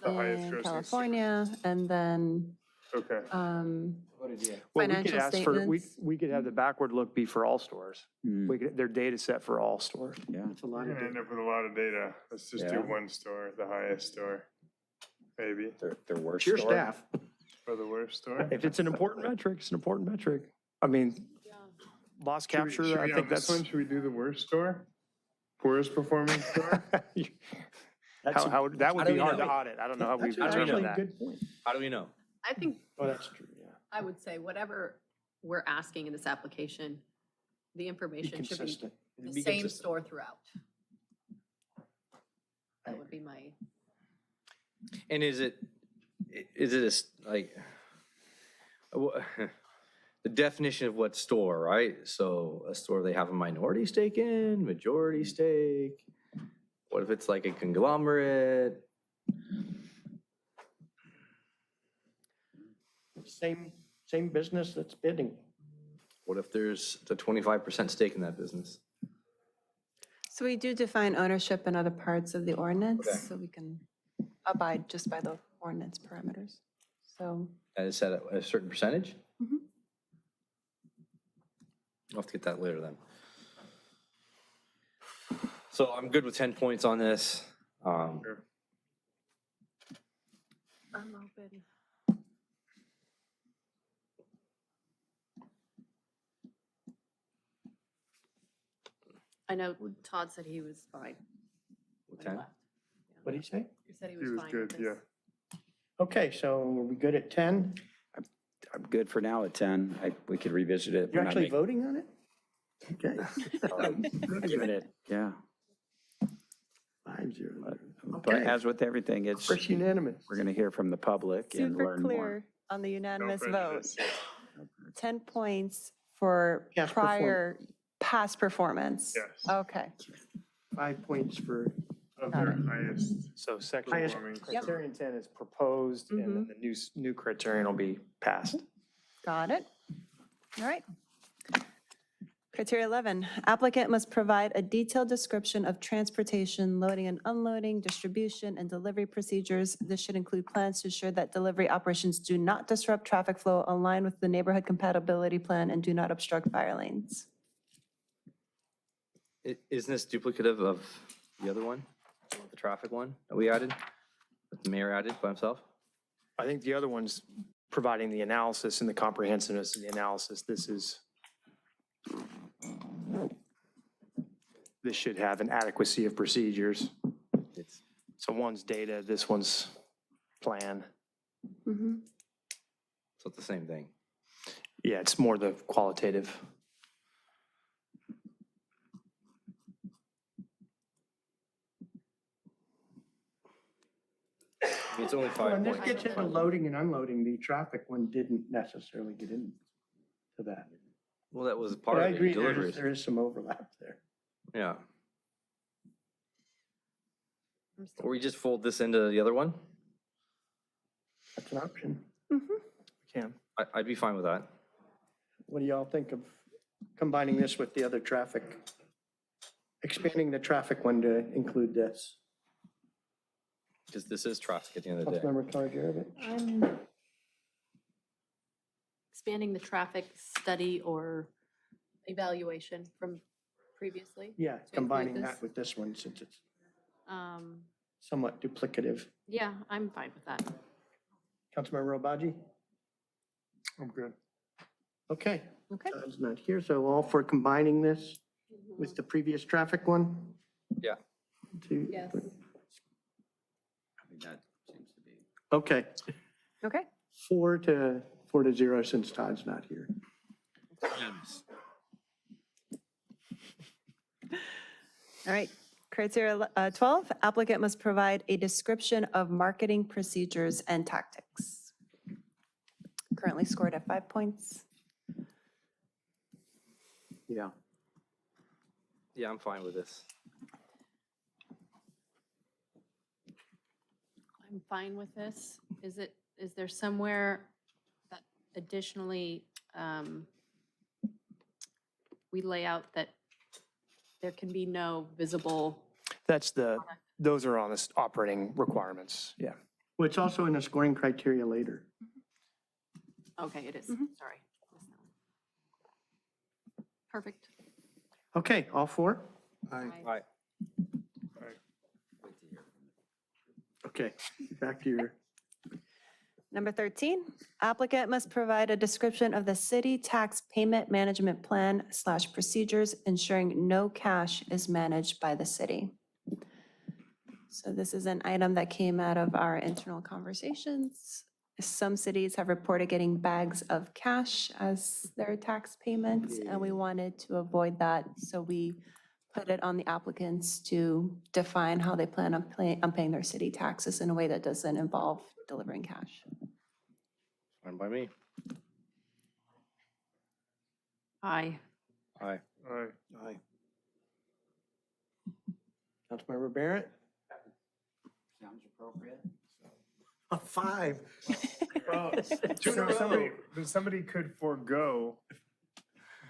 The highest
in
grossing
California, and then
Okay.
well, we could
financial
ask for,
statements.
we could have the backward look be for all stores.
Hmm.
We could, their data set for all stores.
Yeah.
It's a lot
We're
of
gonna end
data.
up with a lot of data. Let's just do
Yeah.
one store, the highest store, maybe,
Their worst
Your
store.
staff.
or the worst store.
If it's an important metric, it's an important metric. I mean, loss
Should we-
capture,
should
I
we
think
on this
that's.
one, should we do the worst store? Poorest performing store?
How, that would
How do
be
we
hard to
know?
audit. I don't know how we
That's
do we
determine
know?
actually a
that.
good point.
How do we know?
I think
Oh, that's true, yeah.
I would say whatever we're asking in this application, the
Be
information should be
consistent.
the
Be
same
consistent.
store throughout. That would be my,
And is it a like, the definition of what store, right? So a store they have a minority stake in, majority stake? What if it's like a conglomerate?
Same business that's bidding.
What if there's the 25% stake in that business?
So we do define ownership in other parts of the ordinance,
Okay.
so we can abide just by the ordinance parameters. So,
And it's at a certain percentage?
Mhm.
I'll have to get that later then. So I'm good with 10 points on this.
Sure.
I'm open. I know Todd said he was fine. when he
10?
left.
What did he say?
He said he
He
was
was
fine with
good,
this.
yeah.
Okay, so are we good at 10?
I'm good for now at 10. We could revisit it.
You're
when I
actually
make-
voting on it? Okay.
Give it, yeah.
5-0.
But
Okay.
as with everything, it's,
First unanimous.
we're going to hear from the public and
super
learn more.
clear on the
No
unanimous vote.
prejudice.
10 points for
Past
prior, past performance.
Yes.
Okay.
5 points for,
Of their highest.
So section
Highest
performing.
criterion 10 is proposed and then the new criterion will be passed.
Got it. All right. Criteria 11, applicant must provide a detailed description of transportation, loading and unloading, distribution, and delivery procedures. This should include plans to ensure that delivery operations do not disrupt traffic flow, align with the neighborhood compatibility plan, and do not obstruct fire lanes.
Isn't this duplicative of the other one? The traffic one that we added? That the mayor added by himself?
I think the other one's providing the analysis and the comprehensiveness of the analysis. This should have an adequacy of procedures.
It's
So one's data, this one's plan.
Mhm.
So it's the same thing.
Yeah, it's more the qualitative.
I mean, it's only
well,
5
and this
points.
gets into loading and unloading. The traffic one didn't necessarily get into that.
Well, that was
But
part
I
of the
agree,
deliveries.
there is some overlap there.
Yeah.
I'm still-
Or we just fold this into the other one?
That's an option.
Can.
I'd be fine with that.
What do y'all think of combining this with the other traffic? Expanding the traffic one to include this?
Because this is traffic at the end of the day.
Councilmember Karajerovich?
I'm expanding the traffic study or evaluation from previously.
Yeah,
to include
combining
this.
that with this one since it's
Um,
somewhat duplicative.
Yeah, I'm fine with that.
Councilmember Obaji?
I'm good.
Okay.
Okay.
Todd's not here, so all for combining this with the previous traffic one?
Yeah.
Yes.
I think that seems to be.
Okay,
Okay.
4-0 since Todd's not here.
All right. Criteria 12, applicant must provide a description of marketing procedures and tactics. Currently scored at 5 points.
Yeah.
Yeah, I'm fine with this.
I'm fine with this. Is there somewhere that additionally we lay out that there can be no visible?
Those are on the operating requirements, yeah.
Well, it's also in the scoring criteria later.
Okay, it is, sorry. Perfect.
Okay, all four?
Aye.
Okay, back to your,
Number 13, applicant must provide a description of the city tax payment management plan / procedures ensuring no cash is managed by the city. So this is an item that came out of our internal conversations. Some cities have reported getting bags of cash as their tax payments, and we wanted to avoid that. So we put it on the applicants to define how they plan on paying their city taxes in a way that doesn't involve delivering cash.
Fine by me.
Aye.
Aye.
Aye.
Councilmember Barrett?
Sounds appropriate.
A 5.
Well, somebody could forego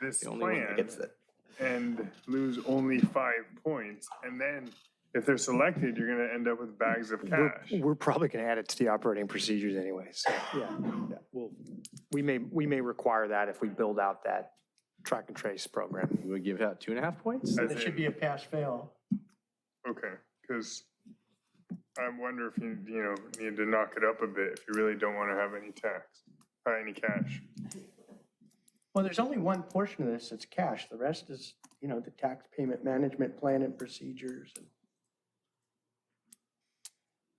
this
The only one that
plan
gets it.
and lose only 5 points. And then if they're selected, you're going to end up with bags of cash.
We're probably going to add it to the operating procedures anyway, so, yeah. We may require that if we build out that track and trace program.
We would give that 2.5 points?
It should be a pass-fail.
Okay, because I wonder if you need to knock it up a bit if you really don't want to have any any cash.
Well, there's only one portion of this that's cash. The rest is, the tax payment management plan and procedures.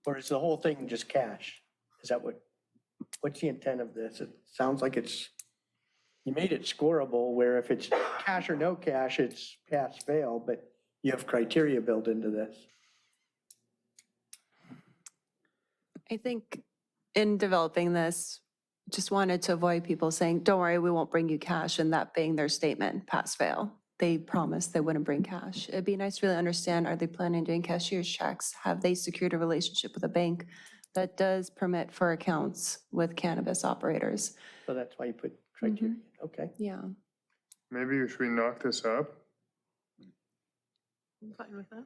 Or is the whole thing just cash? Is that what's the intent of this? It sounds like you made it scorable where if it's cash or no cash, it's pass-fail, but you have criteria built into this.
I think in developing this, just wanted to avoid people saying, don't worry, we won't bring you cash, and that being their statement, pass, fail. They promised they wouldn't bring cash. It'd be nice to really understand, are they planning on doing cashier's checks? Have they secured a relationship with a bank that does permit for accounts with cannabis operators?
So that's why you put criteria. Okay.
Yeah.
Maybe should we knock this up?
I'm fine with that.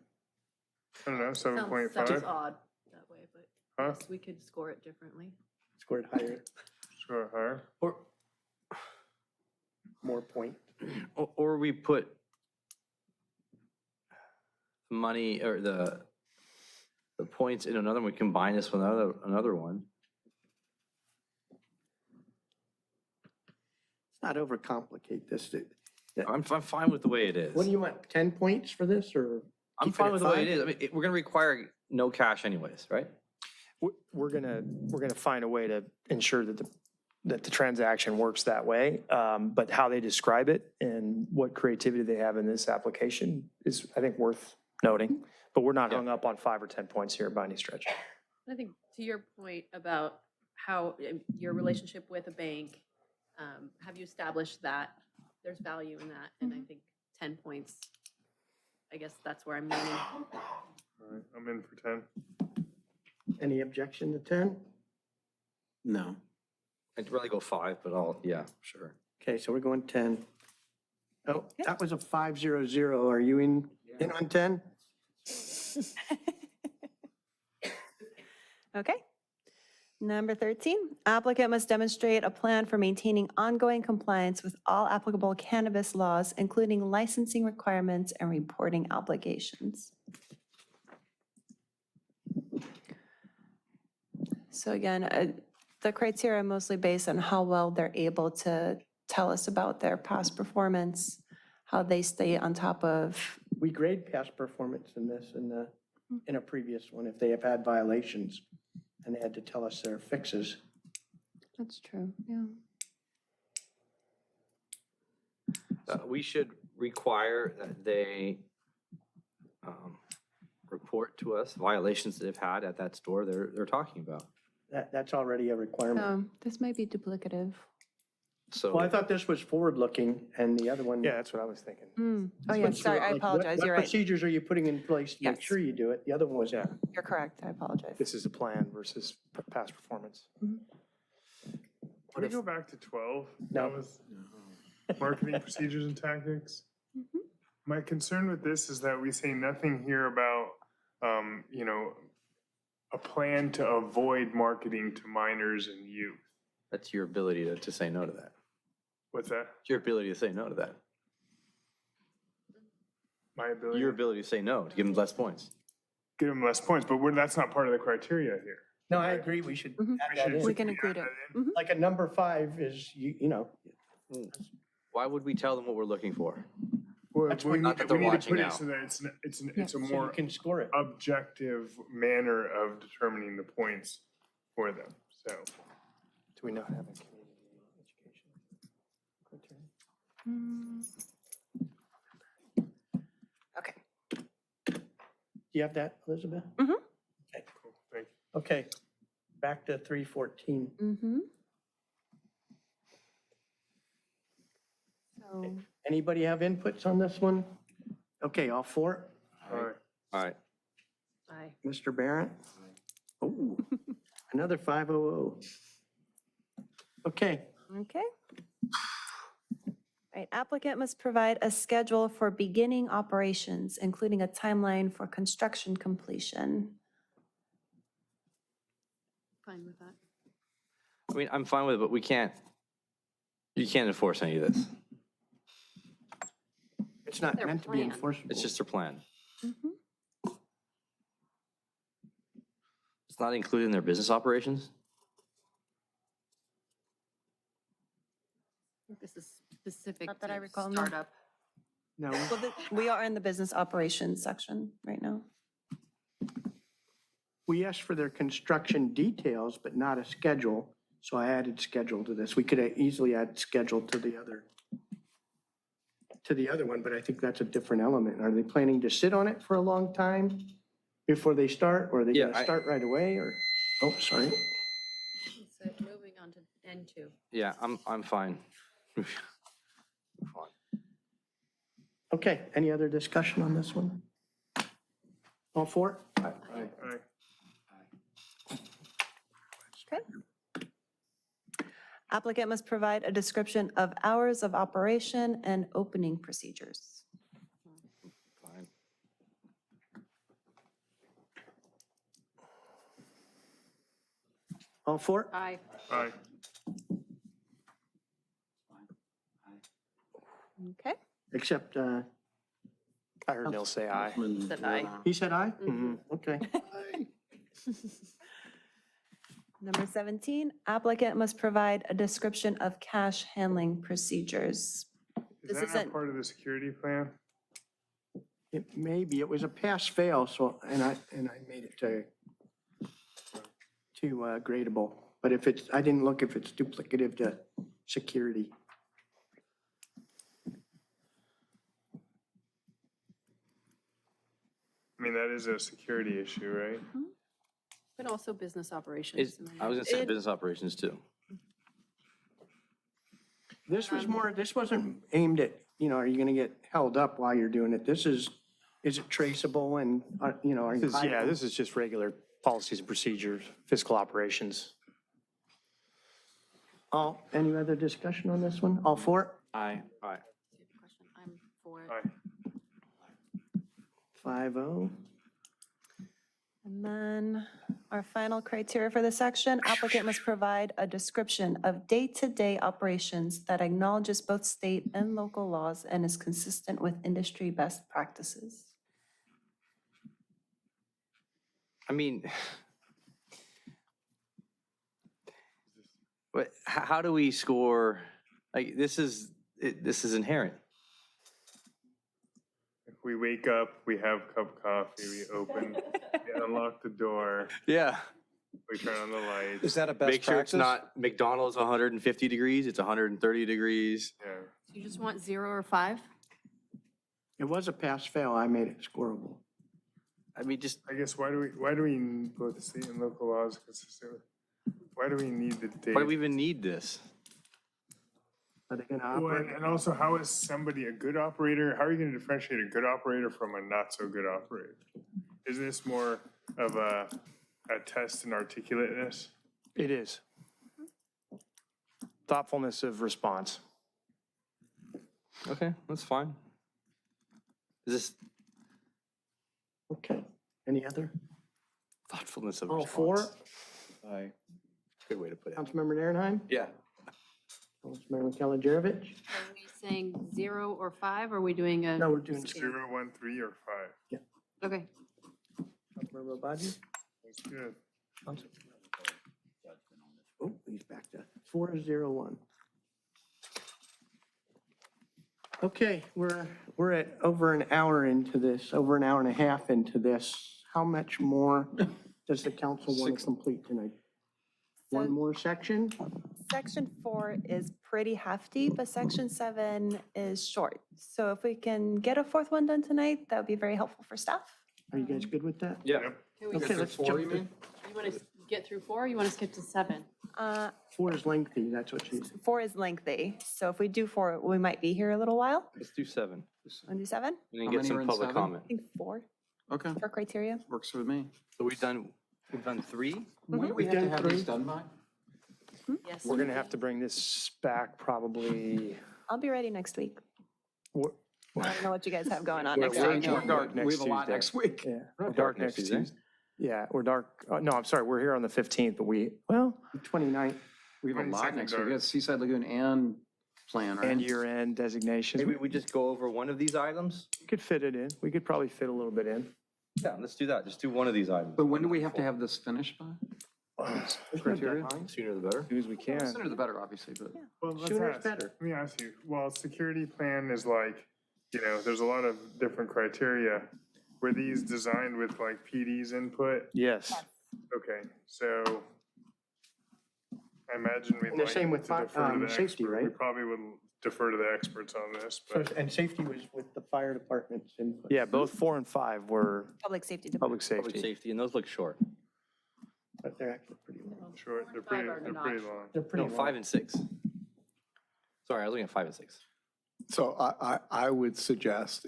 I don't know,
Sounds
7.5?
odd that way, but
Huh?
yes, we could score it differently.
Score it higher,
Sure, higher.
Or
more point.
Or we put money or the points in another, we combine this with another one.
Let's not overcomplicate this.
I'm fine with the way it is.
What do you want, 10 points for this, or?
I'm
keep it
fine
at
with the way
5?
it is. I mean, we're going to require no cash anyways, right?
We're gonna find a way to ensure that the transaction works that way. But how they describe it and what creativity they have in this application is, I think, worth noting. But we're not hung up on 5 or 10 points here by any stretch.
I think to your point about how your relationship with a bank, have you established that there's value in that? And I think 10 points, I guess that's where I'm leaning.
All right, I'm in for 10.
Any objection to 10?
No.
I'd really go 5, but yeah, sure.
Okay, so we're going 10. Oh, that was a 5-0-0. Are you in on 10?
Okay. Number 13, applicant must demonstrate a plan for maintaining ongoing compliance with all applicable cannabis laws, including licensing requirements and reporting obligations. So again, the criteria are mostly based on how well they're able to tell us about their past performance, how they stay on top of.
We grade past performance in this in a previous one if they have had violations and they had to tell us their fixes.
That's true, yeah.
We should require that they to us, violations that they've had at that store, they're talking about.
That's already a requirement.
This might be duplicative.
So.
Well, I thought this was forward-looking and the other one.
Yeah, that's what I was thinking.
Oh, yeah,
was
sorry, I
like,
apologize,
what
you're right.
procedures are you putting in place to make
Yes.
sure you do it? The other one was,
Yeah,
You're correct, I apologize.
this is a plan versus past performance.
Can we go back to 12?
No.
That was marketing procedures and tactics. My concern with this is that we say nothing here about, a plan to avoid marketing to minors and youth.
That's your ability to say no to that.
What's that?
It's your ability to say no to that.
My ability?
Your ability to say no, to give them less points.
Give them less points, but that's not part of the criteria here.
no, I agree, we should add that in.
We can include it.
Like a number 5 is,
Why would we tell them what we're looking for?
Well,
That's
we
what-
need,
Not that
we
they're
need to
watching
put it
now.
so that it's a
so you
more
can score it.
objective manner of determining the points for them, so.
Do we not have a community education criteria?
Okay.
Do you have that, Elizabeth?
Mhm.
Okay.
Cool, thank you.
Okay, back to 314.
Mm-hmm. So,
Anybody have inputs on this one? Okay, all for it?
All right.
All right.
aye.
Mr. Barrett? Oh, another 500. Okay,
Okay. Right, applicant must provide a schedule for beginning operations, including a timeline for construction completion.
Fine with that.
I mean, I'm fine with it, but you can't enforce any of this.
it's not
Their
meant to be
plan.
enforceable.
It's just their plan.
Mhm.
It's not included in their business operations?
This is specific
Not that I
to
recall, no.
startup.
No,
Well, we are in the business operations section right now.
we asked for their construction details, but not a schedule, so I added schedule to this. We could easily add schedule to the other one, but I think that's a different element. Are they planning to sit on it for a long time before they start, or are they
Yeah,
gonna start right away, or, oh, sorry.
So moving on to N2.
Yeah, I'm fine.
Okay, any other discussion on this one? All for it?
All right.
Okay. Applicant must provide a description of hours of operation and opening procedures.
Fine.
All for it?
Aye.
All right.
Okay.
Except,
I heard Neil say aye.
Said aye.
he said aye?
Mhm.
Okay.
Number 17, applicant must provide a description of cash handling procedures.
Is
This
that
isn't-
not part of the security plan?
It may be, it was a pass-fail, so, and I made it to gradable. But if it's, I didn't look if it's duplicative to security.
I mean, that is a security issue, right?
But also business operations.
I was gonna say business operations too.
This was more, this wasn't aimed at, are you gonna get held up while you're doing it? This is it traceable and, are you?
Yeah, this is just regular policies and procedures, fiscal operations.
Any other discussion on this one? All for it?
Aye. Aye.
Question, I'm for it.
Aye.
5-0.
And then our final criteria for this section, applicant must provide a description of day-to-day operations that acknowledges both state and local laws and is consistent with industry best practices.
I mean, but how do we score? Like, this is inherent.
We wake up, we have a cup of coffee, we open, we unlock the door,
Yeah.
we turn on the lights.
Is that a best
Make sure it's
practice?
not McDonald's 150 degrees, it's 130 degrees.
Yeah.
You just want 0 or 5?
It was a pass-fail. I made it scoreable.
I mean, just,
I guess, why do we need both state and local laws consistent with, why do we need the date?
why do we even need this?
Are they going to
Well,
operate?
and also, how is somebody a good operator? How are you going to differentiate a good operator from a not so good operator? Is this more of a test in articulateness?
It is. Thoughtfulness of response.
Okay, that's fine. Is this
Okay. Any other?
thoughtfulness of
All
response?
four?
Aye. Good way to put it.
Councilmember Narenheim?
Yeah.
Councilmember Kalijarovich?
Are we saying 0 or 5, or are we doing a?
No, we're doing
0, 1, 3, or 5?
Okay.
Councilmember Obaji?
That's good.
Oh, he's back to 401. Okay, we're at over an hour into this, over an hour and a half into this. How much more does the council want to complete tonight? One more section?
Section 4 is pretty hefty, but section 7 is short. So if we can get a fourth one done tonight, that would be very helpful for staff.
Are you guys good with that?
Yeah.
Can we
Okay, let's jump to,
You want to get through 4, or you want to skip to 7?
4 is lengthy, that's what she said.
4 is lengthy, so if we do 4, we might be here a little while.
Let's do 7.
Want to do 7?
And then
How
get
many are
some
in
public
7?
comment.
I think 4
Okay,
for criteria.
works with me.
So we've done 3?
When do we have to have these done by?
Yes.
We're going to have to bring this back probably.
I'll be ready next week.
What-
I don't know what you guys have going on
We're-
next
we're-
week.
we're dark
We
next
have a lot
Tuesday.
next week.
Yeah, we're
Dark
dark
next
next
Tuesday.
Tuesday. Yeah, we're dark. No, I'm sorry, we're here on the 15th, but we, well,
29th.
We have a lot
22nd
next week.
dark.
We got Seaside Lagoon and plan, right?
and year-end designations.
Maybe we just go over one of these items?
We could fit it in. We could probably fit a little bit in.
Yeah, let's do that. Just do one of these items.
But when do we have to have this finished by?
There's no
Criteria?
deadline.
Sooner the better.
As soon as we can.
Sooner the better, obviously, but.
Well, let's
Sooner is
ask.
better.
Let me ask you, well, security plan is like, there's a lot of different criteria. Were these designed with like PD's input?
Yes.
Okay, so I imagine we'd
And the
like
same with
to defer to the
safety,
expert. We
right?
probably would defer to the experts on this,
So,
but
and safety was with the fire department's input.
Yeah, both 4 and 5 were
Public safety department.
public
Public
safety.
safety, and those look short.
But they're actually pretty long.
short, they're
4 and 5
pretty
are
long.
They're pretty
No,
long.
5 and 6. Sorry, I was looking at 5 and 6.
So I would suggest,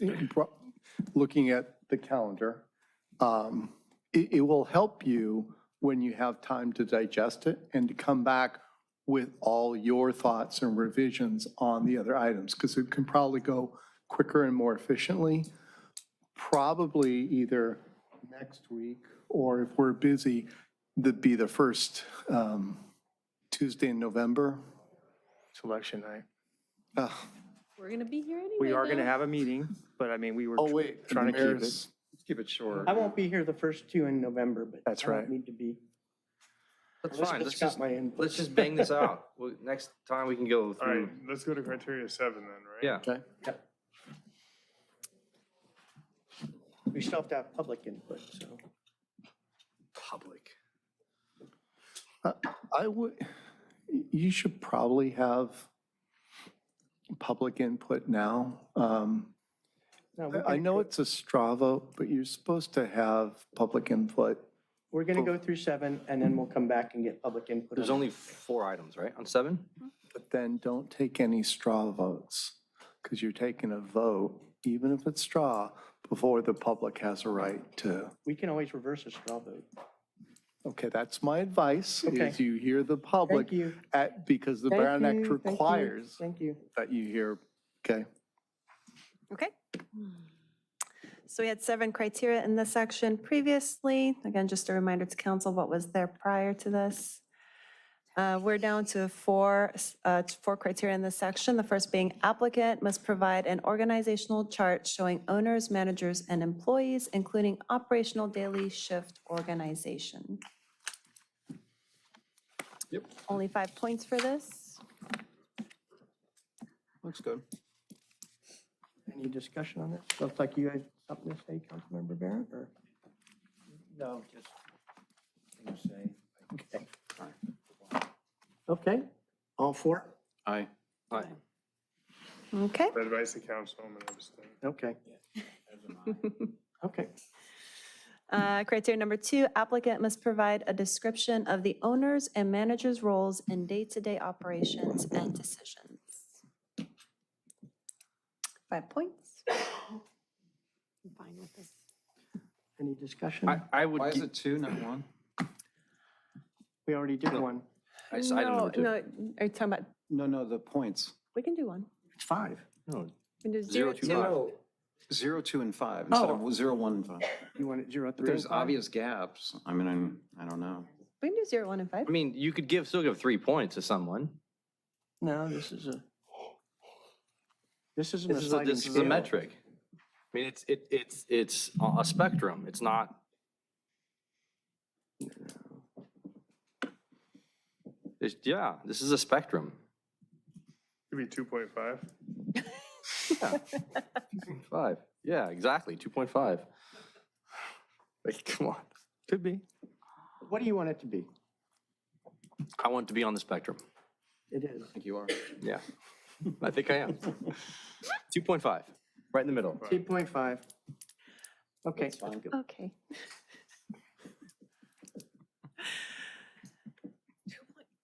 looking at the calendar, it will help you when you have time to digest it and to come back with all your thoughts and revisions on the other items, because it can probably go quicker and more efficiently. Probably either next week, or if we're busy, that'd be the first Tuesday in November.
Selection night.
We're going to be here anyway.
We are going to
though.
have a meeting, but I mean, we were
Oh, wait.
trying to keep it.
Let's keep it short.
I won't be here the first 2 in November, but.
That's
I don't
right.
need to be.
That's fine.
Elizabeth's got my input.
Let's just bang this out. Next time we can go
All right,
through.
let's go to criteria 7 then, right?
Yeah.
Okay.
We still have to have public input, so.
Public.
I would, you should probably have public input now.
No, we're
I
gonna
know
go-
it's a straw vote, but you're supposed to have public input.
We're going to go through 7, and then we'll come back and get public input.
There's
on
only 4 items, right, on 7?
But then don't take any straw votes, because you're taking a vote, even if it's straw, before the public has a right to.
We can always reverse a straw vote.
Okay, that's my advice,
Okay.
is you hear the public,
Thank you.
because the
Thank
Brown Act
you, thank you,
requires
Thank you.
that you hear, okay?
Okay. So we had 7 criteria in this section previously. Again, just a reminder to council what was there prior to this. We're down to 4 criteria in this section. The first being applicant must provide an organizational chart showing owners, managers, and employees, including operational daily shift organization.
Yep.
Only 5 points for this.
Looks good.
Any discussion on this? Looks like you had something to say, Councilmember Barrett, or?
No, just going to say.
Okay. Okay, all 4?
Aye.
Aye.
Okay.
By advice of council, I'm going to abstain.
Okay. Okay.
Criteria number 2, applicant must provide a description of the owner's and manager's roles in day-to-day operations and decisions. 5 points.
I'm fine with this.
Any discussion?
I would.
Why is it 2, not 1?
We already did one.
Item
No,
number 2.
no, are you talking about,
No, the points.
we can do 1.
It's 5.
No,
We can do
0,
0,
2,
2.
5.
0, 2, and 5 instead of 0, 1, and 5.
You want it 0, 3,
But there's
and 5?
obvious gaps. I mean, I don't know.
We can do 0, 1, and 5.
I mean, you could still give 3 points to someone.
No, this isn't a
This is
sliding
this is a
scale.
metric. I mean, it's a spectrum. It's not. Yeah, this is a spectrum.
Could be 2.5.
Yeah. 2.5. Yeah, exactly. 2.5. Like, come on. Could be.
What do you want it to be?
I want to be on the spectrum.
It is.
I think you are.
Yeah, I think I am. 2.5, right in the middle.
2.5. Okay.
That's fine.
Okay.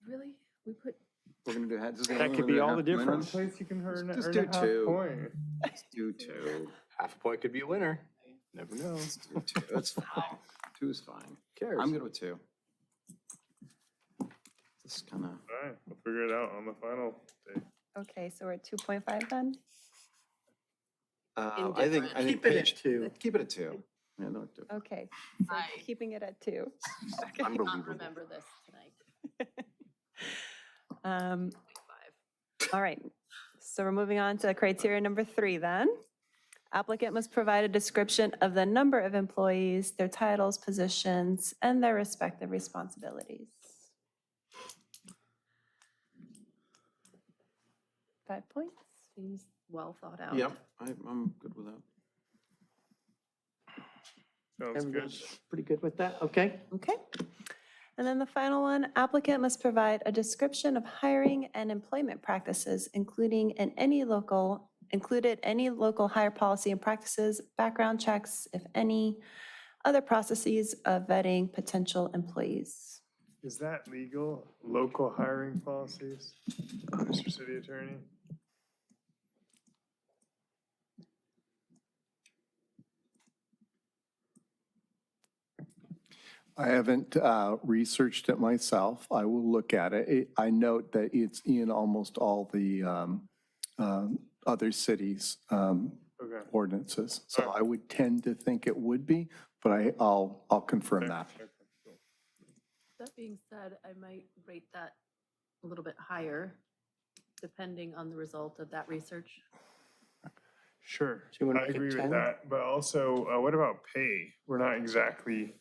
Really? We put,
We're gonna do heads.
That could be all the difference.
Place you can earn,
Just
earn
do
a half
2.
point.
Let's do 2.
Half a point could be a winner. Never know.
Let's do 2. That's fine. 2 is fine.
Cares?
I'm good with 2. Just kind of.
All right, we'll figure it out on the final day.
Okay, so we're at 2.5 then?
I think
Keep it at 2.
Keep it at 2. Yeah, don't do it.
Okay, so keeping it at 2.
not remember this tonight.
All right, so we're moving on to criteria number 3 then. Applicant must provide a description of the number of employees, their titles, positions, and their respective responsibilities. 5 points.
Seems well thought out.
Yep, I'm good with that.
Sounds good.
Everyone's pretty good with that? Okay.
Okay. And then the final one, applicant must provide a description of hiring and employment practices, including any local hire policy and practices, background checks, if any, other processes of vetting potential employees.
Is that legal? Local hiring policies, Mr. City Attorney?
I haven't researched it myself. I will look at it. I note that it's in almost all the other cities'
Okay.
ordinances. So I would tend to think it would be, but I'll confirm that.
That being said, I might rate that a little bit higher, depending on the result of that research.
Sure,
So you wanna
I
make it
agree with
10?
that, but also, what about pay? We're not exactly,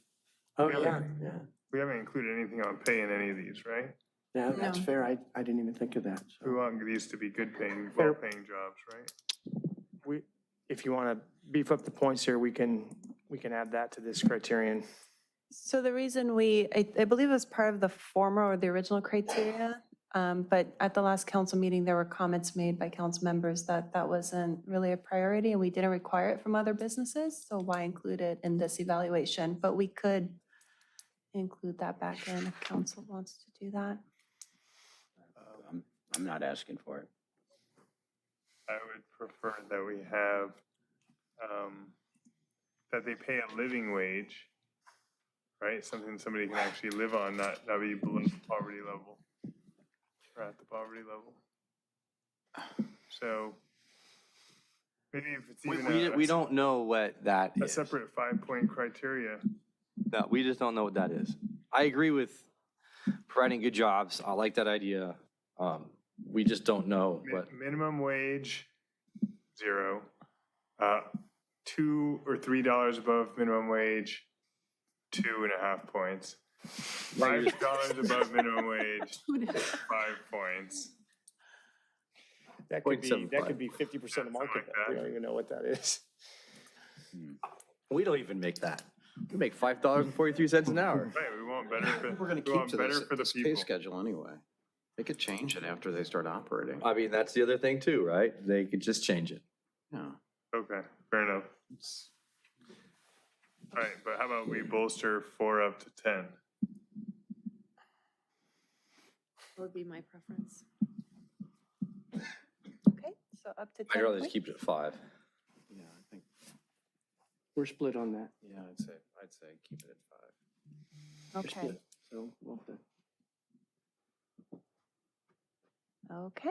Oh,
Yeah.
yeah.
we haven't included anything on pay in any of these, right?
Yeah, that's
No.
fair. I didn't even think of that.
We
So.
want these to be good paying,
Fair.
well-paying jobs, right?
If you want to beef up the points here, we can add that to this criterion.
So the reason I believe it was part of the former or the original criteria, but at the last council meeting, there were comments made by council members that that wasn't really a priority and we didn't require it from other businesses, so why include it in this evaluation? But we could include that back in if council wants to do that.
I'm not asking for it.
I would prefer that we have, that they pay a living wage, right? Something somebody can actually live on, not be below the poverty level, or at the poverty level. So maybe if it's even
We don't know what that
a
is.
separate 5-point criteria.
No, we just don't know what that is. I agree with providing good jobs. I like that idea. We just don't know what.
Minimum wage, 0. $2 or $3 above minimum wage, 2.5 points. $5 above minimum wage, 5 points.
That could be 50% of market. We don't even know what that is.
We don't even make that. We make $5.43 an hour.
Right, we want better for,
We're gonna
we
keep
want
to
better
this,
for the
this pay
people.
schedule anyway. They could change it after they start operating.
I mean, that's the other thing too, right? They could just change it.
Yeah.
Okay, fair enough. All right, but how about we bolster 4 up to 10?
Would be my preference.
Okay, so up to 10
I'd rather just
points.
keep it at 5.
Yeah, I think,
We're split on that.
yeah, I'd say keep it at 5.
We're
Okay,
split. So, well,
okay.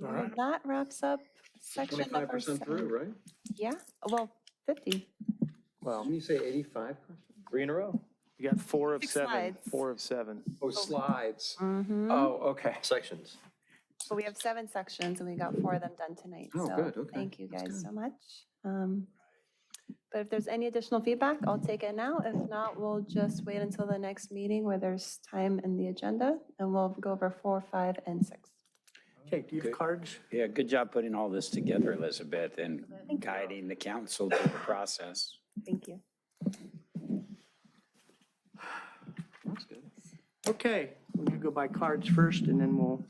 All
Well,
right.
that wraps up section number
25% through,
7.
right?
Yeah, well, 50.
Well,
Didn't you say 85%?
3 in a row.
you got 4 of
6
7,
slides.
4 of 7.
Oh, slides.
Mm-hmm.
Oh, okay.
Sections.
So we have 7 sections and we got 4 of them done tonight.
Oh,
So
good, okay.
thank you
That's
guys
good.
so much. But if there's any additional feedback, I'll take it now. If not, we'll just wait until the next meeting where there's time in the agenda and we'll go over 4, 5, and 6.
Okay, do you have cards?
Yeah, good job putting all this together, Elizabeth, and guiding the council through the process.
Thank you.
That's good.
Okay, we're gonna go by cards first, and then we'll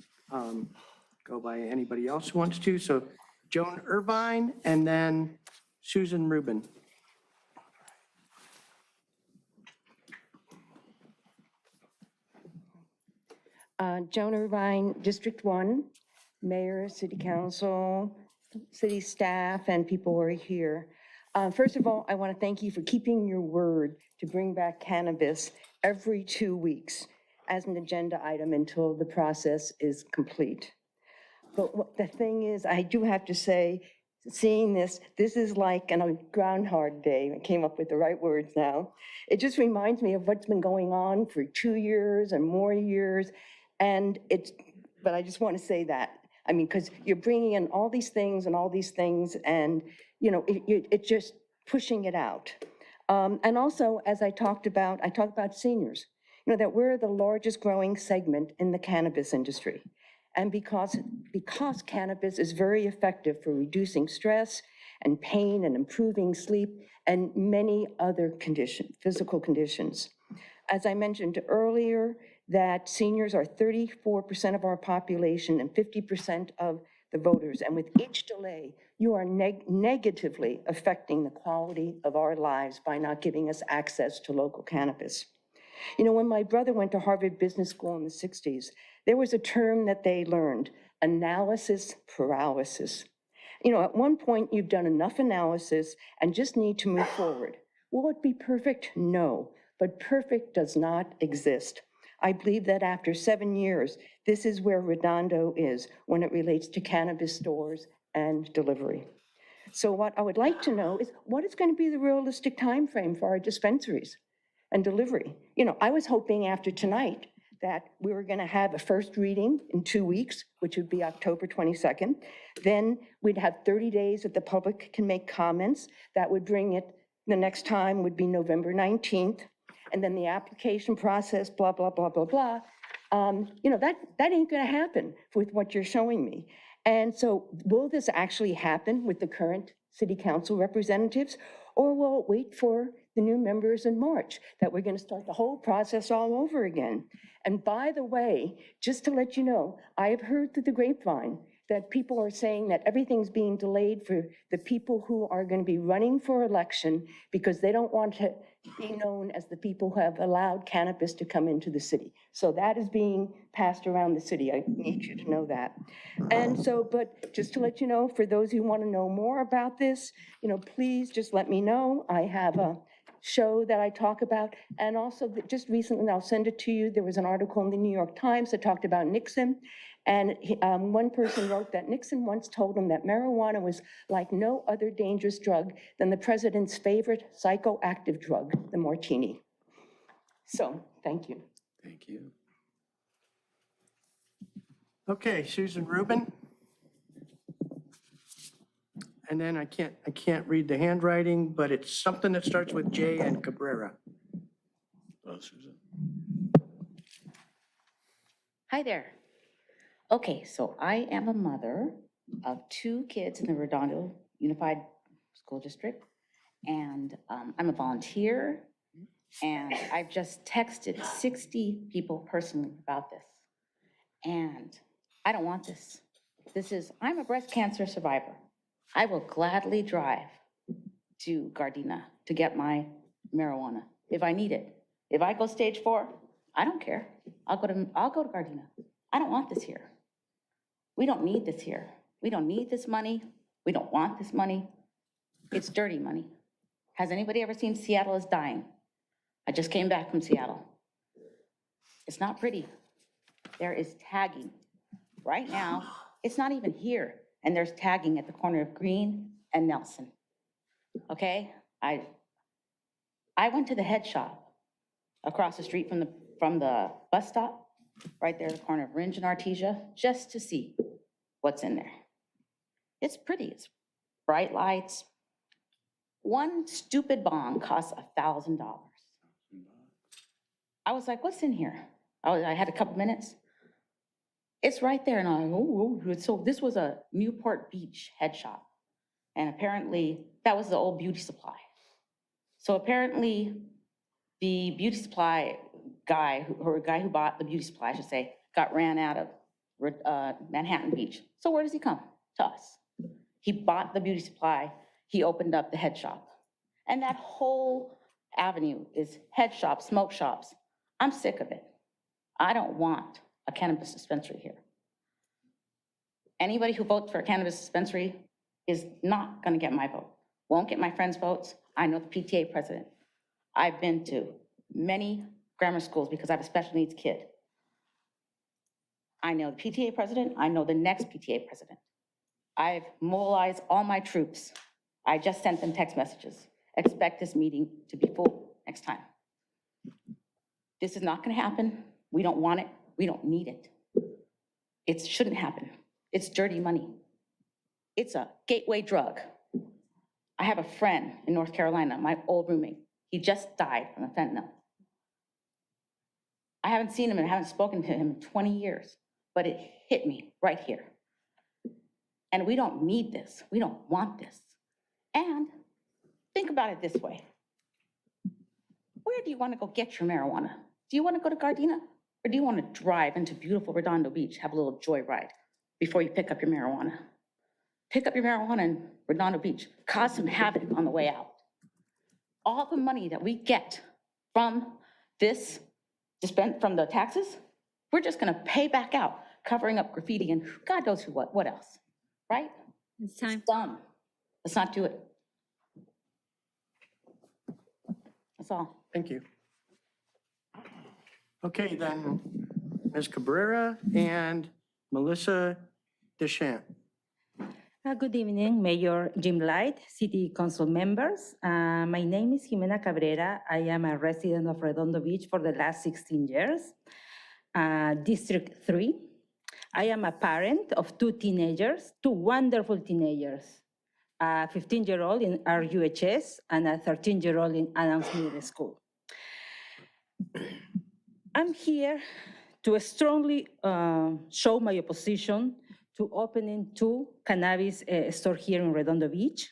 go by anybody else who wants to. So Joan Irvine, and then Susan Rubin.
Joan Irvine, District 1, Mayor, City Council, city staff, and people who are here. First of all, I want to thank you for keeping your word to bring back cannabis every 2 weeks as an agenda item until the process is complete. But the thing is, I do have to say, seeing this is like a Groundhog Day. I came up with the right words now. It just reminds me of what's been going on for 2 years and more years. But I just want to say that. I mean, because you're bringing in all these things and, it's just pushing it out. And also, as I talked about seniors, that we're the largest growing segment in the cannabis industry. And because cannabis is very effective for reducing stress and pain and improving sleep and many other physical conditions. As I mentioned earlier, that seniors are 34% of our population and 50% of the voters. And with each delay, you are negatively affecting the quality of our lives by not giving us access to local cannabis. When my brother went to Harvard Business School in the 60s, there was a term that they learned, analysis paralysis. At one point, you've done enough analysis and just need to move forward. Will it be perfect? No, but perfect does not exist. I believe that after 7 years, this is where Redondo is when it relates to cannabis stores and delivery. So what I would like to know is what is going to be the realistic timeframe for our dispensaries and delivery? I was hoping after tonight that we were going to have a first reading in 2 weeks, which would be October 22nd. Then we'd have 30 days that the public can make comments. That would bring it, the next time would be November 19th. And then the application process, blah, blah, blah, blah, blah. That ain't going to happen with what you're showing me. And so will this actually happen with the current city council representatives? Or will it wait for the new members in March, that we're going to start the whole process all over again? And by the way, just to let you know, I have heard through the grapevine that people are saying that everything's being delayed for the people who are going to be running for election because they don't want to be known as the people who have allowed cannabis to come into the city. So that is being passed around the city. I need you to know that. And so, but just to let you know, for those who want to know more about this, please just let me know. I have a show that I talk about. And also just recently, and I'll send it to you, there was an article in the New York Times that talked about Nixon. And one person wrote that Nixon once told him that marijuana was like no other dangerous drug than the president's favorite psychoactive drug, the martini. So, thank you.
Thank you.
Okay, Susan Rubin. And then I can't read the handwriting, but it's something that starts with J and Cabrera.
Oh, Susan.
Hi there. Okay, so I am a mother of 2 kids in the Redondo Unified School District, and I'm a volunteer, and I've just texted 60 people personally about this, and I don't want this. I'm a breast cancer survivor. I will gladly drive to Gardena to get my marijuana if I need it. If I go stage 4, I don't care. I'll go to Gardena. I don't want this here. We don't need this here. We don't need this money. We don't want this money. It's dirty money. Has anybody ever seen Seattle is Dying? I just came back from Seattle. It's not pretty. There is tagging. Right now, it's not even here. And there's tagging at the corner of Green and Nelson. Okay? I went to the head shop across the street from the bus stop, right there at the corner of Ringe and Artesia, just to see what's in there. It's pretty. It's bright lights. One stupid bong costs $1,000. I was like, what's in here? I had a couple minutes. It's right there, and so this was a Newport Beach head shop. And apparently, that was the old beauty supply. So apparently, the beauty supply guy, or a guy who bought the beauty supply, I should say, got ran out of Manhattan Beach. So where does he come? To us. He bought the beauty supply, he opened up the head shop. And that whole avenue is head shops, smoke shops. I'm sick of it. I don't want a cannabis dispensary here. Anybody who votes for a cannabis dispensary is not gonna get my vote. Won't get my friends' votes. I know the PTA president. I've been to many grammar schools because I have a special needs kid. I know the PTA president, I know the next PTA president. I've mobilized all my troops. I just sent them text messages. Expect this meeting to be full next time. This is not gonna happen. We don't want it. We don't need it. It shouldn't happen. It's dirty money. It's a gateway drug. I have a friend in North Carolina, my old roommate. He just died from a fentanyl. I haven't seen him and haven't spoken to him in 20 years, but it hit me right here. And we don't need this. We don't want this. And think about it this way. Where do you want to go get your marijuana? Do you want to go to Gardena? Or do you want to drive into beautiful Redondo Beach, have a little joyride before you pick up your marijuana? Pick up your marijuana in Redondo Beach, cause some havoc on the way out. All the money that we get from this, from the taxes, we're just gonna pay back out, covering up graffiti and God knows what else, right?
It's time.
It's dumb. Let's not do it. That's all.
Thank you. Okay, then, Ms. Cabrera and Melissa Deschamps.
Good evening, Mayor Jim Light, City Council members. My name is Jimena Cabrera. I am a resident of Redondo Beach for the last 16 years. District 3. I am a parent of 2 teenagers, 2 wonderful teenagers, a 15-year-old in RUHS and a 13-year-old in Adams Middle School. I'm here to strongly show my opposition to opening 2 cannabis stores here in Redondo Beach.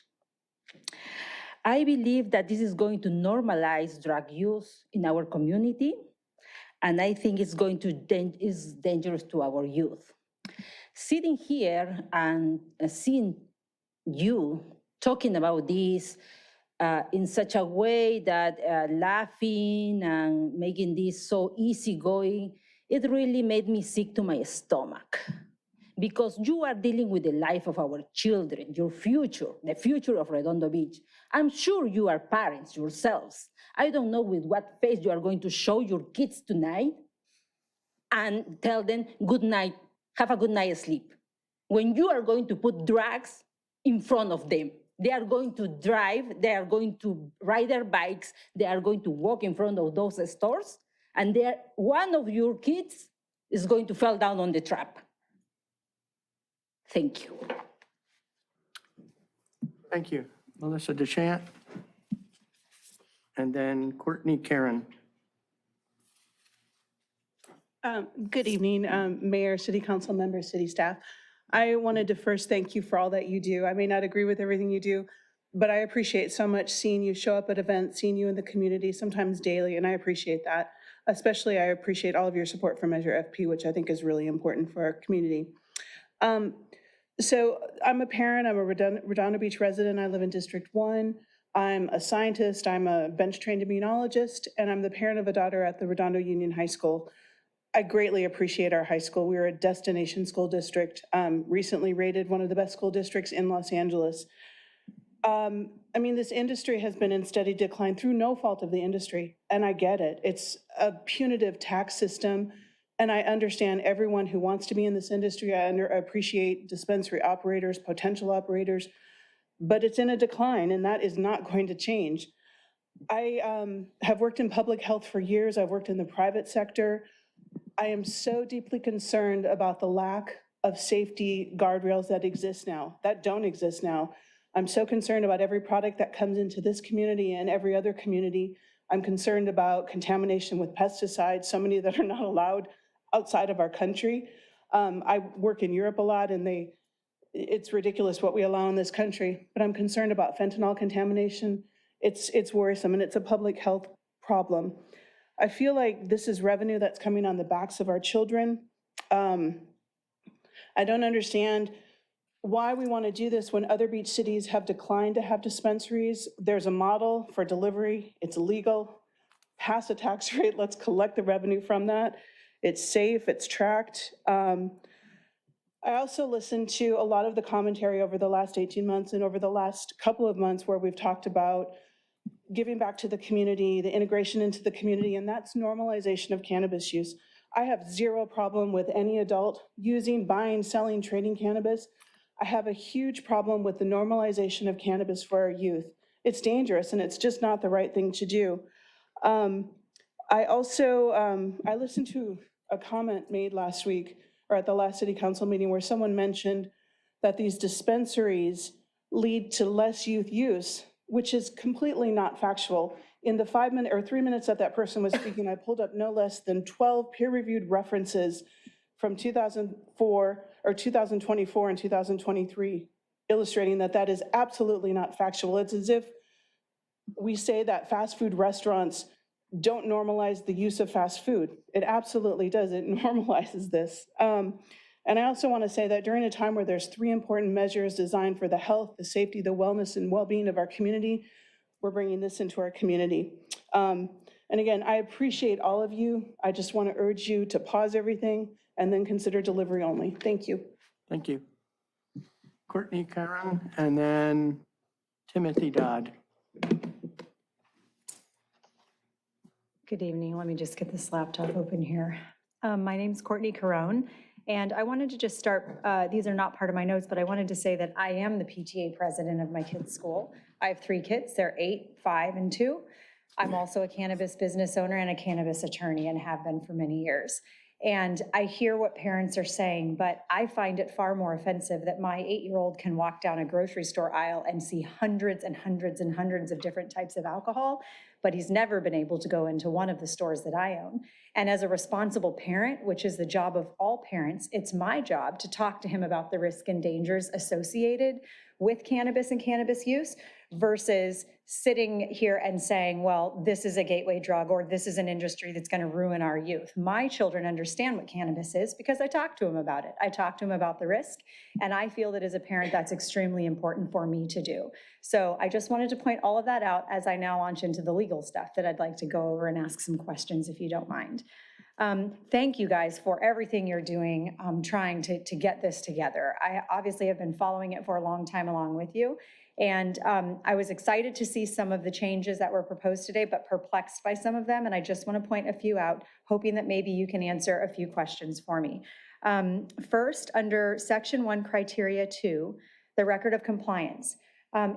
I believe that this is going to normalize drug use in our community, and I think it's going to is dangerous to our youth. Sitting here and seeing you talking about this in such a way that laughing and making this so easygoing, it really made me sick to my stomach. Because you are dealing with the life of our children, your future, the future of Redondo Beach. I'm sure you are parents yourselves. I don't know with what face you are going to show your kids tonight and tell them, good night, have a good night's sleep. When you are going to put drugs in front of them, they are going to drive, they are going to ride their bikes, they are going to walk in front of those stores, and one of your kids is going to fall down on the trap. Thank you.
Thank you. Melissa Deschamps. And then Courtney Karen.
Good evening, Mayor, City Council members, city staff. I wanted to first thank you for all that you do. I may not agree with everything you do, but I appreciate so much seeing you show up at events, seeing you in the community, sometimes daily, and I appreciate that. Especially, I appreciate all of your support for Measure FP, which I think is really important for our community. So I'm a parent, I'm a Redondo Beach resident, I live in District 1. I'm a scientist, I'm a bench-trained immunologist, and I'm the parent of a daughter at the Redondo Union High School. I greatly appreciate our high school. We are a destination school district, recently rated one of the best school districts in Los Angeles. I mean, this industry has been in steady decline through no fault of the industry, and I get it. It's a punitive tax system, and I understand everyone who wants to be in this industry. I appreciate dispensary operators, potential operators, but it's in a decline, and that is not going to change. I have worked in public health for years. I've worked in the private sector. I am so deeply concerned about the lack of safety guardrails that exist now, that don't exist now. I'm so concerned about every product that comes into this community and every other community. I'm concerned about contamination with pesticides, so many that are not allowed outside of our country. I work in Europe a lot, and it's ridiculous what we allow in this country, but I'm concerned about fentanyl contamination. It's worrisome, and it's a public health problem. I feel like this is revenue that's coming on the backs of our children. I don't understand why we want to do this when other beach cities have declined to have dispensaries. There's a model for delivery. It's illegal. Pass a tax rate. Let's collect the revenue from that. It's safe. It's tracked. I also listened to a lot of the commentary over the last 18 months and over the last couple of months where we've talked about giving back to the community, the integration into the community, and that's normalization of cannabis use. I have zero problem with any adult using, buying, selling, trading cannabis. I have a huge problem with the normalization of cannabis for our youth. It's dangerous, and it's just not the right thing to do. I listened to a comment made last week, or at the last city council meeting, where someone mentioned that these dispensaries lead to less youth use, which is completely not factual. In the 3 minutes that person was speaking, I pulled up no less than 12 peer-reviewed references from 2004 or 2024 and 2023, illustrating that that is absolutely not factual. It's as if we say that fast food restaurants don't normalize the use of fast food. It absolutely does. It normalizes this. And I also want to say that during a time where there's 3 important measures designed for the health, the safety, the wellness, and well-being of our community, we're bringing this into our community. And again, I appreciate all of you. I just want to urge you to pause everything and then consider delivery only. Thank you.
Thank you. Courtney Caron, and then Timothy Dodd.
Good evening. Let me just get this laptop open here. My name's Courtney Carone, and I wanted to just start, these are not part of my notes, but I wanted to say that I am the PTA president of my kids' school. I have 3 kids. They're 8, 5, and 2. I'm also a cannabis business owner and a cannabis attorney and have been for many years. And I hear what parents are saying, but I find it far more offensive that my 8-year-old can walk down a grocery store aisle and see hundreds and hundreds and hundreds of different types of alcohol, but he's never been able to go into one of the stores that I own. And as a responsible parent, which is the job of all parents, it's my job to talk to him about the risks and dangers associated with cannabis and cannabis use versus sitting here and saying, well, this is a gateway drug or this is an industry that's going to ruin our youth. My children understand what cannabis is because I talk to them about it. I talk to them about the risk, and I feel that as a parent, that's extremely important for me to do. So I just wanted to point all of that out as I now launch into the legal stuff that I'd like to go over and ask some questions if you don't mind. Thank you guys for everything you're doing, trying to get this together. I obviously have been following it for a long time along with you. And I was excited to see some of the changes that were proposed today, but perplexed by some of them. And I just want to point a few out, hoping that maybe you can answer a few questions for me. First, under Section 1, Criteria 2, the record of compliance.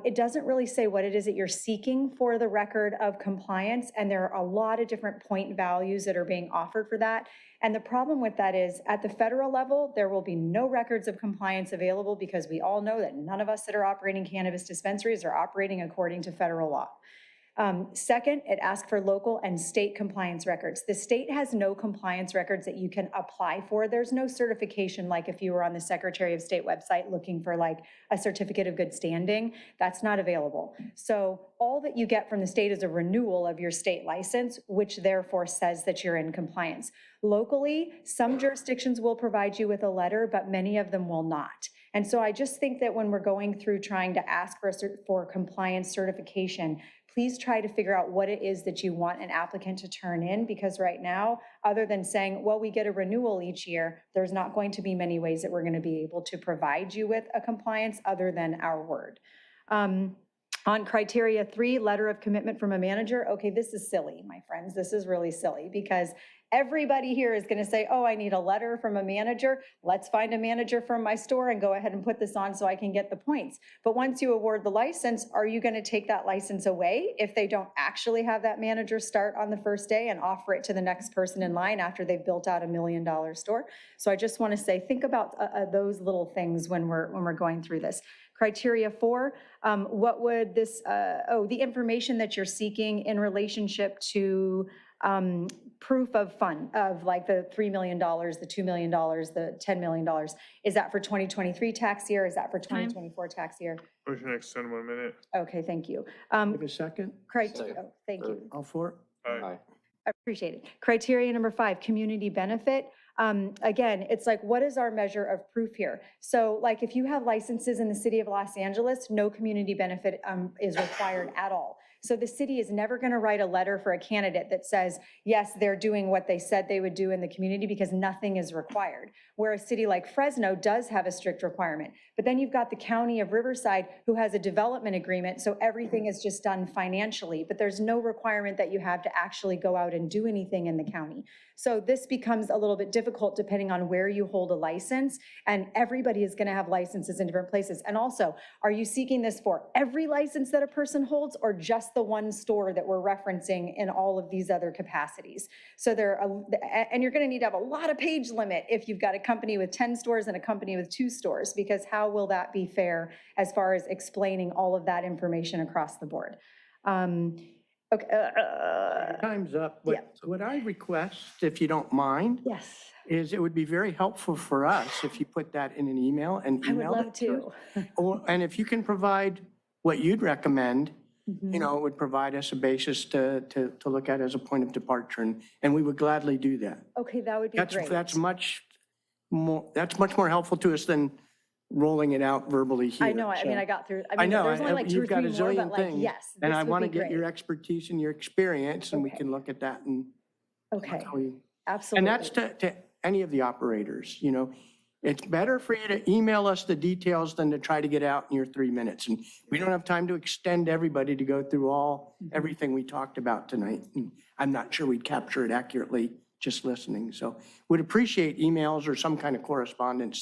It doesn't really say what it is that you're seeking for the record of compliance, and there are a lot of different point values that are being offered for that. And the problem with that is, at the federal level, there will be no records of compliance available because we all know that none of us that are operating cannabis dispensaries are operating according to federal law. Second, it asks for local and state compliance records. The state has no compliance records that you can apply for. There's no certification like if you were on the Secretary of State website looking for like a certificate of good standing. That's not available. So all that you get from the state is a renewal of your state license, which therefore says that you're in compliance. Locally, some jurisdictions will provide you with a letter, but many of them will not. And so I just think that when we're going through trying to ask for compliance certification, please try to figure out what it is that you want an applicant to turn in, because right now, other than saying, well, we get a renewal each year, there's not going to be many ways that we're going to be able to provide you with a compliance other than our word. On criteria 3, letter of commitment from a manager. Okay, this is silly, my friends. This is really silly because everybody here is going to say, oh, I need a letter from a manager. Let's find a manager from my store and go ahead and put this on so I can get the points. But once you award the license, are you going to take that license away if they don't actually have that manager start on the first day and offer it to the next person in line after they've built out $1 million store? So I just want to say, think about those little things when we're going through this. Criteria 4, what would this, the information that you're seeking in relationship to proof of fund, of like the $3 million, the $2 million, the $10 million, is that for 2023 tax year? Is that for 2024 tax year?
Motion to extend 1 minute.
Okay, thank you.
Give a second.
Thank you.
All for it?
Aye.
Appreciate it. Criteria number 5, community benefit. Again, it's like, what is our measure of proof here? So like if you have licenses in the city of Los Angeles, no community benefit is required at all. So the city is never going to write a letter for a candidate that says, yes, they're doing what they said they would do in the community, because nothing is required. Where a city like Fresno does have a strict requirement. But then you've got the county of Riverside who has a development agreement, so everything is just done financially, but there's no requirement that you have to actually go out and do anything in the county. So this becomes a little bit difficult depending on where you hold a license, and everybody is going to have licenses in different places. And also, are you seeking this for every license that a person holds, or just the one store that we're referencing in all of these other capacities? So and you're going to need to have a lot of page limit if you've got a company with 10 stores and a company with 2 stores, because how will that be fair as far as explaining all of that information across the board? Okay.
Time's up. What I request, if you don't mind,
yes,
is it would be very helpful for us if you put that in an email and
I would
emailed
love
it to
to.
us. And if you can provide what you'd recommend, you know, it would provide us a basis to look at as a point of departure, and we would gladly do that.
Okay, that would be great.
That's much more helpful to us than rolling it out verbally here.
I know, I mean,
So-
I got through,
I know,
there's only like 2 or
you've got
3
a
more,
zillion
but like,
things.
yes,
And
this
I
would
want to
be
get your
great.
expertise and your experience, and we
Okay.
can look at that and.
Okay,
how we-
absolutely.
And that's to any of the operators, you know. It's better for you to email us the details than to try to get out in your 3 minutes. And we don't have time to extend everybody to go through everything we talked about tonight. And I'm not sure we'd capture it accurately just listening. So would appreciate emails or some kind of correspondence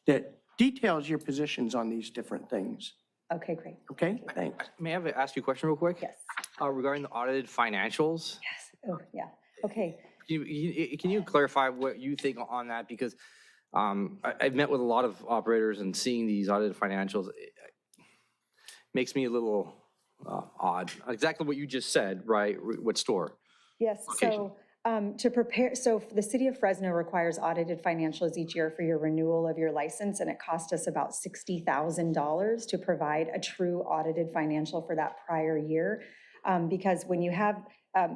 that details your positions on these different things.
Okay, great.
Okay, thanks.
May I ask you a question real quick?
Yes.
Regarding the audited financials?
Yes, oh, yeah, okay.
Can you clarify what you think on that? Because I've met with a lot of operators, and seeing these audited financials makes me a little odd. Exactly what you just said, right? What store?
Yes, so to prepare, so the city of Fresno requires audited financials each year for your renewal of your license, and it cost us about $60,000 to provide a true audited financial for that prior year. Because when you have,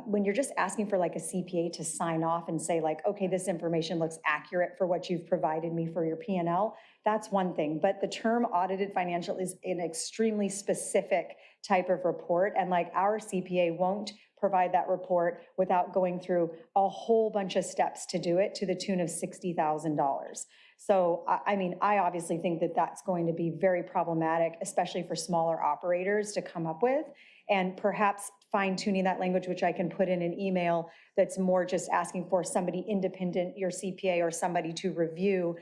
when you're just asking for like a CPA to sign off and say like, okay, this information looks accurate for what you've provided me for your P&L, that's one thing. But the term audited financial is an extremely specific type of report. And like our CPA won't provide that report without going through a whole bunch of steps to do it, to the tune of $60,000. So, I mean, I obviously think that that's going to be very problematic, especially for smaller operators to come up with, and perhaps fine tuning that language, which I can put in an email that's more just asking for somebody independent, your CPA or somebody to review,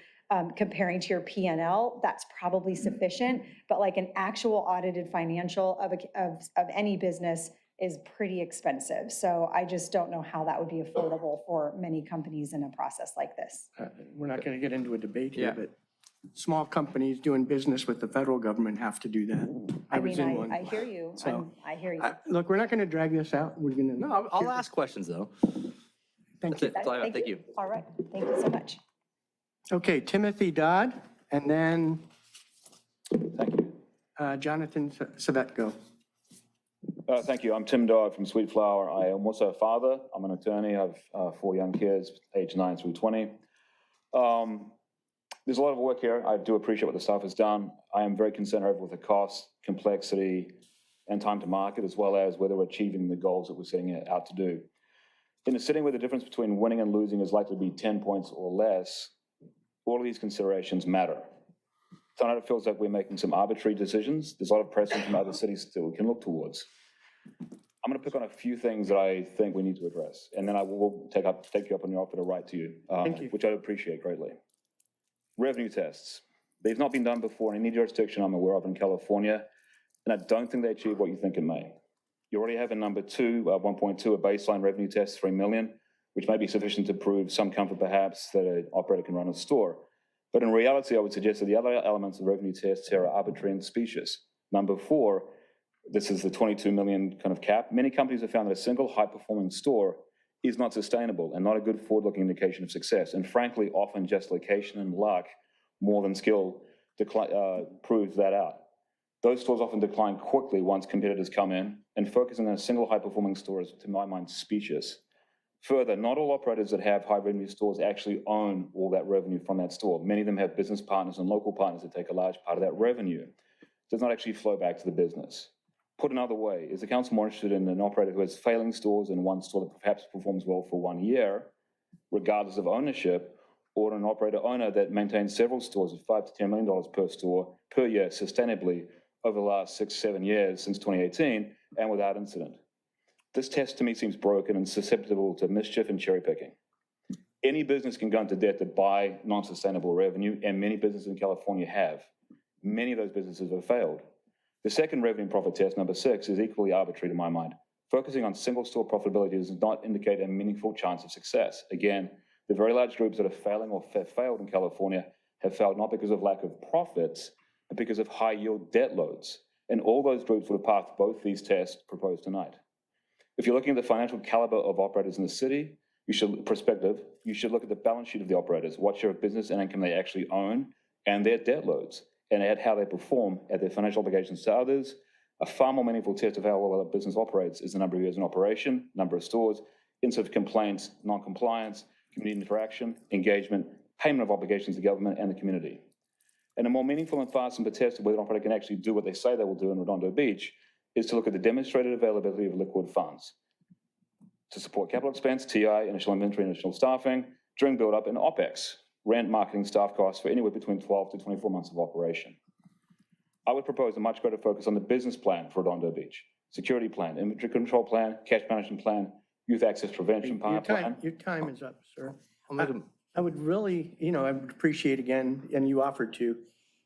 comparing to your P&L, that's probably sufficient. But like an actual audited financial of any business is pretty expensive. So I just don't know how that would be affordable for many companies in a process like this.
We're not going to get into a debate
Yeah.
here, but small companies doing business with the federal government have to do that. I was in one.
I hear you.
So,
I hear you.
Look, we're not going to drag this out. We're going to.
No, I'll ask questions though.
Thank you.
That's all I got. Thank you.
All right, thank you so much.
Okay, Timothy Dodd, and then
Thank you.
Jonathan Savetko.
Thank you. I'm Tim Dodd from Sweet Flower. I am also a father. I'm an attorney. I have 4 young kids, age 9 through 20. There's a lot of work here. I do appreciate what the staff has done. I am very concerned over with the cost, complexity, and time to market, as well as whether we're achieving the goals that we're setting out to do. In a setting where the difference between winning and losing is likely to be 10 points or less, all of these considerations matter. Tonight it feels like we're making some arbitrary decisions. There's a lot of precedent from other cities that we can look towards. I'm going to pick on a few things that I think we need to address, and then I will take you up on your offer to write to you, which I appreciate greatly. Revenue tests. They've not been done before in any jurisdiction I'm aware of in California, and I don't think they achieve what you think it may. You already have in number 1.2, a baseline revenue test, 3 million, which may be sufficient to prove some comfort perhaps that an operator can run a store. But in reality, I would suggest that the other elements of revenue tests here are arbitrary and specious. Number 4, this is the 22 million kind of cap. Many companies have found that a single high-performing store is not sustainable and not a good forward-looking indication of success. And frankly, often just location and luck more than skill proves that out. Those stores often decline quickly once competitors come in, and focusing on a single high-performing store is, to my mind, specious. Further, not all operators that have high-revenue stores actually own all that revenue from that store. Many of them have business partners and local partners that take a large part of that revenue. It does not actually flow back to the business. Put another way, is the council more interested in an operator who has failing stores and one store that perhaps performs well for 1 year, regardless of ownership, or an operator owner that maintains several stores at $5 to $10 million per store per year sustainably over the last 6-7 years since 2018 and without incident? This test to me seems broken and susceptible to mischief and cherry picking. Any business can go into debt to buy non-sustainable revenue, and many businesses in California have. Many of those businesses have failed. The second revenue profit test, number 6, is equally arbitrary to my mind. Focusing on single store profitability does not indicate a meaningful chance of success. Again, the very large groups that are failing or have failed in California have failed not because of lack of profits, but because of high yield debt loads. And all those groups would have passed both these tests proposed tonight. If you're looking at the financial caliber of operators in the city, you should look at the balance sheet of the operators, what share of business and income they actually own, and their debt loads, and at how they perform at their financial obligations to others. A far more meaningful test of how well a business operates is the number of years in operation, number of stores, incidents of complaints, non-compliance, community interaction, engagement, payment of obligations to government and the community. And a more meaningful and far simpler test of whether an operator can actually do what they say they will do in Redondo Beach is to look at the demonstrated availability of liquid funds to support capital expense, TI, initial inventory, initial staffing, during build-up, and OpEx, rent, marketing, staff costs for anywhere between 12 to 24 months of operation. I would propose a much greater focus on the business plan for Redondo Beach, security plan, inventory control plan, cash management plan, youth access prevention plan.
Your time is up, sir. I would really, I would appreciate again, and you offered to,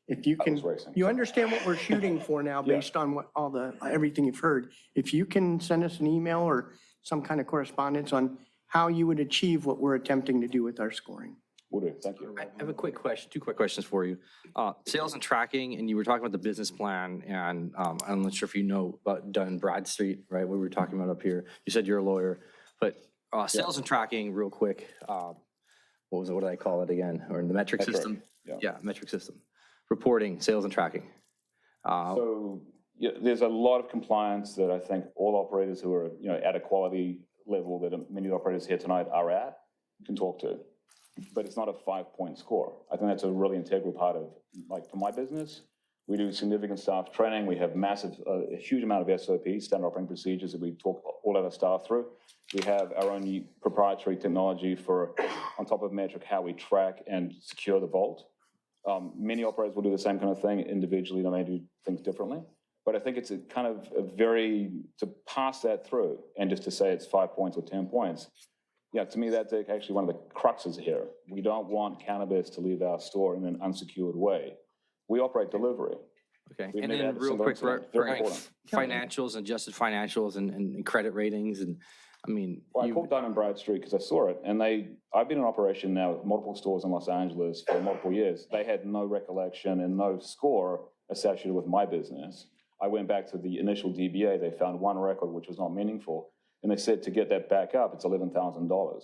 if you can, you understand what we're shooting for now based on what everything you've heard. If you can send us an email or some kind of correspondence on how you would achieve what we're attempting to do with our scoring.
Will do, thank you.
I have a quick question, 2 quick questions for you. Sales and tracking, and you were talking about the business plan, and I'm not sure if you know about Dun Bradstreet, right? What we were talking about up here. You said you're a lawyer, but sales and tracking, real quick. What do I call it again? Or the metric system? Yeah, metric system. Reporting, sales and tracking.
There's a lot of compliance that I think all operators who are at a quality level that many operators here tonight are at can talk to. But it's not a 5-point score. I think that's a really integral part of, like, for my business, we do significant staff training. We have a huge amount of SOPs, standard operating procedures, that we talk all of our staff through. We have our own proprietary technology for, on top of metric, how we track and secure the vault. Many operators will do the same kind of thing individually. They may do things differently. But I think it's a kind of to pass that through and just to say it's 5 points or 10 points. Yeah, to me, that's actually one of the cruxes here. We don't want cannabis to leave our store in an unsecured way. We operate delivery.
Okay, and then real quick, financials, adjusted financials and credit ratings, and I mean.
Well, I called Dun & Bradstreet because I saw it, and I've been in operation now with multiple stores in Los Angeles for multiple years. They had no recollection and no score associated with my business. I went back to the initial DBA. They found one record, which was not meaningful. And they said to get that back up, it's $11,000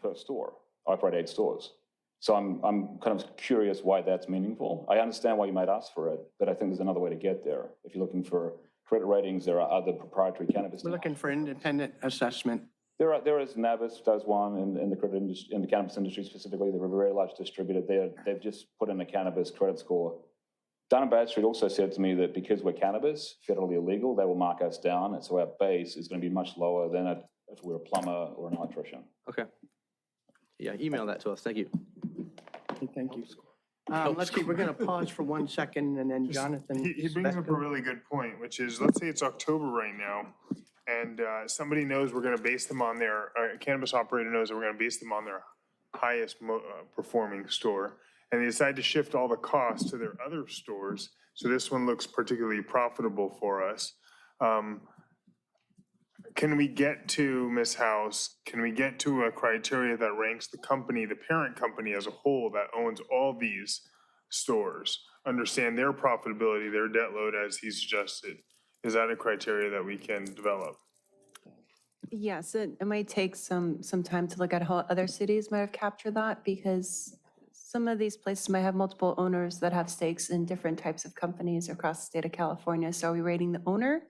per store. I operate 8 stores. So I'm kind of curious why that's meaningful. I understand why you might ask for it, but I think there's another way to get there. If you're looking for credit ratings, there are other proprietary cannabis.
We're looking for independent assessment.
There is Navis does one in the credit industry, in the cannabis industry specifically. They're a very large distributor. They've just put in a cannabis credit score. Dun & Bradstreet also said to me that because we're cannabis, federally illegal, they will mark us down, and so our base is going to be much lower than if we were a plumber or an electrician.
Okay. Yeah, email that to us. Thank you.
Thank you. Let's see, we're going to pause for 1 second, and then Jonathan.
He brings up a really good point, which is, let's say it's October right now, and somebody knows we're going to base them on their, a cannabis operator knows that we're going to base them on their highest performing store, and they decide to shift all the costs to their other stores, so this one looks particularly profitable for us. Can we get to, Ms. House, can we get to a criteria that ranks the company, the parent company as a whole that owns all these stores, understand their profitability, their debt load as he suggested? Is that a criteria that we can develop?
Yes, it might take some time to look at how other cities might have captured that, because some of these places might have multiple owners that have stakes in different types of companies across the state of California. So are we rating the owner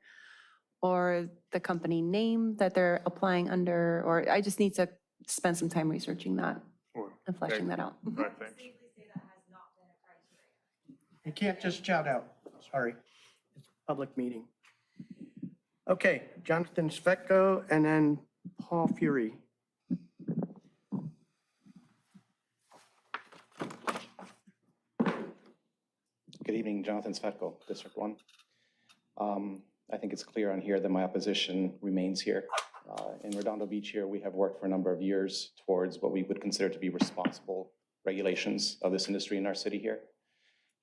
or the company name that they're applying under? Or I just need to spend some time researching that and fleshing that out.
All right, thanks.
You can't just shout out, sorry. It's a public meeting. Okay, Jonathan Svetko and then Paul Fury.
Good evening, Jonathan Svetko, District 1. I think it's clear on here that my opposition remains here. In Redondo Beach here, we have worked for a number of years towards what we would consider to be responsible regulations of this industry in our city here.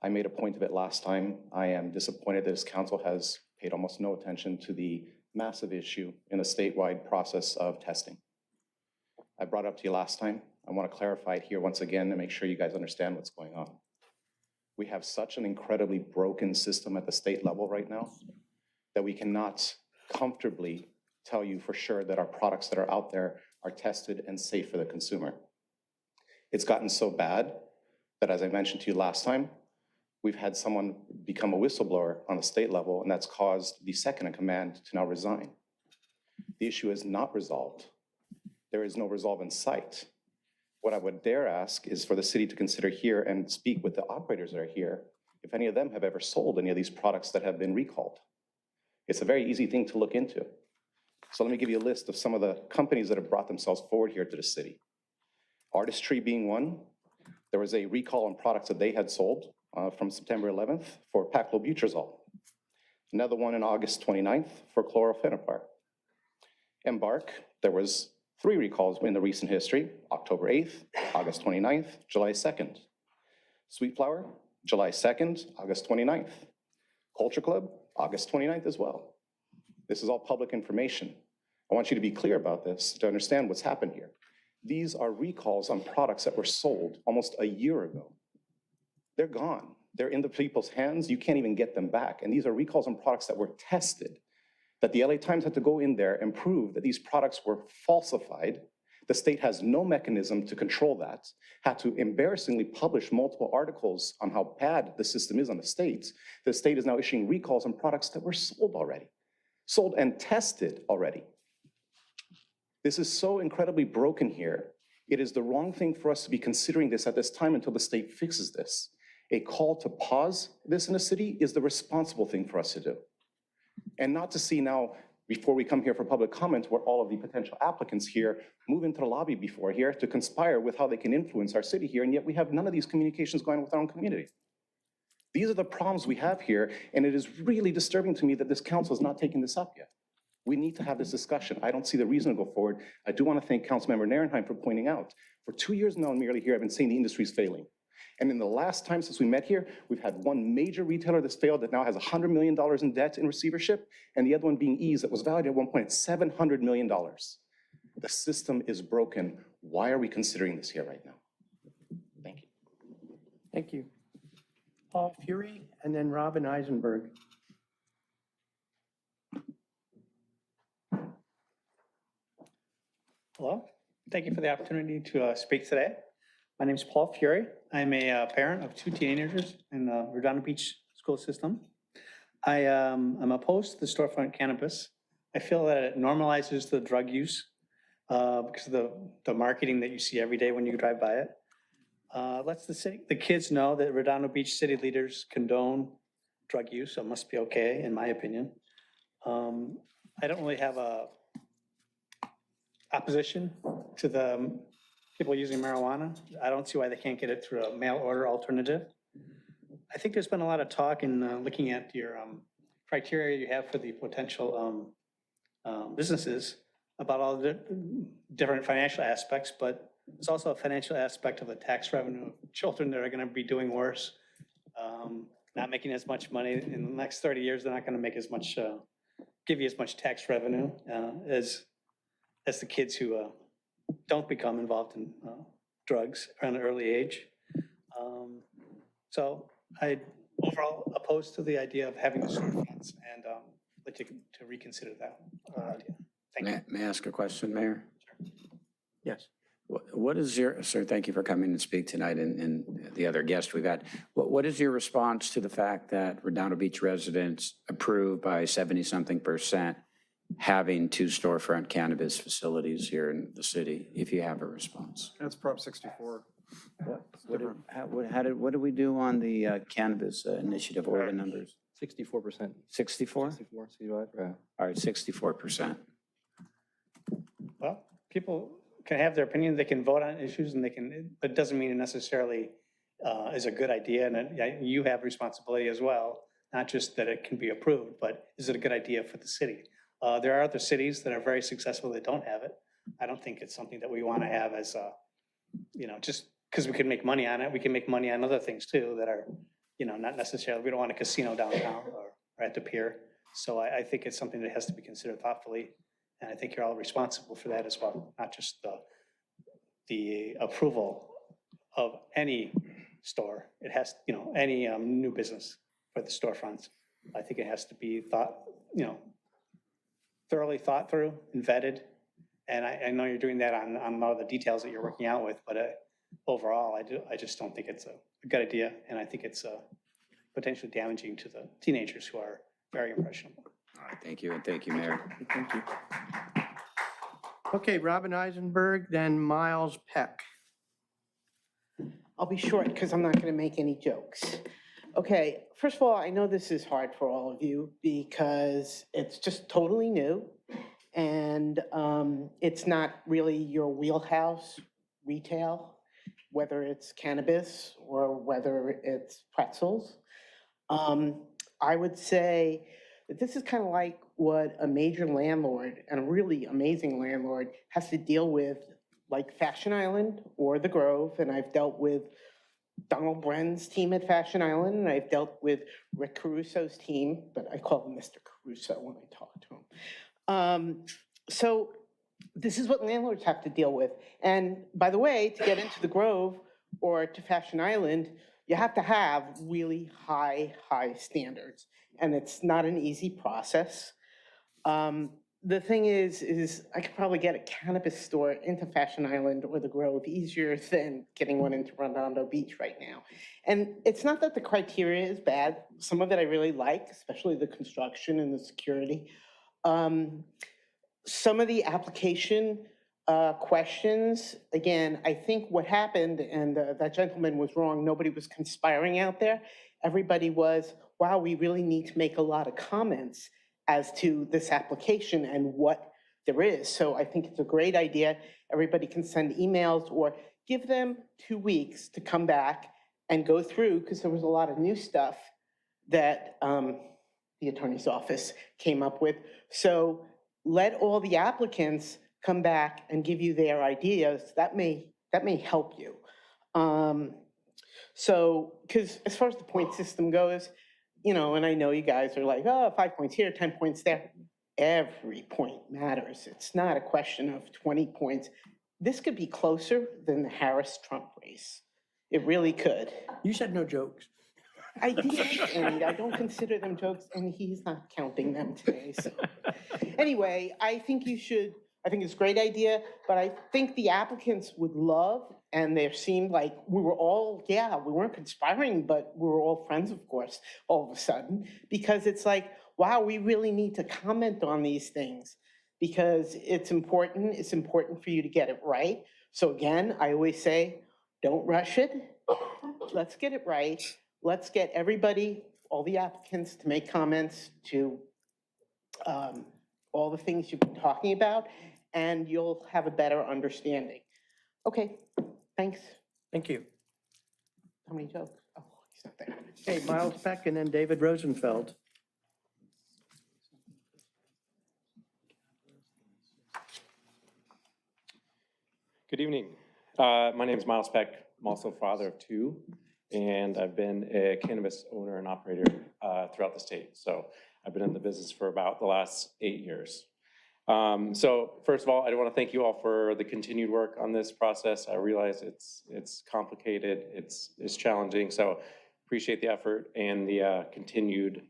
I made a point of it last time. I am disappointed that this council has paid almost no attention to the massive issue in the statewide process of testing. I brought it up to you last time. I want to clarify it here once again to make sure you guys understand what's going on. We have such an incredibly broken system at the state level right now that we cannot comfortably tell you for sure that our products that are out there are tested and safe for the consumer. It's gotten so bad that, as I mentioned to you last time, we've had someone become a whistleblower on the state level, and that's caused the second in command to now resign. The issue is not resolved. There is no resolve in sight. What I would dare ask is for the city to consider here and speak with the operators that are here, if any of them have ever sold any of these products that have been recalled. It's a very easy thing to look into. So let me give you a list of some of the companies that have brought themselves forward here to the city. Artistry being one. There was a recall on products that they had sold from September 11th for paclobutrazol. Another one on August 29th for chlorophenopar. Embark, there was 3 recalls in the recent history, October 8th, August 29th, July 2nd. Sweet Flower, July 2nd, August 29th. Culture Club, August 29th as well. This is all public information. I want you to be clear about this to understand what's happened here. These are recalls on products that were sold almost a year ago. They're gone. They're in the people's hands. You can't even get them back. And these are recalls on products that were tested, that the LA Times had to go in there and prove that these products were falsified. The state has no mechanism to control that, had to embarrassingly publish multiple articles on how bad the system is on the state. The state is now issuing recalls on products that were sold already, sold and tested already. This is so incredibly broken here. It is the wrong thing for us to be considering this at this time until the state fixes this. A call to pause this in the city is the responsible thing for us to do. And not to see now, before we come here for public comment, where all of the potential applicants here move into the lobby before here to conspire with how they can influence our city here, and yet we have none of these communications going with our own community. These are the problems we have here, and it is really disturbing to me that this council is not taking this up yet. We need to have this discussion. I don't see the reason to go forward. I do want to thank Councilmember Narenheim for pointing out, for 2 years now merely here, I've been saying the industry is failing. And in the last time since we met here, we've had one major retailer that's failed that now has $100 million in debt in receivership, and the other one being Ease that was valued at one point at $700 million. The system is broken. Why are we considering this here right now? Thank you.
Thank you. Paul Fury and then Robin Eisenberg.
Hello, thank you for the opportunity to speak today. My name is Paul Fury. I'm a parent of 2 teenagers in the Redondo Beach school system. I'm opposed to the storefront cannabis. I feel that it normalizes the drug use. because of the marketing that you see every day when you drive by it. Lets the kids know that Redondo Beach city leaders condone drug use, so it must be okay, in my opinion. I don't really have a opposition to the people using marijuana. I don't see why they can't get it through a mail order alternative. I think there's been a lot of talk in looking at your criteria you have for the potential businesses about all the different financial aspects, but there's also a financial aspect of the tax revenue of children that are going to be doing worse, not making as much money. In the next 30 years, they're not going to make as much, give you as much tax revenue as the kids who don't become involved in drugs at an early age. So I overall opposed to the idea of having the storefronts, and like to reconsider that idea. Thank you.
May I ask a question, Mayor?
Yes.
What is your, sir, thank you for coming and speak tonight and the other guest we've had. What is your response to the fact that Redondo Beach residents approved by 70-something% having 2 storefront cannabis facilities here in the city, if you have a response?
That's Prop 64.
What did we do on the cannabis initiative order numbers?
64%.
64?
64, 65, yeah.
All right, 64%.
Well, people can have their opinion, they can vote on issues, and they can, but it doesn't mean it necessarily is a good idea, and you have responsibility as well, not just that it can be approved, but is it a good idea for the city? There are other cities that are very successful that don't have it. I don't think it's something that we want to have as a, just because we can make money on it. We can make money on other things too that are, not necessarily, we don't want a casino downtown or at the pier. So I think it's something that has to be considered thoughtfully. And I think you're all responsible for that as well, not just the approval of any store. It has, any new business for the storefronts. I think it has to be thoroughly thought through and vetted. And I know you're doing that on a lot of the details that you're working out with, but overall, I just don't think it's a good idea. And I think it's potentially damaging to the teenagers who are very impressionable.
All right, thank you, and thank you, Mayor.
Thank you. Okay, Robin Eisenberg, then Miles Peck.
I'll be short because I'm not going to make any jokes. Okay, first of all, I know this is hard for all of you because it's just totally new and it's not really your wheelhouse retail, whether it's cannabis or whether it's pretzels. I would say that this is kind of like what a major landlord and a really amazing landlord has to deal with, like Fashion Island or The Grove, and I've dealt with Donald Brenn's team at Fashion Island, and I've dealt with Rick Caruso's team, but I call him Mr. Caruso when I talk to him. So this is what landlords have to deal with. And by the way, to get into The Grove or to Fashion Island, you have to have really high standards, and it's not an easy process. The thing is I could probably get a cannabis store into Fashion Island or The Grove easier than getting one into Redondo Beach right now. And it's not that the criteria is bad. Some of it I really like, especially the construction and the security. Some of the application questions, again, I think what happened, and that gentleman was wrong, nobody was conspiring out there. Everybody was, wow, we really need to make a lot of comments as to this application and what there is. So I think it's a great idea. Everybody can send emails or give them 2 weeks to come back and go through, because there was a lot of new stuff that the attorney's office came up with. So let all the applicants come back and give you their ideas. That may help you. So, because as far as the point system goes, and I know you guys are like, oh, 5 points here, 10 points there. Every point matters. It's not a question of 20 points. This could be closer than the Harris-Trump race. It really could.
You said no jokes.
I did, and I don't consider them jokes, and he's not counting them today. So anyway, I think it's a great idea, but I think the applicants would love, and there seemed like we were all, we weren't conspiring, but we were all friends, of course, all of a sudden, because it's like, wow, we really need to comment on these things. because it's important for you to get it right. So again, I always say, don't rush it. Let's get it right. Let's get everybody, all the applicants to make comments to all the things you've been talking about, and you'll have a better understanding. Okay, thanks.
Thank you.
How many jokes? Oh, he's not there.
Okay, Miles Peck and then David Rosenfeld.
Good evening. My name is Miles Peck. I'm also a father of two, and I've been a cannabis owner and operator throughout the state. So I've been in the business for about the last 8 years. So first of all, I want to thank you all for the continued work on this process. I realize it's complicated, it's challenging, so appreciate the effort and the continued,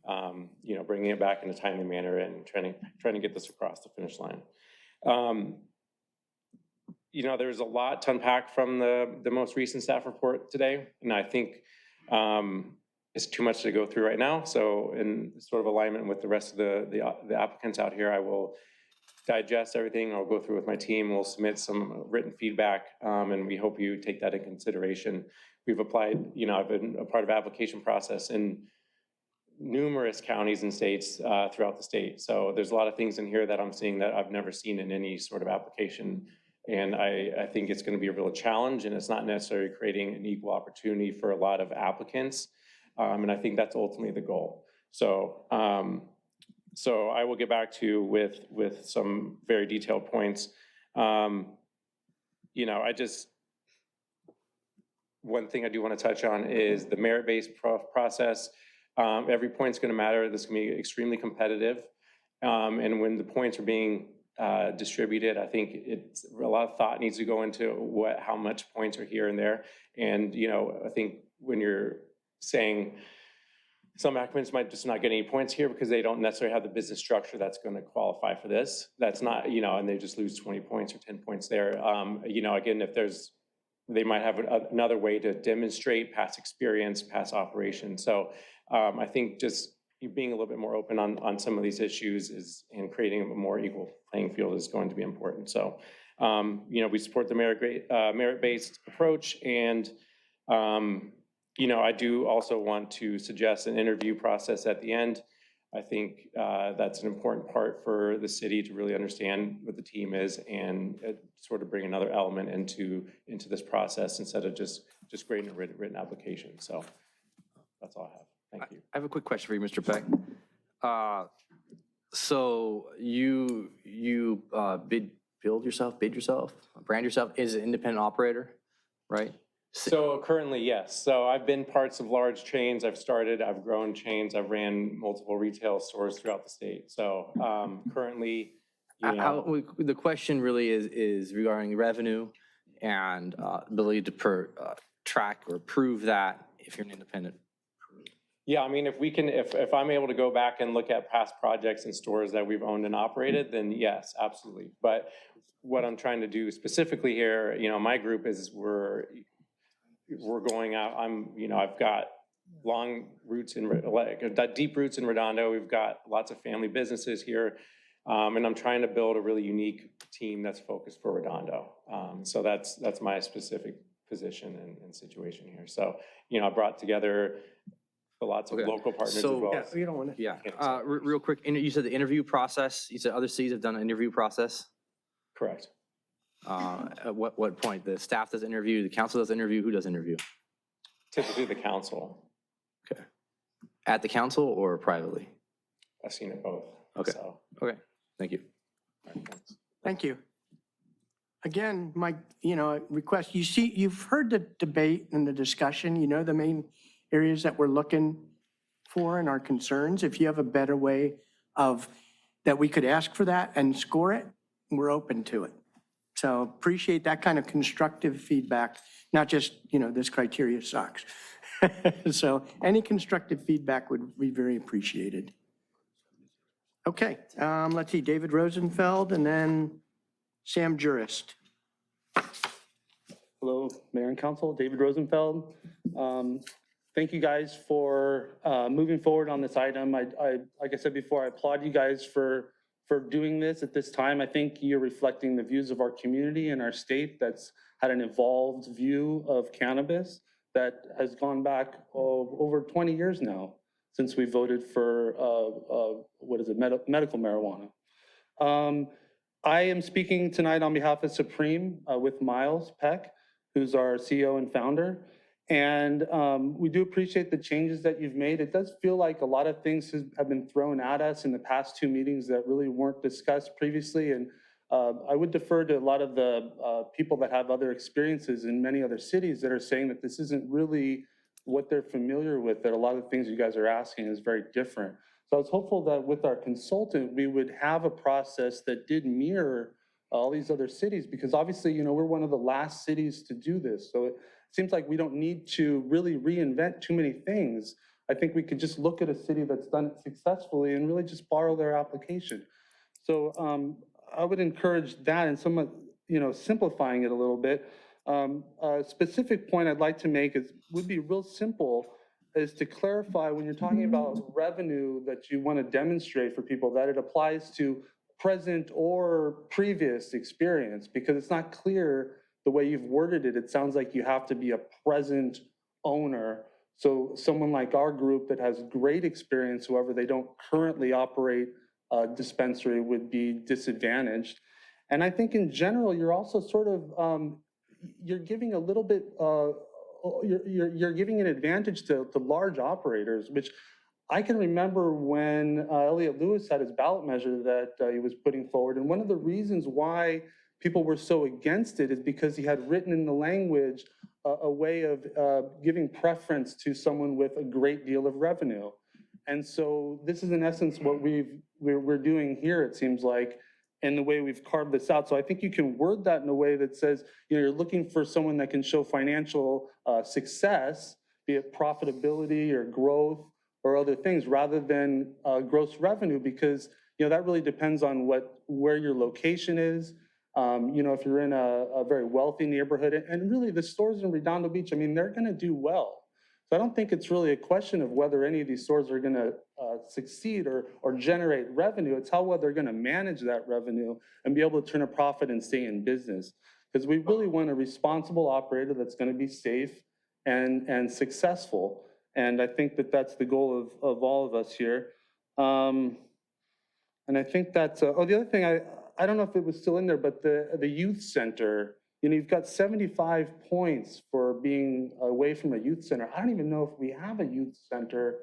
bringing it back in a timely manner and trying to get this across the finish line. There's a lot to unpack from the most recent staff report today, and I think it's too much to go through right now. So in sort of alignment with the rest of the applicants out here, I will digest everything. I'll go through with my team. We'll submit some written feedback, and we hope you take that in consideration. We've applied, I've been a part of application process in numerous counties and states throughout the state. So there's a lot of things in here that I'm seeing that I've never seen in any sort of application. And I think it's going to be a real challenge, and it's not necessarily creating an equal opportunity for a lot of applicants. And I think that's ultimately the goal. So I will get back to you with some very detailed points. One thing I do want to touch on is the merit-based process. Every point's going to matter. This is going to be extremely competitive. And when the points are being distributed, I think a lot of thought needs to go into how much points are here and there. And, I think when you're saying some applicants might just not get any points here because they don't necessarily have the business structure that's going to qualify for this. That's not, and they just lose 20 points or 10 points there. Again, they might have another way to demonstrate past experience, past operation. So I think just being a little bit more open on some of these issues and creating a more equal playing field is going to be important. So, we support the merit-based approach, and I do also want to suggest an interview process at the end. I think that's an important part for the city to really understand what the team is and sort of bring another element into this process instead of just grading a written application. So that's all I have. Thank you.
I have a quick question for you, Mr. Peck. So you bid yourself, brand yourself as an independent operator, right?
So currently, yes. So I've been parts of large chains. I've grown chains. I've ran multiple retail stores throughout the state. So currently,
the question really is regarding revenue and ability to track or prove that if you're an independent.
Yeah, I mean, if I'm able to go back and look at past projects and stores that we've owned and operated, then yes, absolutely. But what I'm trying to do specifically here, my group is we're going out. I've got long roots deep roots in Redondo. We've got lots of family businesses here, and I'm trying to build a really unique team that's focused for Redondo. So that's my specific position and situation here. So I brought together lots of local partners as well.
Yeah, you don't want to.
Yeah, real quick, you said the interview process, you said other cities have done an interview process?
Correct.
At what point? The staff does interview, the council does interview, who does interview?
Typically the council.
Okay. At the council or privately?
I've seen it both.
Okay.
So.
Okay, thank you.
All right, thanks.
Thank you. Again, Mike, request, you've heard the debate and the discussion, the main areas that we're looking for and our concerns. If you have a better way that we could ask for that and score it, we're open to it. So appreciate that kind of constructive feedback, not just, this criteria sucks. So any constructive feedback would be very appreciated. Okay, let's see, David Rosenfeld and then Sam Jurist.
Hello, Mayor and Council, David Rosenfeld. Thank you guys for moving forward on this item. Like I said before, I applaud you guys for for doing this at this time. I think you're reflecting the views of our community and our state that's had an evolved view of cannabis that has gone back over 20 years now since we voted for, medical marijuana. I am speaking tonight on behalf of Supreme with Miles Peck, who's our CEO and founder. And we do appreciate the changes that you've made. It does feel like a lot of things have been thrown at us in the past 2 meetings that really weren't discussed previously. And I would defer to a lot of the people that have other experiences in many other cities that are saying that this isn't really what they're familiar with, that a lot of the things you guys are asking is very different. So I was hopeful that with our consultant, we would have a process that did mirror all these other cities, because obviously, we're one of the last cities to do this. So it seems like we don't need to really reinvent too many things. I think we could just look at a city that's done it successfully and really just borrow their application. So I would encourage that, and somewhat, simplifying it a little bit. A specific point I'd like to make would be real simple, is to clarify when you're talking about revenue that you want to demonstrate for people, that it applies to present or previous experience, because it's not clear the way you've worded it. It sounds like you have to be a present owner. So someone like our group that has great experience, however, they don't currently operate a dispensary, would be disadvantaged. And I think in general, you're also sort of, you're giving a little bit, you're giving an advantage to large operators, which I can remember when Elliot Lewis had his ballot measure that he was putting forward. And one of the reasons why people were so against it is because he had written in the language a way of giving preference to someone with a great deal of revenue. And so this is in essence what we're doing here, it seems like, in the way we've carved this out. So I think you can word that in a way that says, you're looking for someone that can show financial success, be it profitability or growth or other things, rather than gross revenue, because that really depends on where your location is. If you're in a very wealthy neighborhood, and really the stores in Redondo Beach, they're going to do well. So I don't think it's really a question of whether any of these stores are going to succeed or generate revenue. It's how well they're going to manage that revenue and be able to turn a profit and stay in business. Because we really want a responsible operator that's going to be safe and successful. And I think that that's the goal of all of us here. And I think that's, the other thing, I don't know if it was still in there, but the youth center, you've got 75 points for being away from a youth center. I don't even know if we have a youth center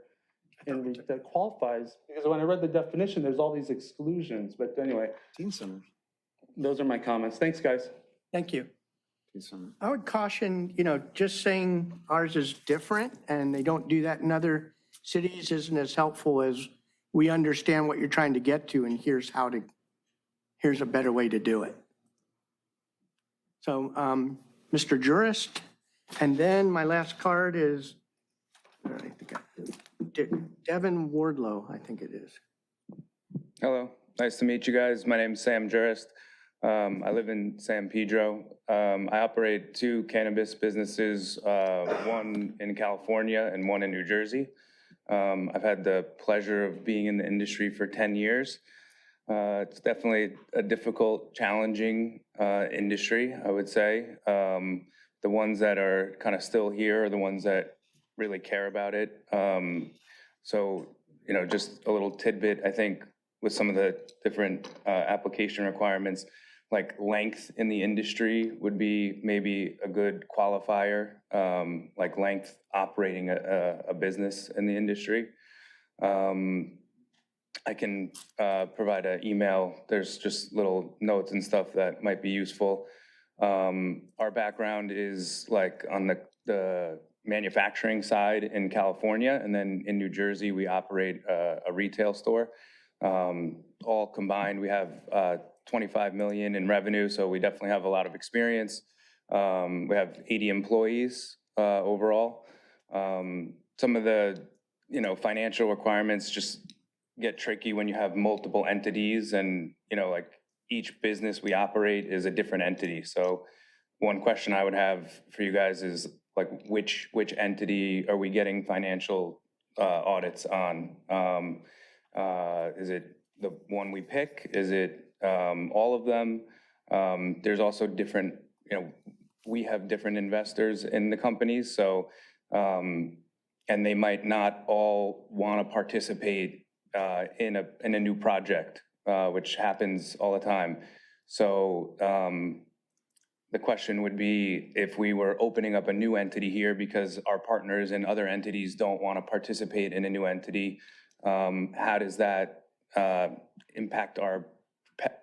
that qualifies, because when I read the definition, there's all these exclusions. But anyway.
Teen center.
Those are my comments. Thanks, guys.
Thank you.
Teen center.
I would caution, just saying ours is different and they don't do that in other cities isn't as helpful as we understand what you're trying to get to, and here's a better way to do it. So, Mr. Jurist, and then my last card is, Devin Wardlow, I think it is.
Hello, nice to meet you guys. My name's Sam Jurist. I live in San Pedro. I operate 2 cannabis businesses, one in California and one in New Jersey. I've had the pleasure of being in the industry for 10 years. It's definitely a difficult, challenging industry, I would say. The ones that are kind of still here are the ones that really care about it. So, just a little tidbit, I think, with some of the different application requirements, like length in the industry would be maybe a good qualifier, like length operating a business in the industry. I can provide an email. There's just little notes and stuff that might be useful. Our background is like on the manufacturing side in California, and then in New Jersey, we operate a retail store. All combined, we have 25 million in revenue, so we definitely have a lot of experience. We have 80 employees overall. Some of the financial requirements just get tricky when you have multiple entities, and like each business we operate is a different entity. So one question I would have for you guys is like which entity are we getting financial audits on? Is it the one we pick? Is it all of them? There's also different, we have different investors in the companies, so, and they might not all want to participate in a new project, which happens all the time. So the question would be, if we were opening up a new entity here because our partners and other entities don't want to participate in a new entity, how does that impact our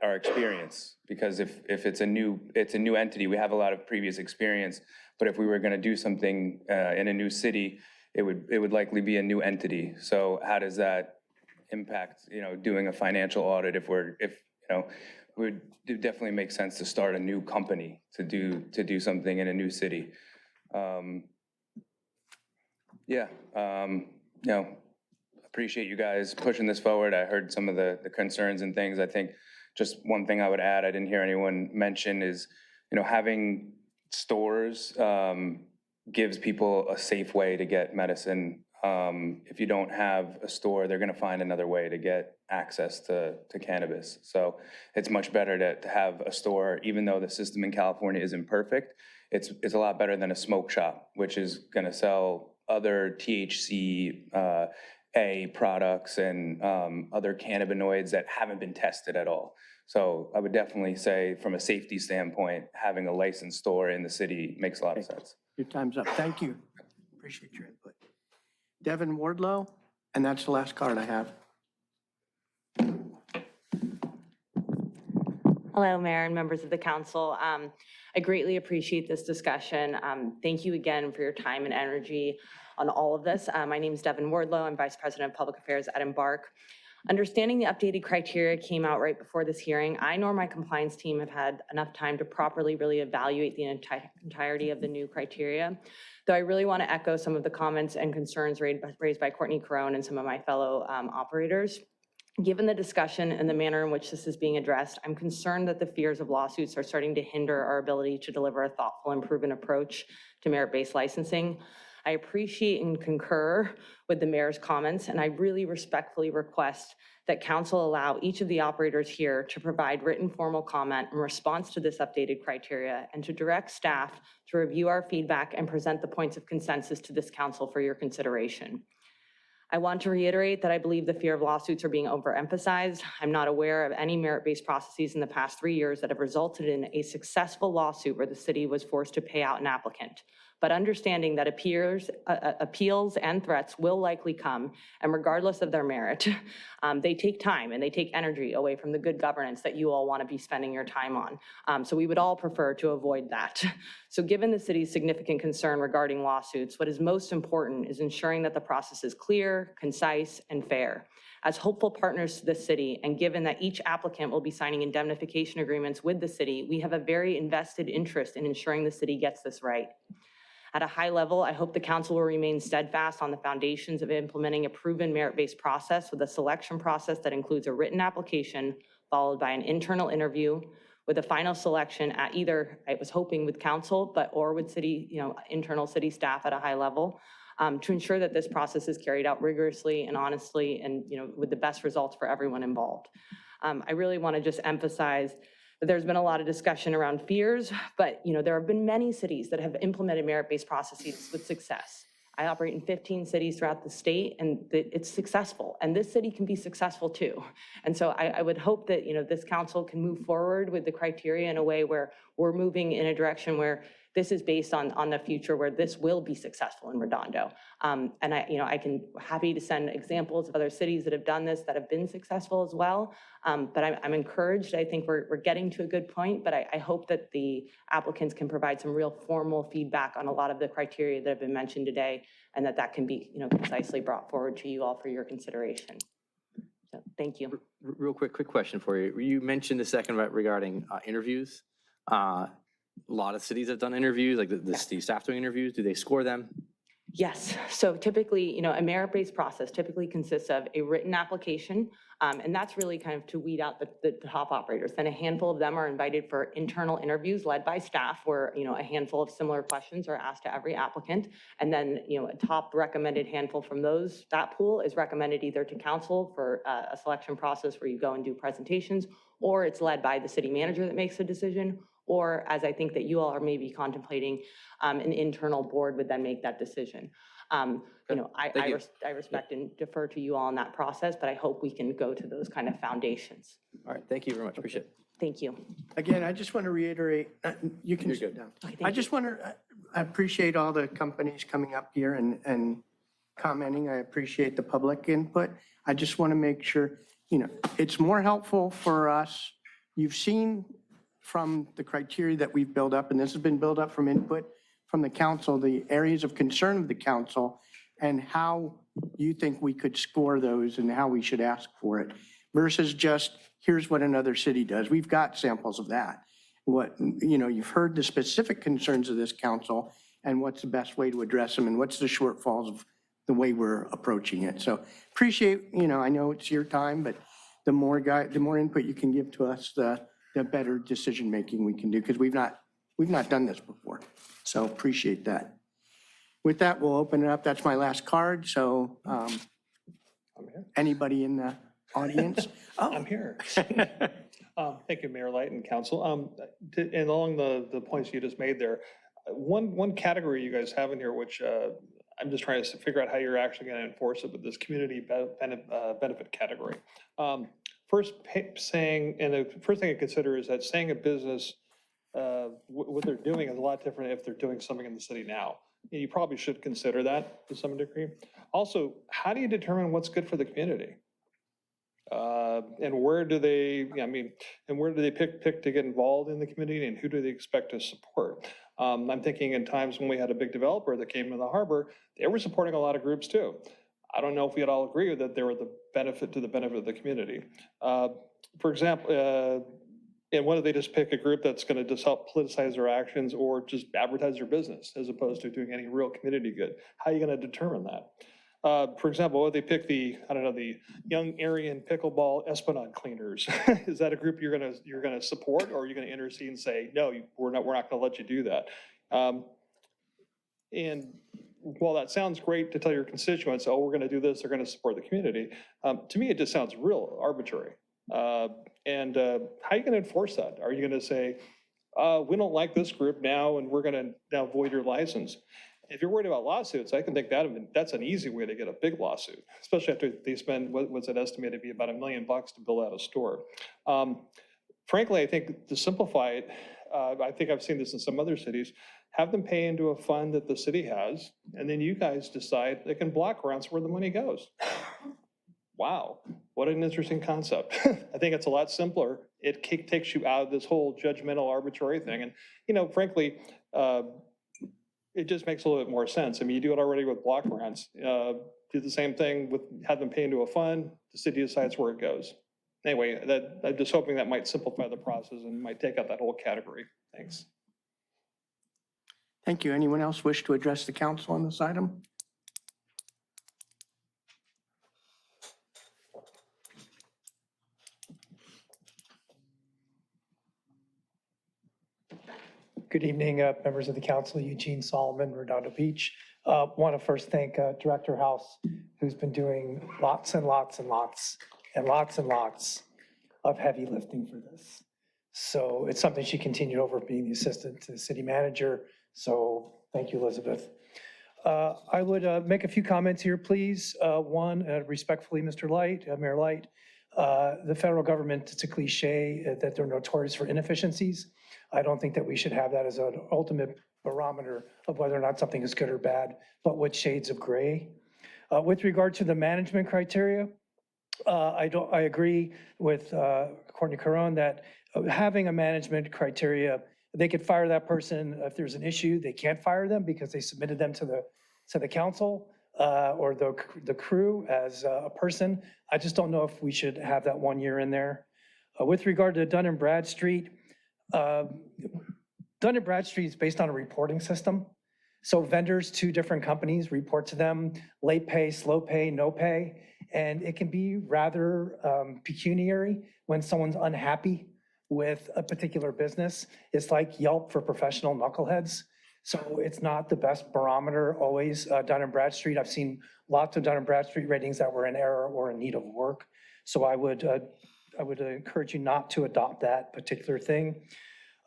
experience? Because if it's a new entity, we have a lot of previous experience, but if we were going to do something in a new city, it would likely be a new entity. So how does that impact, doing a financial audit? If it would definitely make sense to start a new company to do something in a new city. Appreciate you guys pushing this forward. I heard some of the concerns and things. I think just one thing I would add, I didn't hear anyone mention, is, having stores gives people a safe way to get medicine. If you don't have a store, they're going to find another way to get access to cannabis. So it's much better to have a store, even though the system in California isn't perfect. It's a lot better than a smoke shop, which is going to sell other THC A products and other cannabinoids that haven't been tested at all. So I would definitely say, from a safety standpoint, having a licensed store in the city makes a lot of sense.
Your time's up. Thank you. Appreciate your input. Devin Wardlow, and that's the last card I have.
Hello, Mayor and members of the council. I greatly appreciate this discussion. Thank you again for your time and energy on all of this. My name is Devin Wardlow. I'm Vice President of Public Affairs at Embark. Understanding the updated criteria came out right before this hearing, I nor my compliance team have had enough time to properly really evaluate the entirety of the new criteria. Though I really want to echo some of the comments and concerns raised by Courtney Carone and some of my fellow operators. Given the discussion and the manner in which this is being addressed, I'm concerned that the fears of lawsuits are starting to hinder our ability to deliver a thoughtful and proven approach to merit-based licensing. I appreciate and concur with the mayor's comments, and I really respectfully request that council allow each of the operators here to provide written formal comment in response to this updated criteria, and to direct staff to review our feedback and present the points of consensus to this council for your consideration. I want to reiterate that I believe the fear of lawsuits are being overemphasized. I'm not aware of any merit-based processes in the past 3 years that have resulted in a successful lawsuit where the city was forced to pay out an applicant. But understanding that appeals and threats will likely come, and regardless of their merit, they take time and they take energy away from the good governance that you all want to be spending your time on. So we would all prefer to avoid that. So given the city's significant concern regarding lawsuits, what is most important is ensuring that the process is clear, concise, and fair. As hopeful partners to the city, and given that each applicant will be signing indemnification agreements with the city, we have a very invested interest in ensuring the city gets this right. At a high level, I hope the council will remain steadfast on the foundations of implementing a proven merit-based process with a selection process that includes a written application followed by an internal interview with a final selection at either, I was hoping with council, or with city, internal city staff at a high level, to ensure that this process is carried out rigorously and honestly and with the best results for everyone involved. I really want to just emphasize that there's been a lot of discussion around fears, but there have been many cities that have implemented merit-based processes with success. I operate in 15 cities throughout the state, and it's successful, and this city can be successful too. And so I would hope that this council can move forward with the criteria in a way where we're moving in a direction where this is based on the future where this will be successful in Redondo. And I can happy to send examples of other cities that have done this that have been successful as well. But I'm encouraged. I think we're getting to a good point, but I hope that the applicants can provide some real formal feedback on a lot of the criteria that have been mentioned today, and that can be concisely brought forward to you all for your consideration. So thank you.
Real quick question for you. You mentioned a second regarding interviews. A lot of cities have done interviews, like the city staff doing interviews. Do they score them?
Yes, so typically, a merit-based process typically consists of a written application, and that's really kind of to weed out the top operators. Then a handful of them are invited for internal interviews led by staff where, a handful of similar questions are asked to every applicant. And then, a top recommended handful from that pool is recommended either to council for a selection process where you go and do presentations, or it's led by the city manager that makes the decision, or as I think that you all are maybe contemplating, an internal board would then make that decision. I respect and defer to you all in that process, but I hope we can go to those kind of foundations.
All right, thank you very much, appreciate it.
Thank you.
Again, I just want to reiterate, you can sit down. I just want to, I appreciate all the companies coming up here and commenting. I appreciate the public input. I just want to make sure, it's more helpful for us. You've seen from the criteria that we've built up, and this has been built up from input from the council, the areas of concern of the council, and how you think we could score those and how we should ask for it, versus just, here's what another city does. We've got samples of that. You've heard the specific concerns of this council and what's the best way to address them and what's the shortfalls of the way we're approaching it. So appreciate, I know it's your time, but the more input you can give to us, the better decision-making we can do, because we've not done this before. So appreciate that. With that, we'll open it up. That's my last card. So anybody in the audience? Oh.
I'm here. Thank you, Mayor Light and Council. And along the points you just made there, one category you guys have in here, which I'm just trying to figure out how you're actually going to enforce it, but this community benefit category. First thing to consider is that saying a business, what they're doing is a lot different if they're doing something in the city now. And you probably should consider that to some degree. Also, how do you determine what's good for the community? And where do they pick to get involved in the community, and who do they expect to support? I'm thinking in times when we had a big developer that came to the harbor, they were supporting a lot of groups too. I don't know if we'd all agree that they were the benefit of the community. For example, and whether they just pick a group that's going to just help politicize their actions or just advertise their business as opposed to doing any real community good. How are you going to determine that? For example, would they pick the young Aryan pickleball Esplanade cleaners? Is that a group you're going to support, or are you going to intercede and say, no, we're not going to let you do that? And while that sounds great to tell your constituents, oh, we're going to do this, they're going to support the community, to me, it just sounds real arbitrary. And how are you going to enforce that? Are you going to say, we don't like this group now, and we're going to now void your license? If you're worried about lawsuits, I can think that's an easy way to get a big lawsuit, especially after they spend what's it estimated to be about $1 million to build out a store. Frankly, I think to simplify it, I think I've seen this in some other cities, have them pay into a fund that the city has, and then you guys decide they can block grants where the money goes. Wow, what an interesting concept. I think it's a lot simpler. It takes you out of this whole judgmental arbitrary thing. And, frankly, it just makes a little bit more sense. I mean, you do it already with block grants. Do the same thing with have them pay into a fund, the city decides where it goes. Anyway, I'm just hoping that might simplify the process and might take out that whole category. Thanks.
Thank you. Anyone else wish to address the council on this item?
Good evening, members of the council. Eugene Solomon, Redondo Beach. Want to first thank Director House, who's been doing lots and lots and lots and lots and lots of heavy lifting for this. So it's something she continued over being the assistant to the city manager. So thank you, Elizabeth. I would make a few comments here, please. One, respectfully, Mr. Light, Mayor Light, the federal government, it's a cliche that they're notorious for inefficiencies. I don't think that we should have that as an ultimate barometer of whether or not something is good or bad, but with shades of gray. With regard to the management criteria, I agree with Courtney Caron that having a management criteria, they could fire that person if there's an issue. They can't fire them because they submitted them to the council or the crew as a person. I just don't know if we should have that 1 year in there. With regard to Dun & Bradstreet, Dun & Bradstreet is based on a reporting system. So vendors to different companies report to them, late pay, slow pay, no pay. And it can be rather pecuniary when someone's unhappy with a particular business. It's like Yelp for professional knuckleheads. So it's not the best barometer always. Dun & Bradstreet, I've seen lots of Dun & Bradstreet ratings that were in error or in need of work. So I would encourage you not to adopt that particular thing.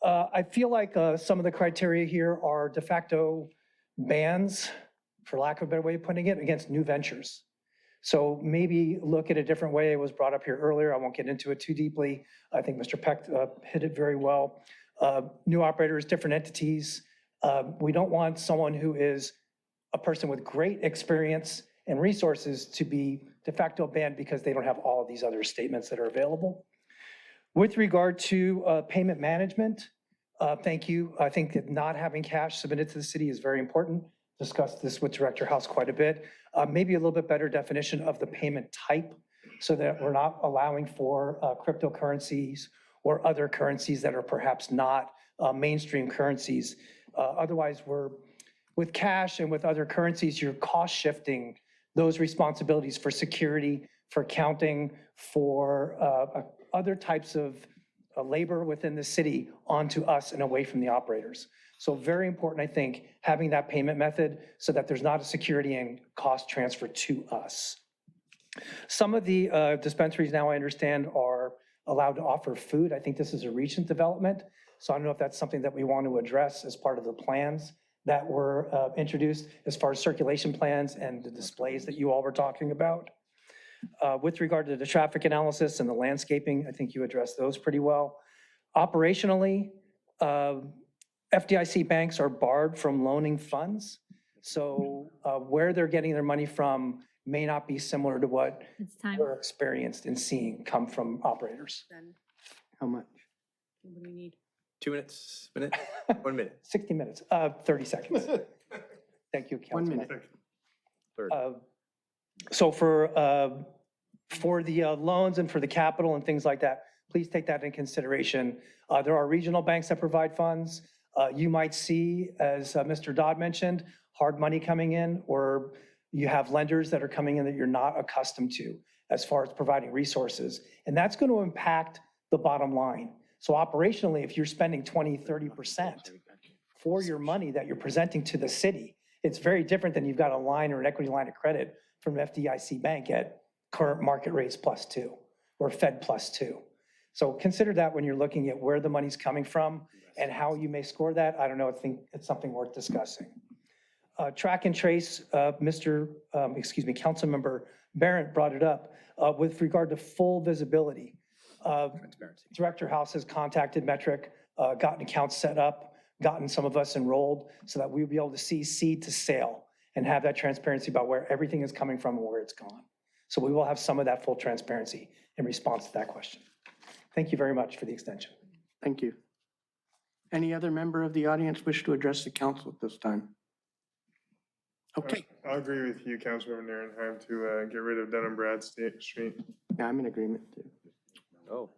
I feel like some of the criteria here are de facto bans, for lack of a better way of putting it, against new ventures. So maybe look at a different way. It was brought up here earlier. I won't get into it too deeply. I think Mr. Peck hit it very well. New operators, different entities. We don't want someone who is a person with great experience and resources to be de facto banned because they don't have all of these other statements that are available. With regard to payment management, thank you. I think that not having cash submitted to the city is very important. Discussed this with Director House quite a bit. Maybe a little bit better definition of the payment type so that we're not allowing for cryptocurrencies or other currencies that are perhaps not mainstream currencies. Otherwise, with cash and with other currencies, you're cost shifting those responsibilities for security, for counting, for other types of labor within the city onto us and away from the operators. So very important, I think, having that payment method so that there's not a security and cost transfer to us. Some of the dispensaries now I understand are allowed to offer food. I think this is a recent development. So I don't know if that's something that we want to address as part of the plans that were introduced as far as circulation plans and the displays that you all were talking about. With regard to the traffic analysis and the landscaping, I think you addressed those pretty well. Operationally, FDIC banks are barred from loaning funds. So where they're getting their money from may not be similar to what we're experienced in seeing come from operators.
How much?
What do we need?
2 minutes, minute, 1 minute.
60 minutes, 30 seconds. Thank you, Councilman.
1 minute.
So for the loans and for the capital and things like that, please take that in consideration. There are regional banks that provide funds. You might see, as Mr. Dodd mentioned, hard money coming in, or you have lenders that are coming in that you're not accustomed to as far as providing resources. And that's going to impact the bottom line. So operationally, if you're spending 20, 30% for your money that you're presenting to the city, it's very different than you've got a line or an equity line of credit from an FDIC bank at current market rates +2 or Fed +2. So consider that when you're looking at where the money's coming from and how you may score that. I don't know, I think it's something worth discussing. Track and trace, Councilmember Barrett brought it up with regard to full visibility. Director House has contacted Metric, gotten accounts set up, gotten some of us enrolled so that we'll be able to see seed to sale and have that transparency about where everything is coming from and where it's gone. So we will have some of that full transparency in response to that question. Thank you very much for the extension.
Thank you. Any other member of the audience wish to address the council at this time? Okay.
I'll agree with you, Councilmember Nierenheim, to get rid of Dun & Bradstreet.
Yeah, I'm in agreement too.
Oh.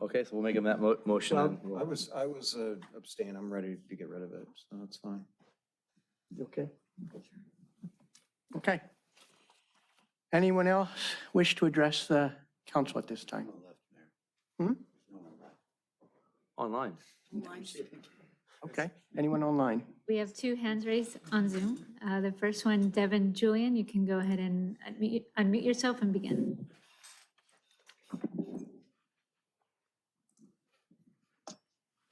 Okay, so we'll make him that motion. then.
I was abstain. I'm ready to get rid of it, so that's fine.
Okay. Okay. Anyone else wish to address the council at this time?
Online.
Okay. Anyone online?
We have 2 hands raised on Zoom. The first one, Devin Julian, you can go ahead and unmute yourself and begin.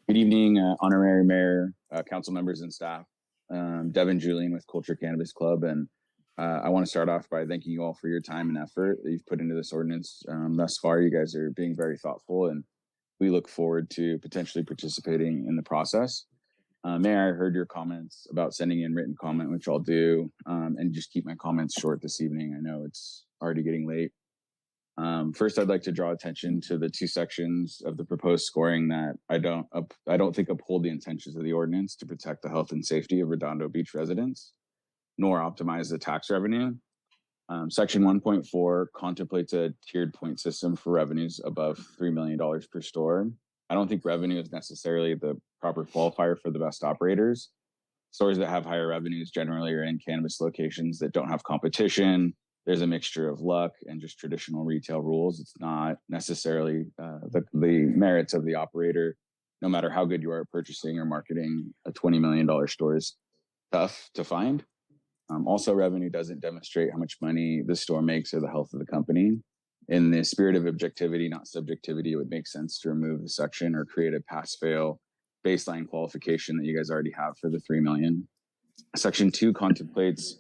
Good evening, honorary mayor, council members and staff. Devin Julian with Culture Cannabis Club. And I want to start off by thanking you all for your time and effort that you've put into this ordinance. Thus far, you guys are being very thoughtful, and we look forward to potentially participating in the process. Mayor, I heard your comments about sending in written comment, which I'll do, and just keep my comments short this evening. I know it's already getting late. First, I'd like to draw attention to the 2 sections of the proposed scoring that I don't think uphold the intentions of the ordinance to protect the health and safety of Redondo Beach residents, nor optimize the tax revenue. Section 1.4 contemplates a tiered point system for revenues above $3 million per store, I don't think revenue is necessarily the proper qualifier for the best operators. Stores that have higher revenues generally are in cannabis locations that don't have competition. There's a mixture of luck and just traditional retail rules. It's not necessarily the merits of the operator. No matter how good you are at purchasing or marketing, a $20 million store is tough to find. Also, revenue doesn't demonstrate how much money the store makes or the health of the company. In the spirit of objectivity, not subjectivity, it would make sense to remove the section or create a pass-fail baseline qualification that you guys already have for the 3 million. Section 2 contemplates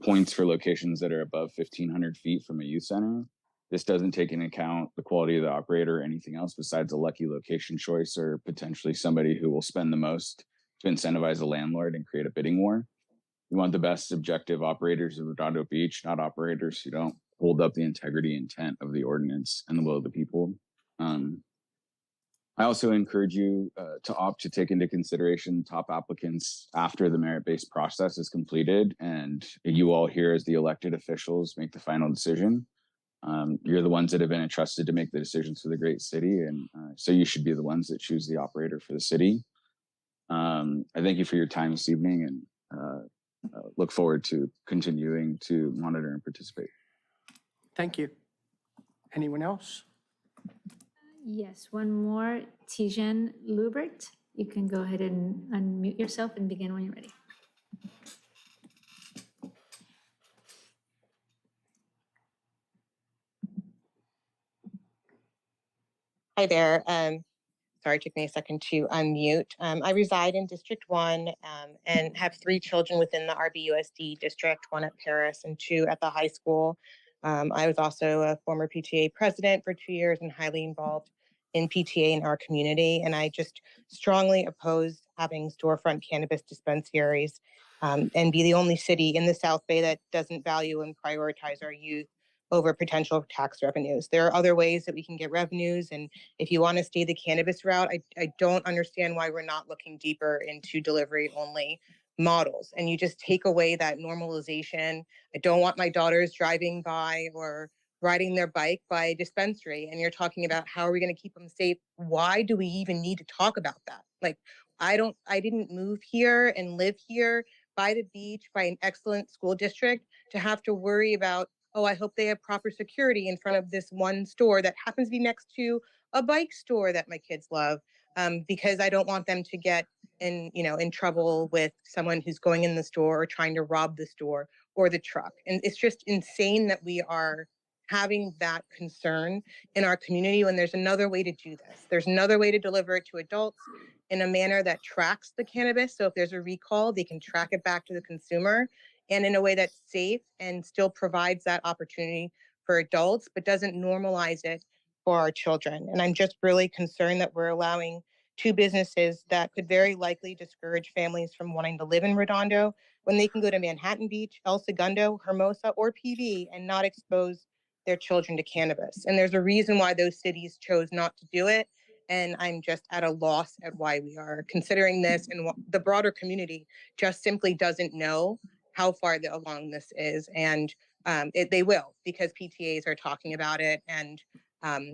points for locations that are above 1,500 feet from a youth center. This doesn't take into account the quality of the operator or anything else besides a lucky location choice or potentially somebody who will spend the most to incentivize the landlord and create a bidding war. We want the best objective operators of Redondo Beach, not operators who don't hold up the integrity intent of the ordinance and the will of the people. I also encourage you to opt to take into consideration top applicants after the merit-based process is completed, and you all here as the elected officials make the final decision. You're the ones that have been entrusted to make the decisions for the great city, and so you should be the ones that choose the operator for the city. I thank you for your time this evening, and look forward to continuing to monitor and participate.
Thank you. Anyone else?
Yes, one more. Tijan Lubert, you can go ahead and unmute yourself and begin when you're ready.
Hi there. Sorry, it took me a second to unmute. I reside in District 1 and have 3 children within the RBUSD district, 1 at Paris and 2 at the high school. I was also a former PTA president for 2 years and highly involved in PTA in our community. And I just strongly oppose having storefront cannabis dispensaries and be the only city in the South Bay that doesn't value and prioritize our youth over potential tax revenues. There are other ways that we can get revenues. And if you want to stay the cannabis route, I don't understand why we're not looking deeper into delivery only models. And you just take away that normalization. I don't want my daughters driving by or riding their bike by a dispensary. And you're talking about how are we going to keep them safe? Why do we even need to talk about that? Like, I didn't move here and live here by the beach, by an excellent school district to have to worry about, oh, I hope they have proper security in front of this one store that happens to be next to a bike store that my kids love, because I don't want them to get in trouble with someone who's going in the store or trying to rob the store or the truck. And it's just insane that we are having that concern in our community when there's another way to do this. There's another way to deliver it to adults in a manner that tracks the cannabis. So if there's a recall, they can track it back to the consumer, and in a way that's safe and still provides that opportunity for adults, but doesn't normalize it for our children. And I'm just really concerned that we're allowing 2 businesses that could very likely discourage families from wanting to live in Redondo when they can go to Manhattan Beach, El Segundo, Hermosa, or PV and not expose their children to cannabis. And there's a reason why those cities chose not to do it. And I'm just at a loss at why we are considering this, and the broader community just simply doesn't know how far along this is. And they will, because PTAs are talking about it. And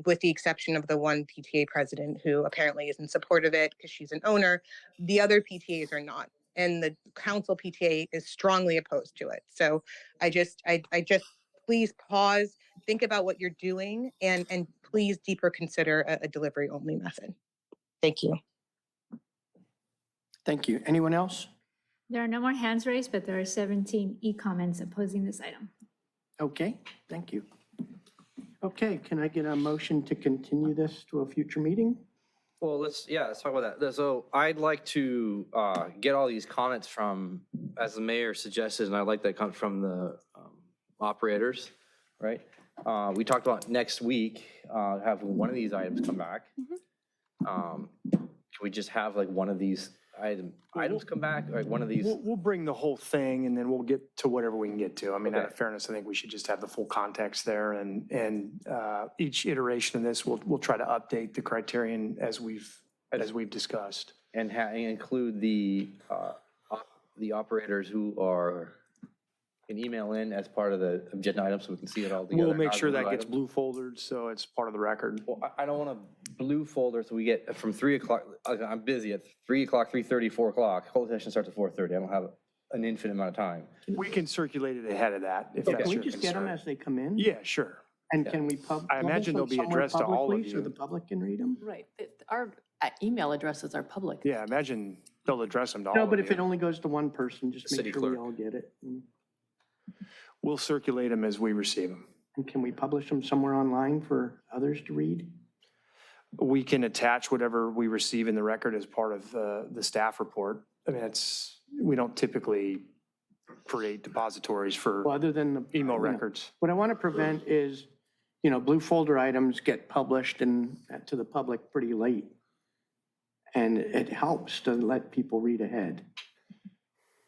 with the exception of the one PTA president who apparently is in support of it because she's an owner, the other PTAs are not. And the council PTA is strongly opposed to it. So I just please pause, think about what you're doing, and please deeper consider a delivery only method. Thank you.
Thank you. Anyone else?
There are no more hands raised, but there are 17 e-comments opposing this item.
Okay, thank you. Okay, can I get a motion to continue this to a future meeting?
Well, let's talk about that. So I'd like to get all these comments from, as the mayor suggested, and I'd like that come from the operators, right? We talked about next week, have one of these items come back. Can we just have like one of these items come back, like one of these?
We'll bring the whole thing and then we'll get to whatever we can get to. I mean, out of fairness, I think we should just have the full context there, and each iteration of this, we'll try to update the criterion as we've discussed.
And include the operators who are an email in as part of the agenda item so we can see it all together?
We'll make
not
sure
blue
that gets
items?
blue foldered, so it's part of the record.
Well, I don't want a blue folder, so we get from 3 o'clock, I'm busy at 3 o'clock, 3:30, 4 o'clock. Closed session starts at 4:30. I don't have an infinite amount of time.
We can circulate it ahead of that, if
So
that's
can we
your
just get them
concern.
as they come in?
Yeah, sure.
And can we publish
I imagine they'll
them
be
somewhere
addressed to all of
publicly so
you.
the public can read them?
Right. Our email addresses are public.
Yeah, imagine they'll address them to all
No,
of
but if it
you.
only goes to one person, just
City
make sure we
clerk.
all get it.
We'll circulate them as we receive them.
And can we publish them somewhere online for others to read?
We can attach whatever we receive in the record as part of the staff report. I mean, we don't typically create depositories
Well,
for
other than the.
email records.
What I want to prevent is, blue folder items get published and to the public pretty late. And it helps to let people read ahead.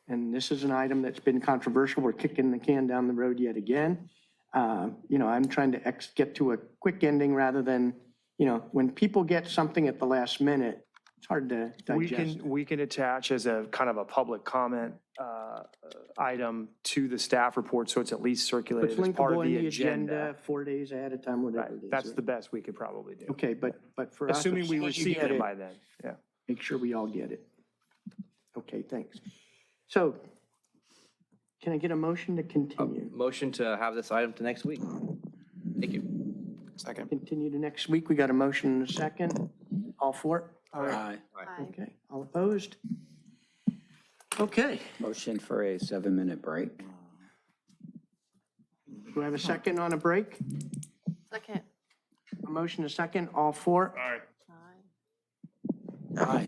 And this is an item that's been controversial. We're kicking the can down the road yet again. I'm trying to get to a quick ending rather than, when people get something at the last minute, it's hard to digest.
We can attach as a kind of a public comment item to the staff report, so it's at least circulated
It's
as part of
linkable in
the
the
agenda.
agenda 4 days ahead of time, whatever it
Right,
is.
that's
right?
the best we could probably do.
Okay, but for us.
Assuming
as
we
soon as you
receive
get
them
it,
by then, yeah.
Make sure we all get it. Okay, thanks. So can I get a motion to continue?
Motion to have this item to next week. Thank you.
Second.
Continue to next week. We got a motion and a second. All for it?
Aye.
Okay, all opposed? Okay,
Motion for a 7-minute break.
do I have a second on a break?
Second.
A motion, a second, all for?
All right.
Aye.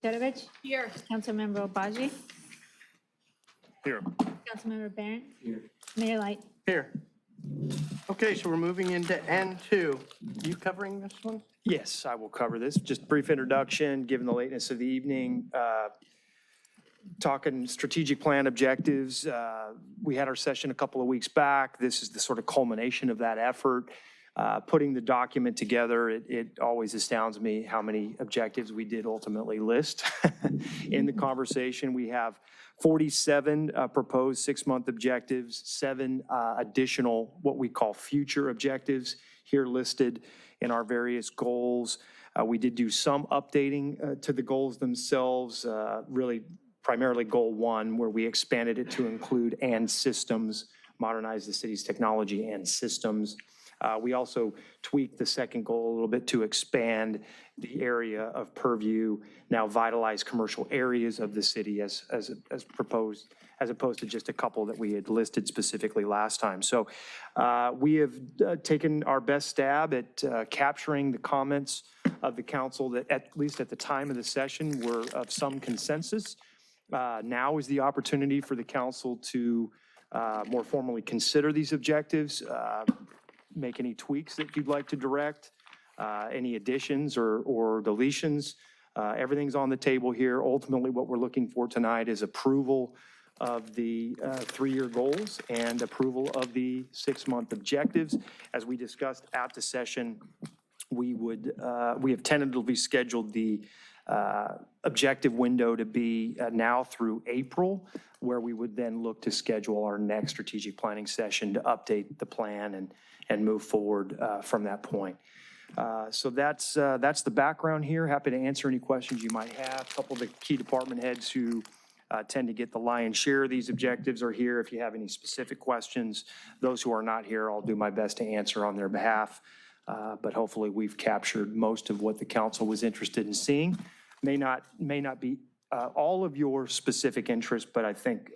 Tedovich? Here. Councilmember Obaji?
Here.
Councilmember Barron? Here. Mayor Light?
Here. Okay, so we're moving into N2. You covering this one?
Yes, I will cover this. Just brief introduction, given the lateness of the evening. Talking strategic plan objectives. We had our session a couple of weeks back. This is the sort of culmination of that effort. Putting the document together, it always astounds me how many objectives we did ultimately list. In the conversation, we have 47 proposed 6-month objectives, 7 additional what we call future objectives here listed in our various goals. We did do some updating to the goals themselves, really primarily goal 1, where we expanded it to include and systems, modernize the city's technology and systems. We also tweaked the second goal a little bit to expand the area of purview, now vitalize commercial areas of the city as proposed, as opposed to just a couple that we had listed specifically last time. So we have taken our best stab at capturing the comments of the council that at least at the time of the session were of some consensus. Now is the opportunity for the council to more formally consider these objectives, make any tweaks that you'd like to direct, any additions or deletions. Everything's on the table here. Ultimately, what we're looking for tonight is approval of the 3-year goals and approval of the 6-month objectives. As we discussed at the session, we have tentatively scheduled the objective window to be now through April, where we would then look to schedule our next strategic planning session to update the plan and move forward from that point. So that's the background here. Happy to answer any questions you might have. A couple of the key department heads who tend to get the lion's share of these objectives are here. If you have any specific questions, those who are not here, I'll do my best to answer on their behalf. But hopefully we've captured most of what the council was interested in seeing. May not be all of your specific interest, but I think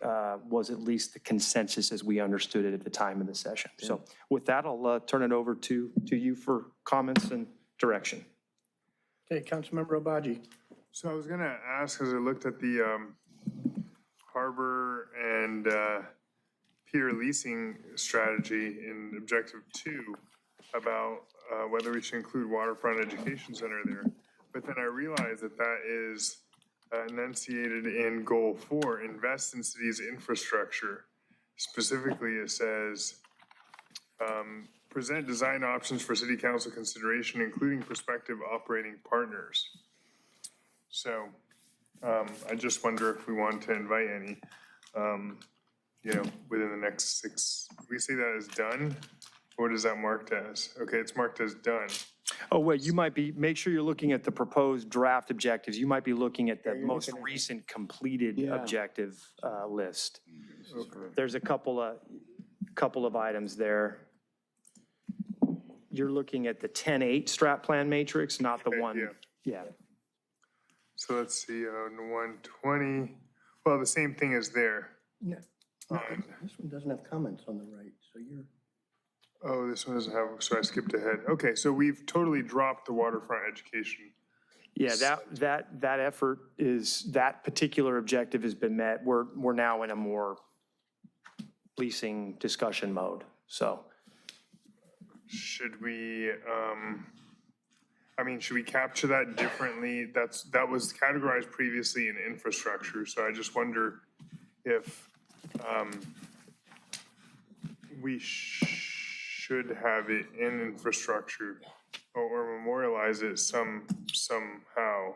was at least the consensus as we understood it at the time of the session. So with that, I'll turn it over to you for comments and direction.
Okay, Councilmember Obaji.
So I was gonna ask, as I looked at the harbor and pier leasing strategy in objective 2 about whether we should include waterfront education center there. But then I realized that that is enunciated in goal 4, invest in city's infrastructure. Specifically, it says, present design options for city council consideration, including prospective operating partners. So I just wonder if we want to invite any, within the next 6, we see that as done. What is that marked as? Okay, it's marked as done.
Oh, wait, you might be, make sure you're looking at the proposed draft objectives. You might be looking at the most recent completed objective list.
Okay.
There's a couple of items there. You're looking at the 10-8 strat plan matrix, not the one. Yeah.
So let's see, on 120, well, the same thing is there.
No, this one doesn't have comments on the right, so you're.
Oh, this one doesn't have, so I skipped ahead. Okay, so we've totally dropped the waterfront education.
Yeah, that effort is, that particular objective has been met. We're now in a more leasing discussion mode, so.
Should we, should we capture that differently? That was categorized previously in infrastructure, so I just wonder if we should have it in infrastructure or memorialize it somehow.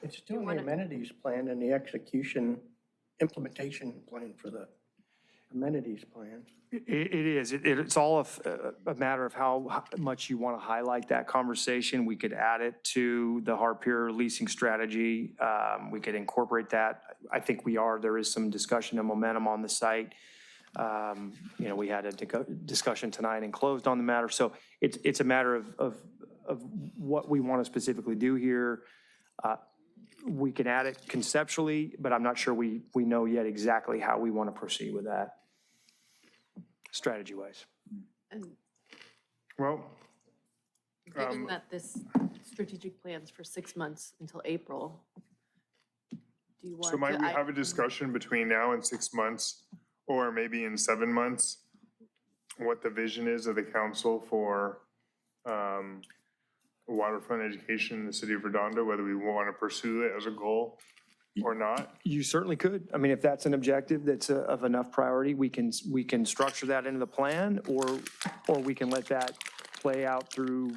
It's still in the amenities plan and the execution implementation plan for the amenities plan.
It is. It's all a matter of how much you want to highlight that conversation. We could add it to the Harpier leasing strategy. We could incorporate that. I think we are. There is some discussion and momentum on the site. We had a discussion tonight and closed on the matter. So it's a matter of what we want to specifically do here. We can add it conceptually, but I'm not sure we know yet exactly how we want to proceed with that strategy-wise.
And
well,
given that this strategic plan's for 6 months until April, Do you want
So
to?
might we have a discussion between now and 6 months, or maybe in 7 months, what the vision is of the council for waterfront education in the city of Redondo, whether we want to pursue it as a goal or not?
You certainly could. I mean, if that's an objective that's of enough priority, we can structure that into the plan, or we can let that play out through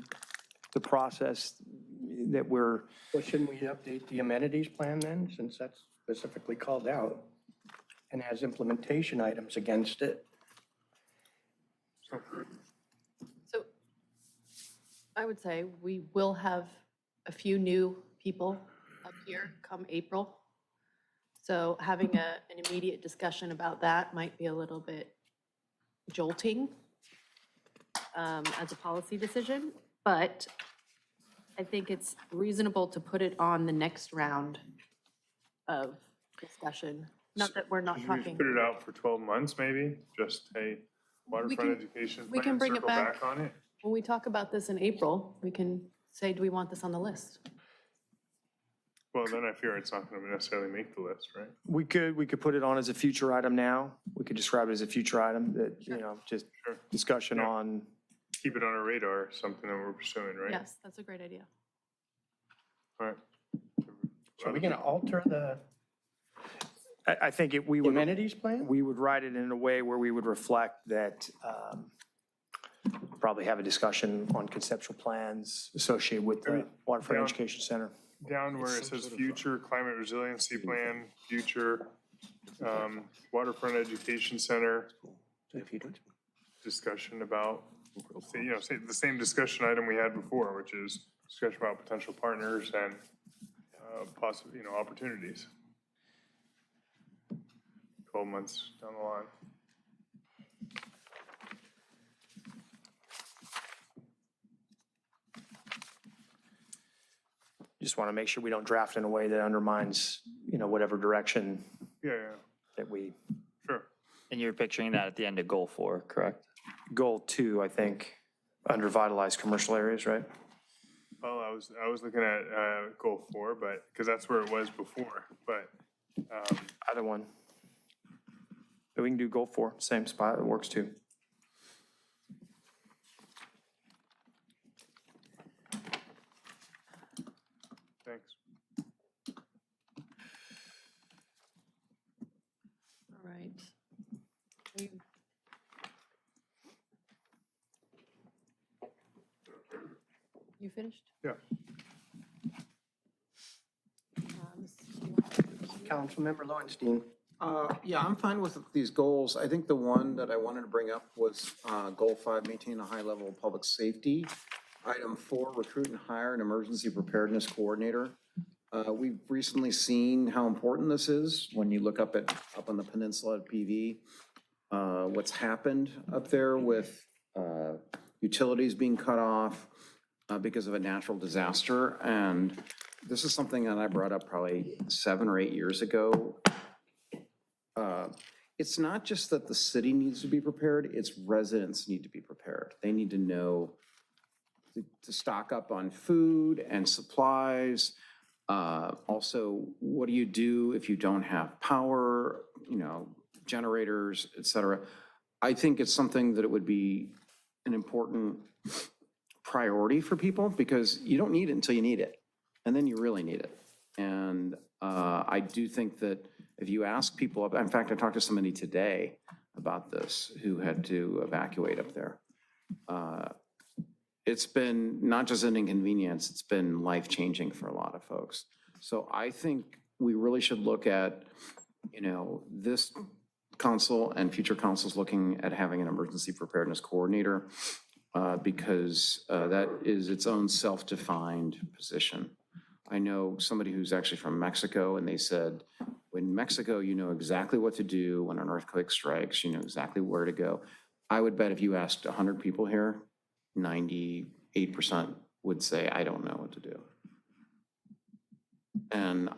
the process that we're.
Well, shouldn't we update the amenities plan then, since that's specifically called out and has implementation items against it?
So I would say we will have a few new people up here come April. So having an immediate discussion about that might be a little bit jolting as a policy decision, but I think it's reasonable to put it on the next round of discussion. Not that we're not
Should we just
talking.
put it out for 12 months, maybe? Just, hey, waterfront
can-
education
we can
plan,
bring it
circle
back.
back on it?
When we talk about this in April, we can say, do we want this on the list?
Well, then I fear it's not going to necessarily make the list, right?
We could put it on as a future item now. We could describe it as a future item that, just discussion
Yeah.
on.
Keep it on our radar, something that we're pursuing, right?
Yes, that's a great idea.
All right.
So are we going to alter the
I think we would.
amenities plan?
We would write it in a way where we would reflect that, probably have a discussion on conceptual plans associated with the Waterfront
Down-
Education Center.
Down where it says future climate resiliency plan, future waterfront education center, discussion about, say the same discussion item we had before, which is discussion about potential partners and possible, opportunities. 12 months down the line.
Just want to make sure we don't draft in a way that undermines, whatever direction
Yeah,
that we.
sure.
And you're picturing that at the end of goal 4, correct?
Goal 2, I think, under vitalized commercial areas, right?
Well, I was looking at goal 4, but, because that's where it was before, but
Either one. But we can do goal 4, same spot, it works too.
thanks.
All right. You finished?
Yeah.
Councilmember Lowenstein.
Yeah, I'm fine with these goals. I think the one that I wanted to bring up was Goal 5, maintain a high level of public safety. Item 4, recruit and hire an emergency preparedness coordinator. We've recently seen how important this is when you look up on the peninsula at PV. What's happened up there with utilities being cut off because of a natural disaster. And this is something that I brought up probably 7 or 8 years ago. It's not just that the city needs to be prepared, it's residents need to be prepared. They need to know to stock up on food and supplies. Also, what do you do if you don't have power, generators, et cetera? I think it's something that it would be an important priority for people because you don't need it until you need it. And then you really need it. And I do think that if you ask people, in fact, I talked to somebody today about this who had to evacuate up there. It's been not just an inconvenience, it's been life-changing for a lot of folks. So I think we really should look at, this council and future councils looking at having an emergency preparedness coordinator because that is its own self-defined position. I know somebody who's actually from Mexico, and they said, in Mexico, you know exactly what to do when an earthquake strikes, you know exactly where to go. I would bet if you asked 100 people here, 98% would say, I don't know what to do. And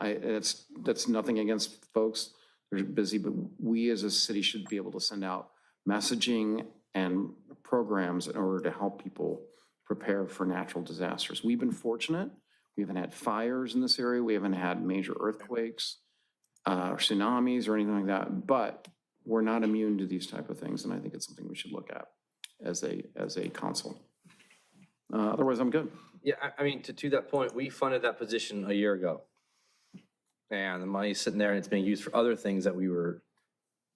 that's nothing against folks. They're busy, but we as a city should be able to send out messaging and programs in order to help people prepare for natural disasters. We've been fortunate. We haven't had fires in this area. We haven't had major earthquakes. or tsunamis or anything like that, but we're not immune to these type of things, and I think it's something we should look at as a council. Otherwise, I'm good.
Yeah, I mean, to that point, we funded that position a year ago. And the money's sitting there and it's being used for other things that we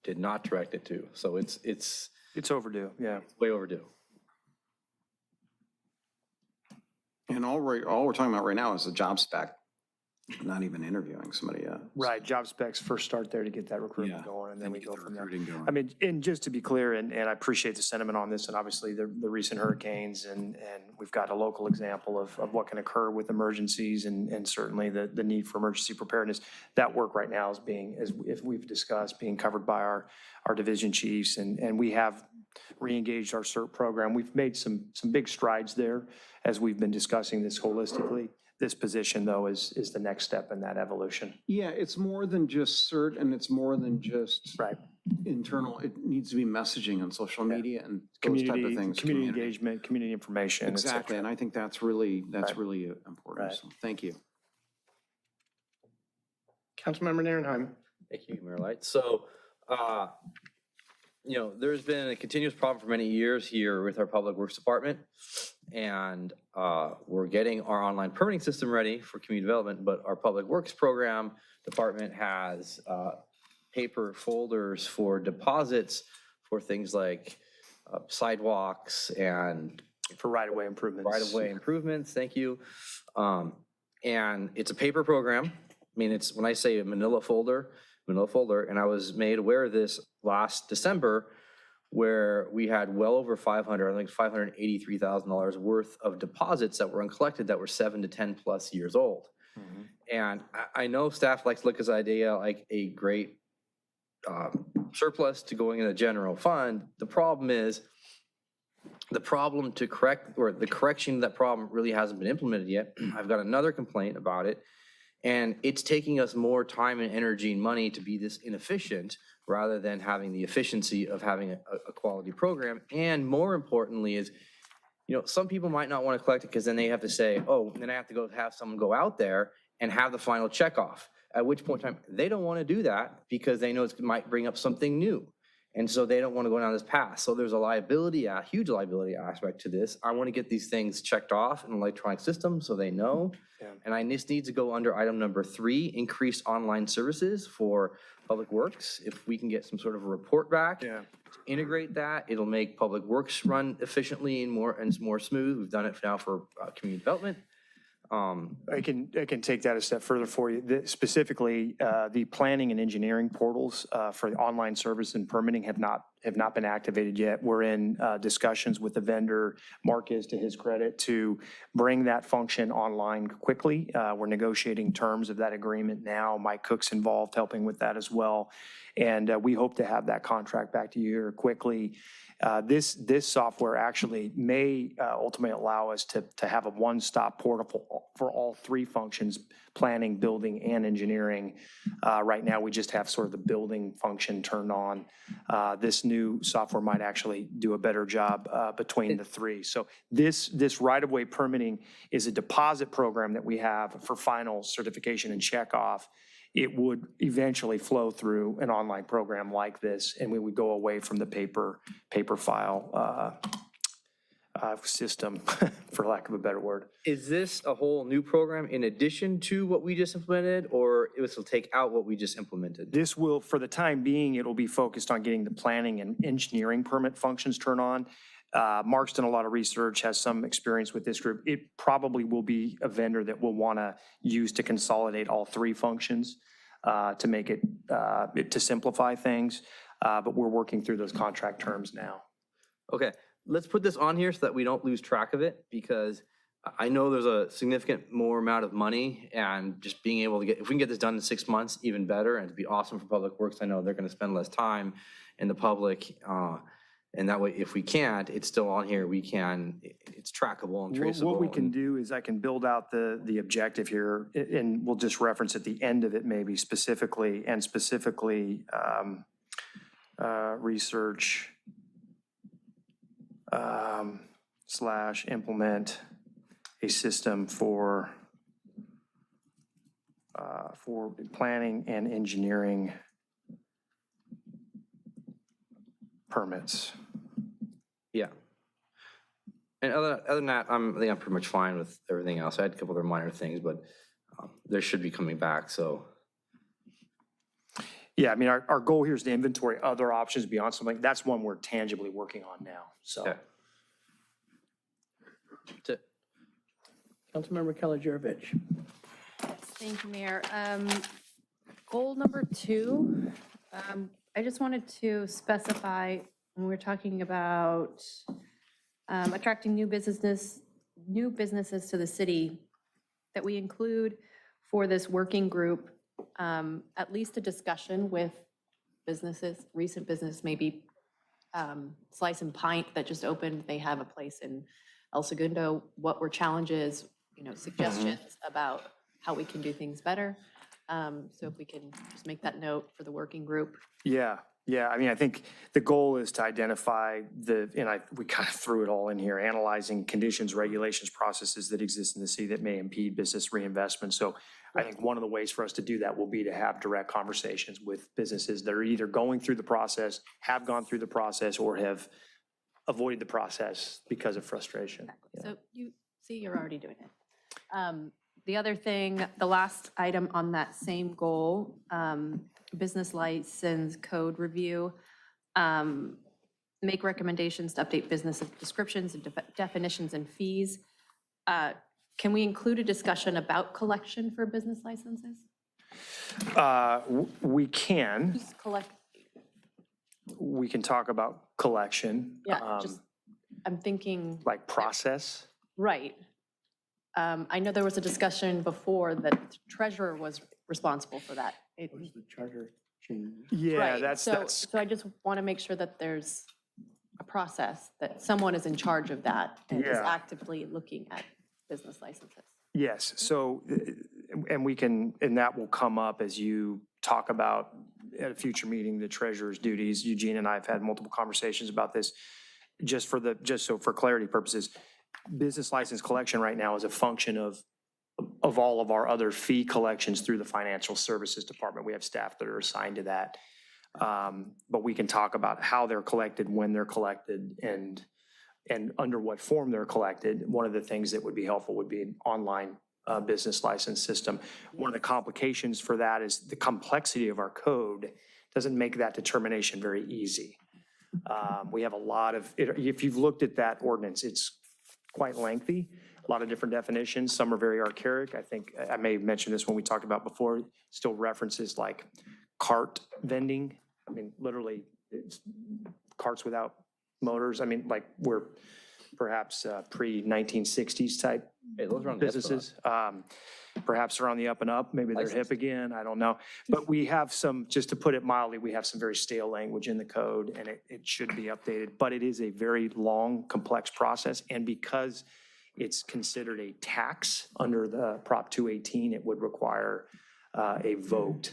did not direct it to. So it's
overdue, yeah.
Way overdue.
And all we're talking about right now is the job spec, not even interviewing somebody yet.
Right, job specs first start there to get that recruitment
Yeah,
going, and then we go from there.
Going.
I mean, and just to be clear, and I appreciate the sentiment on this, and obviously the recent hurricanes, and we've got a local example of what can occur with emergencies, and certainly the need for emergency preparedness. That work right now is being, as we've discussed, being covered by our division chiefs, and we have reengaged our CERT program. We've made some big strides there as we've been discussing this holistically. This position, though, is the next step in that evolution.
Yeah, it's more than just CERT, and it's more than just
right
internal. It needs to be messaging on social media and those type of things.
Community engagement, community information.
Exactly, and I think that's really important.
Right.
So thank you.
Councilmember Narenheim.
Thank you, Mayor Light. So, there's been a continuous problem for many years here with our Public Works Department. And we're getting our online permitting system ready for community development, but our Public Works Program Department has paper folders for deposits for things like sidewalks and
for right-of-way improvements.
Right-of-way improvements, thank you. And it's a paper program. I mean, it's when I say a manila folder, and I was made aware of this last December, where we had well over $583,000 worth of deposits that were uncollected that were 7 to 10 plus years old.
Mm-hmm.
And I know staff likes to look at this idea like a great surplus to going in a general fund. The problem is the correction of that problem really hasn't been implemented yet. I've got another complaint about it. And it's taking us more time and energy and money to be this inefficient rather than having the efficiency of having a quality program. And more importantly is, some people might not want to collect it because then they have to say, oh, then I have to go have someone go out there and have the final check off. At which point in time, they don't want to do that because they know it might bring up something new. And so they don't want to go down this path. So there's a huge liability aspect to this. I want to get these things checked off in an electronic system so they know.
Yeah.
And this needs to go under item number 3, increased online services for Public Works. If we can get some sort of a report back, integrate that, it'll make Public Works run efficiently and more smooth. We've done it now for community development.
I can take that a step further for you. Specifically, the planning and engineering portals for the online service and permitting have not been activated yet. We're in discussions with the vendor, Mark is to his credit, to bring that function online quickly. We're negotiating terms of that agreement now. Mike Cook's involved helping with that as well. And we hope to have that contract back to you here quickly. This software actually may ultimately allow us to have a one-stop portal for all 3 functions, planning, building, and engineering. Right now, we just have sort of the building function turned on. This new software might actually do a better job between the 3. So this right-of-way permitting is a deposit program that we have for final certification and checkoff. It would eventually flow through an online program like this, and we would go away from the paper file system, for lack of a better word.
Is this a whole new program in addition to what we just implemented, or it will take out what we just implemented?
This will, for the time being, it'll be focused on getting the planning and engineering permit functions turned on. Mark's done a lot of research, has some experience with this group. It probably will be a vendor that we'll want to use to consolidate all 3 functions to make it, to simplify things. But we're working through those contract terms now.
Okay, let's put this on here so that we don't lose track of it, because I know there's a significant more amount of money, and just being able to if we can get this done in 6 months, even better, and it'd be awesome for Public Works. I know they're going to spend less time in the public. And that way, if we can't, it's still on here. It's trackable and traceable.
What we can do is I can build out the objective here, and we'll just reference at the end of it maybe specifically research / implement a system for for planning and engineering permits.
Yeah. And other than that, I think I'm pretty much fine with everything else. I had a couple other minor things, but they should be coming back, so.
Yeah, I mean, our goal here is to inventory other options beyond something. That's one we're tangibly working on now, so.
Okay. That's it.
Councilmember Keller-Jorovich.
Thank you, Mayor. Goal number 2, I just wanted to specify when we're talking about attracting new businesses to the city, that we include for this working group at least a discussion with businesses, recent business, maybe Slice and Pint that just opened. They have a place in El Segundo. What were challenges, suggestions about how we can do things better. So if we can just make that note for the working group.
Yeah. I mean, I think the goal is to identify we kind of threw it all in here, analyzing conditions, regulations, processes that exist in the city that may impede business reinvestment. So I think one of the ways for us to do that will be to have direct conversations with businesses that are either going through the process, have gone through the process, or have avoided the process because of frustration.
So you see, you're already doing it. The other thing, the last item on that same goal, business license code review, make recommendations to update business descriptions and definitions and fees. Can we include a discussion about collection for business licenses?
We can.
Who's collect?
We can talk about collection.
Yeah, I'm thinking.
Like process?
Right. I know there was a discussion before that the treasurer was responsible for that.
Was the charter change?
Yeah,
Right.
that's.
So I just want to make sure that there's a process, that someone is in charge of that and is actively looking at business licenses.
Yes, so, and that will come up as you talk about at a future meeting, the treasurer's duties. Eugene and I have had multiple conversations about this. Just so for clarity purposes, business license collection right now is a function of all of our other fee collections through the financial services department. We have staff that are assigned to that. But we can talk about how they're collected, when they're collected, and under what form they're collected. One of the things that would be helpful would be an online business license system. One of the complications for that is the complexity of our code doesn't make that determination very easy. We have a lot of, if you've looked at that ordinance, it's quite lengthy, a lot of different definitions. Some are very archaic. I think I may have mentioned this when we talked about before, still references like cart vending. I mean, literally, it's carts without motors. I mean, like we're perhaps pre-1960s type businesses. Perhaps they're on the up and up. Maybe they're hip again. I don't know. But we have some, just to put it mildly, we have some very stale language in the code, and it should be updated. But it is a very long, complex process. And because it's considered a tax under the Prop 218, it would require a vote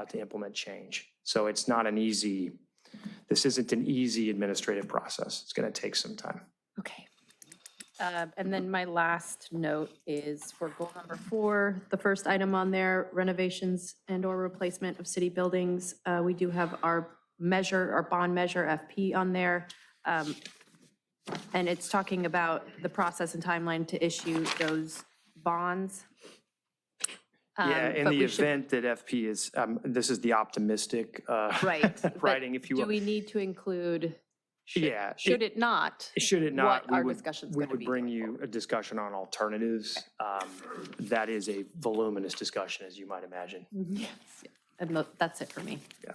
to implement change. So it's not an easy, this isn't an easy administrative process. It's going to take some time.
Okay. And then my last note is for goal number 4, the first item on there, renovations and/or replacement of city buildings. We do have our bond measure FP on there. And it's talking about the process and timeline to issue those bonds.
Yeah, in the event that FP is, this is the optimistic writing, if you will.
Do we need to include?
Yeah.
Should it not?
Should it not?
What our discussion's
We
going to
would
be.
bring you a discussion on alternatives. That is a voluminous discussion, as you might imagine.
Yes, and that's it for me.
Yeah.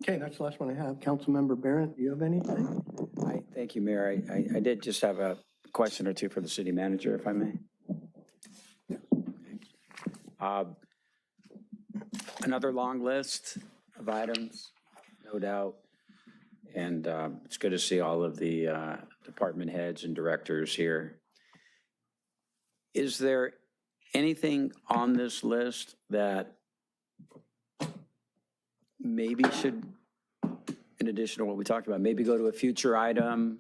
Okay, that's the last one I have. Councilmember Barrett, do you have anything?
Thank you, Mayor. I did just have a question or two for the city manager, if I may. Another long list of items, no doubt. And it's good to see all of the department heads and directors here. Is there anything on this list that maybe should, in addition to what we talked about, maybe go to a future item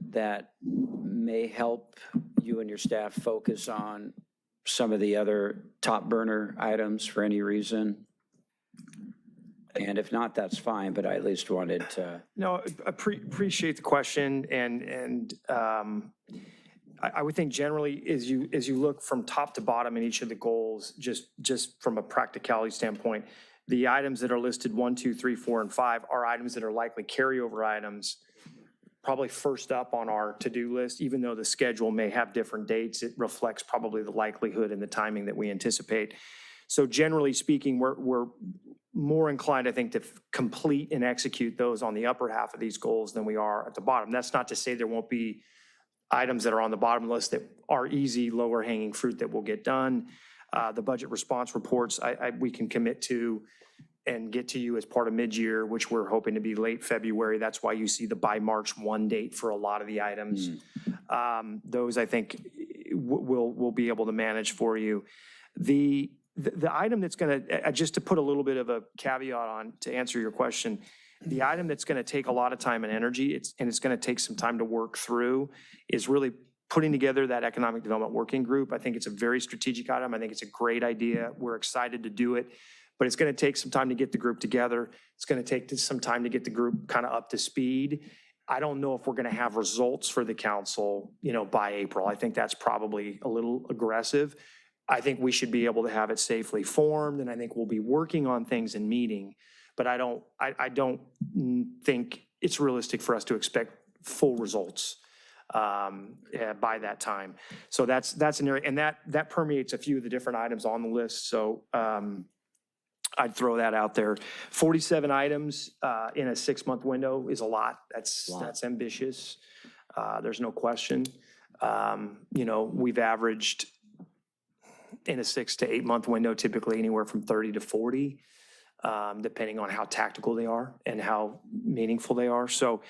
that may help you and your staff focus on some of the other top burner items for any reason? And if not, that's fine, but I at least wanted to.
No, appreciate the question, and I would think generally, as you look from top to bottom in each of the goals, just from a practicality standpoint, the items that are listed 1, 2, 3, 4, and 5 are items that are likely carryover items, probably first up on our to-do list. Even though the schedule may have different dates, it reflects probably the likelihood and the timing that we anticipate. So generally speaking, we're more inclined, I think, to complete and execute those on the upper half of these goals than we are at the bottom. That's not to say there won't be items that are on the bottom list that are easy, lower hanging fruit that will get done. The budget response reports, we can commit to and get to you as part of mid-year, which we're hoping to be late February. That's why you see the by March 1 date for a lot of the items. Those, I think, we'll be able to manage for you. The item that's going to, just to put a little bit of a caveat on to answer your question, the item that's going to take a lot of time and energy, and it's going to take some time to work through, is really putting together that economic development working group. I think it's a very strategic item. I think it's a great idea. We're excited to do it, but it's going to take some time to get the group together. It's going to take some time to get the group kind of up to speed. I don't know if we're going to have results for the council, by April. I think that's probably a little aggressive. I think we should be able to have it safely formed, and I think we'll be working on things in meeting. But I don't think it's realistic for us to expect full results by that time. So that's an area, and that permeates a few of the different items on the list. So I'd throw that out there. 47 items in a 6-month window is a lot. That's ambitious. There's no question. We've averaged in a 6 to 8 month window, typically anywhere from 30 to 40. Depending on how tactical they are and how meaningful they are. So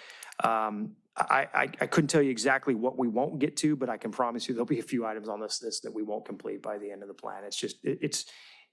I couldn't tell you exactly what we won't get to, but I can promise you there'll be a few items on this list that we won't complete by the end of the plan. It's just,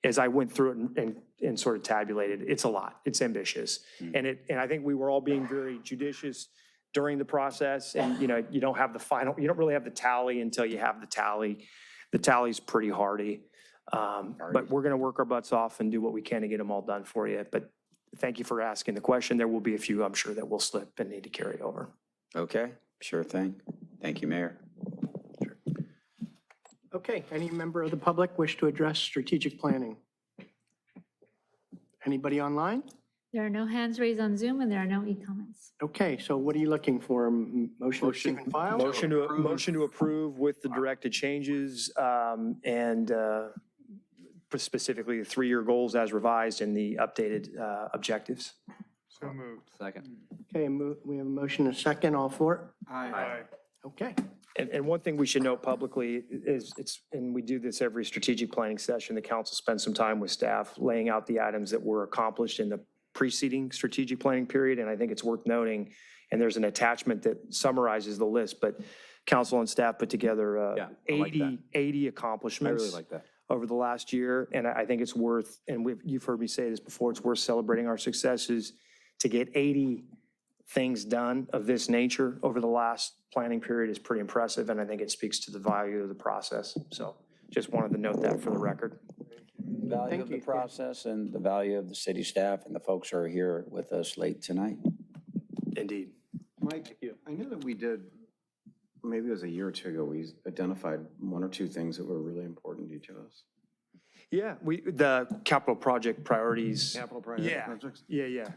as I went through it and sort of tabulated, it's a lot. It's ambitious. And I think we were all being very judicious during the process. And, you don't have you don't really have the tally until you have the tally. The tally's pretty hardy. But we're going to work our butts off and do what we can to get them all done for you. But thank you for asking the question. There will be a few, I'm sure, that will slip and need to carry over.
Okay, sure thing. Thank you, Mayor.
Sure. Okay, any member of the public wish to address strategic planning? Anybody online?
There are no hands raised on Zoom and there are no e-comments.
Okay, so what are you looking for? Motion to receive and file?
Motion to approve with the directed changes and specifically the 3-year goals as revised and the updated objectives.
So moved.
Second.
Okay, we have a motion and a second, all for it?
Aye.
Okay.
And one thing we should note publicly is and we do this every strategic planning session, the council spends some time with staff laying out the items that were accomplished in the preceding strategic planning period. And I think it's worth noting, and there's an attachment that summarizes the list, but council and staff put together 80 accomplishments.
I really like that.
Over the last year. And I think it's worth, and you've heard me say this before, it's worth celebrating our successes. To get 80 things done of this nature over the last planning period is pretty impressive. And I think it speaks to the value of the process. So just wanted to note that for the record.
Value of the process and the value of the city staff and the folks who are here with us late tonight.
Indeed.
Mike, I know that we did, maybe it was a year or two ago, we identified 1 or 2 things that were really important to each of us.
Yeah, the capital project priorities.
Capital projects?
Yeah.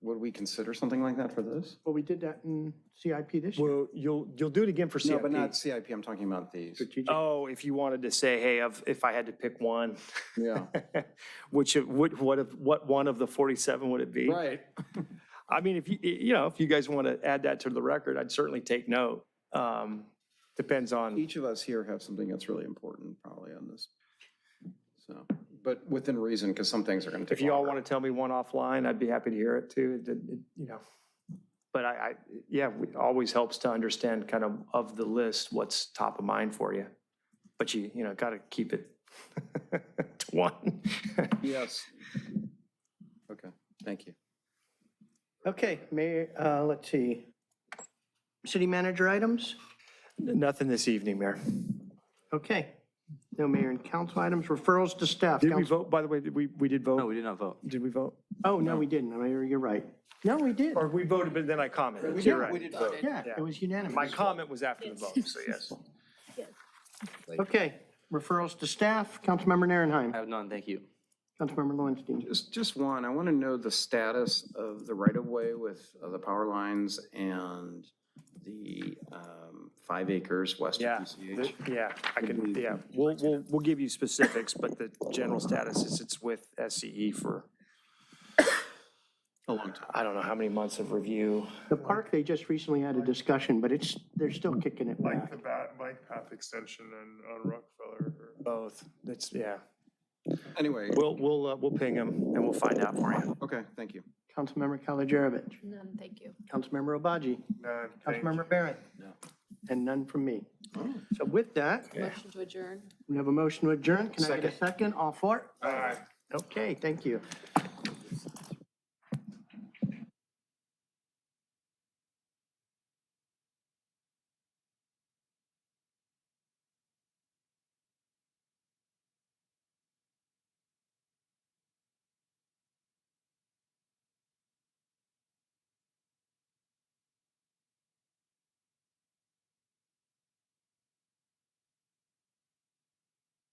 Would we consider something like that for this?
Well, we did that in CIP this year.
Well, you'll do it again for CIP.
No, but not CIP, I'm talking about these.
Oh, if you wanted to say, hey, if I had to pick one.
Yeah.
What one of the 47 would it be?
Right.
I mean, if you guys want to add that to the record, I'd certainly take note. Depends on.
Each of us here have something that's really important probably on this. So, but within reason, because some things are going to take
If you all
longer.
want to tell me one offline, I'd be happy to hear it too. But it always helps to understand kind of the list, what's top of mind for you. But you got to keep it to one.
Yes. Okay, thank you.
Okay, let's see. City manager items?
Nothing this evening, Mayor.
Okay. No mayor and council items, referrals to staff.
Did we
Council-
vote, by the way, we did vote?
No, we did not vote.
Did we vote?
Oh, no, we didn't. Mayor, you're right. No, we did.
Or we voted, but then I commented.
Yeah,
You're right.
we did vote. Yeah, it was unanimous.
My comment was after the vote, so yes.
Okay, referrals to staff. Councilmember Narenheim.
I have none, thank you.
Councilmember Lowenstein.
Just one, I want to know the status of the right-of-way with the power lines and the 5 acres west
Yeah,
of PCH.
yeah, I can, yeah, we'll give you specifics, but the general status is it's with SCE for
A long time.
I don't know how many months of review.
The park, they just recently had a discussion, but they're still kicking it
Like
back.
the bike path extension on Rockefeller.
Both, it's, yeah.
Anyway.
We'll ping them and we'll find out for you.
Okay, thank you.
Councilmember Kalajerovich.
None, thank you.
Councilmember Obaji.
None, thank you.
Councilmember Barrett.
No.
And none from me. So with that,
Motion to adjourn.
we have a motion to adjourn. Can I get a second? All for it?
Aye.
Okay, thank you.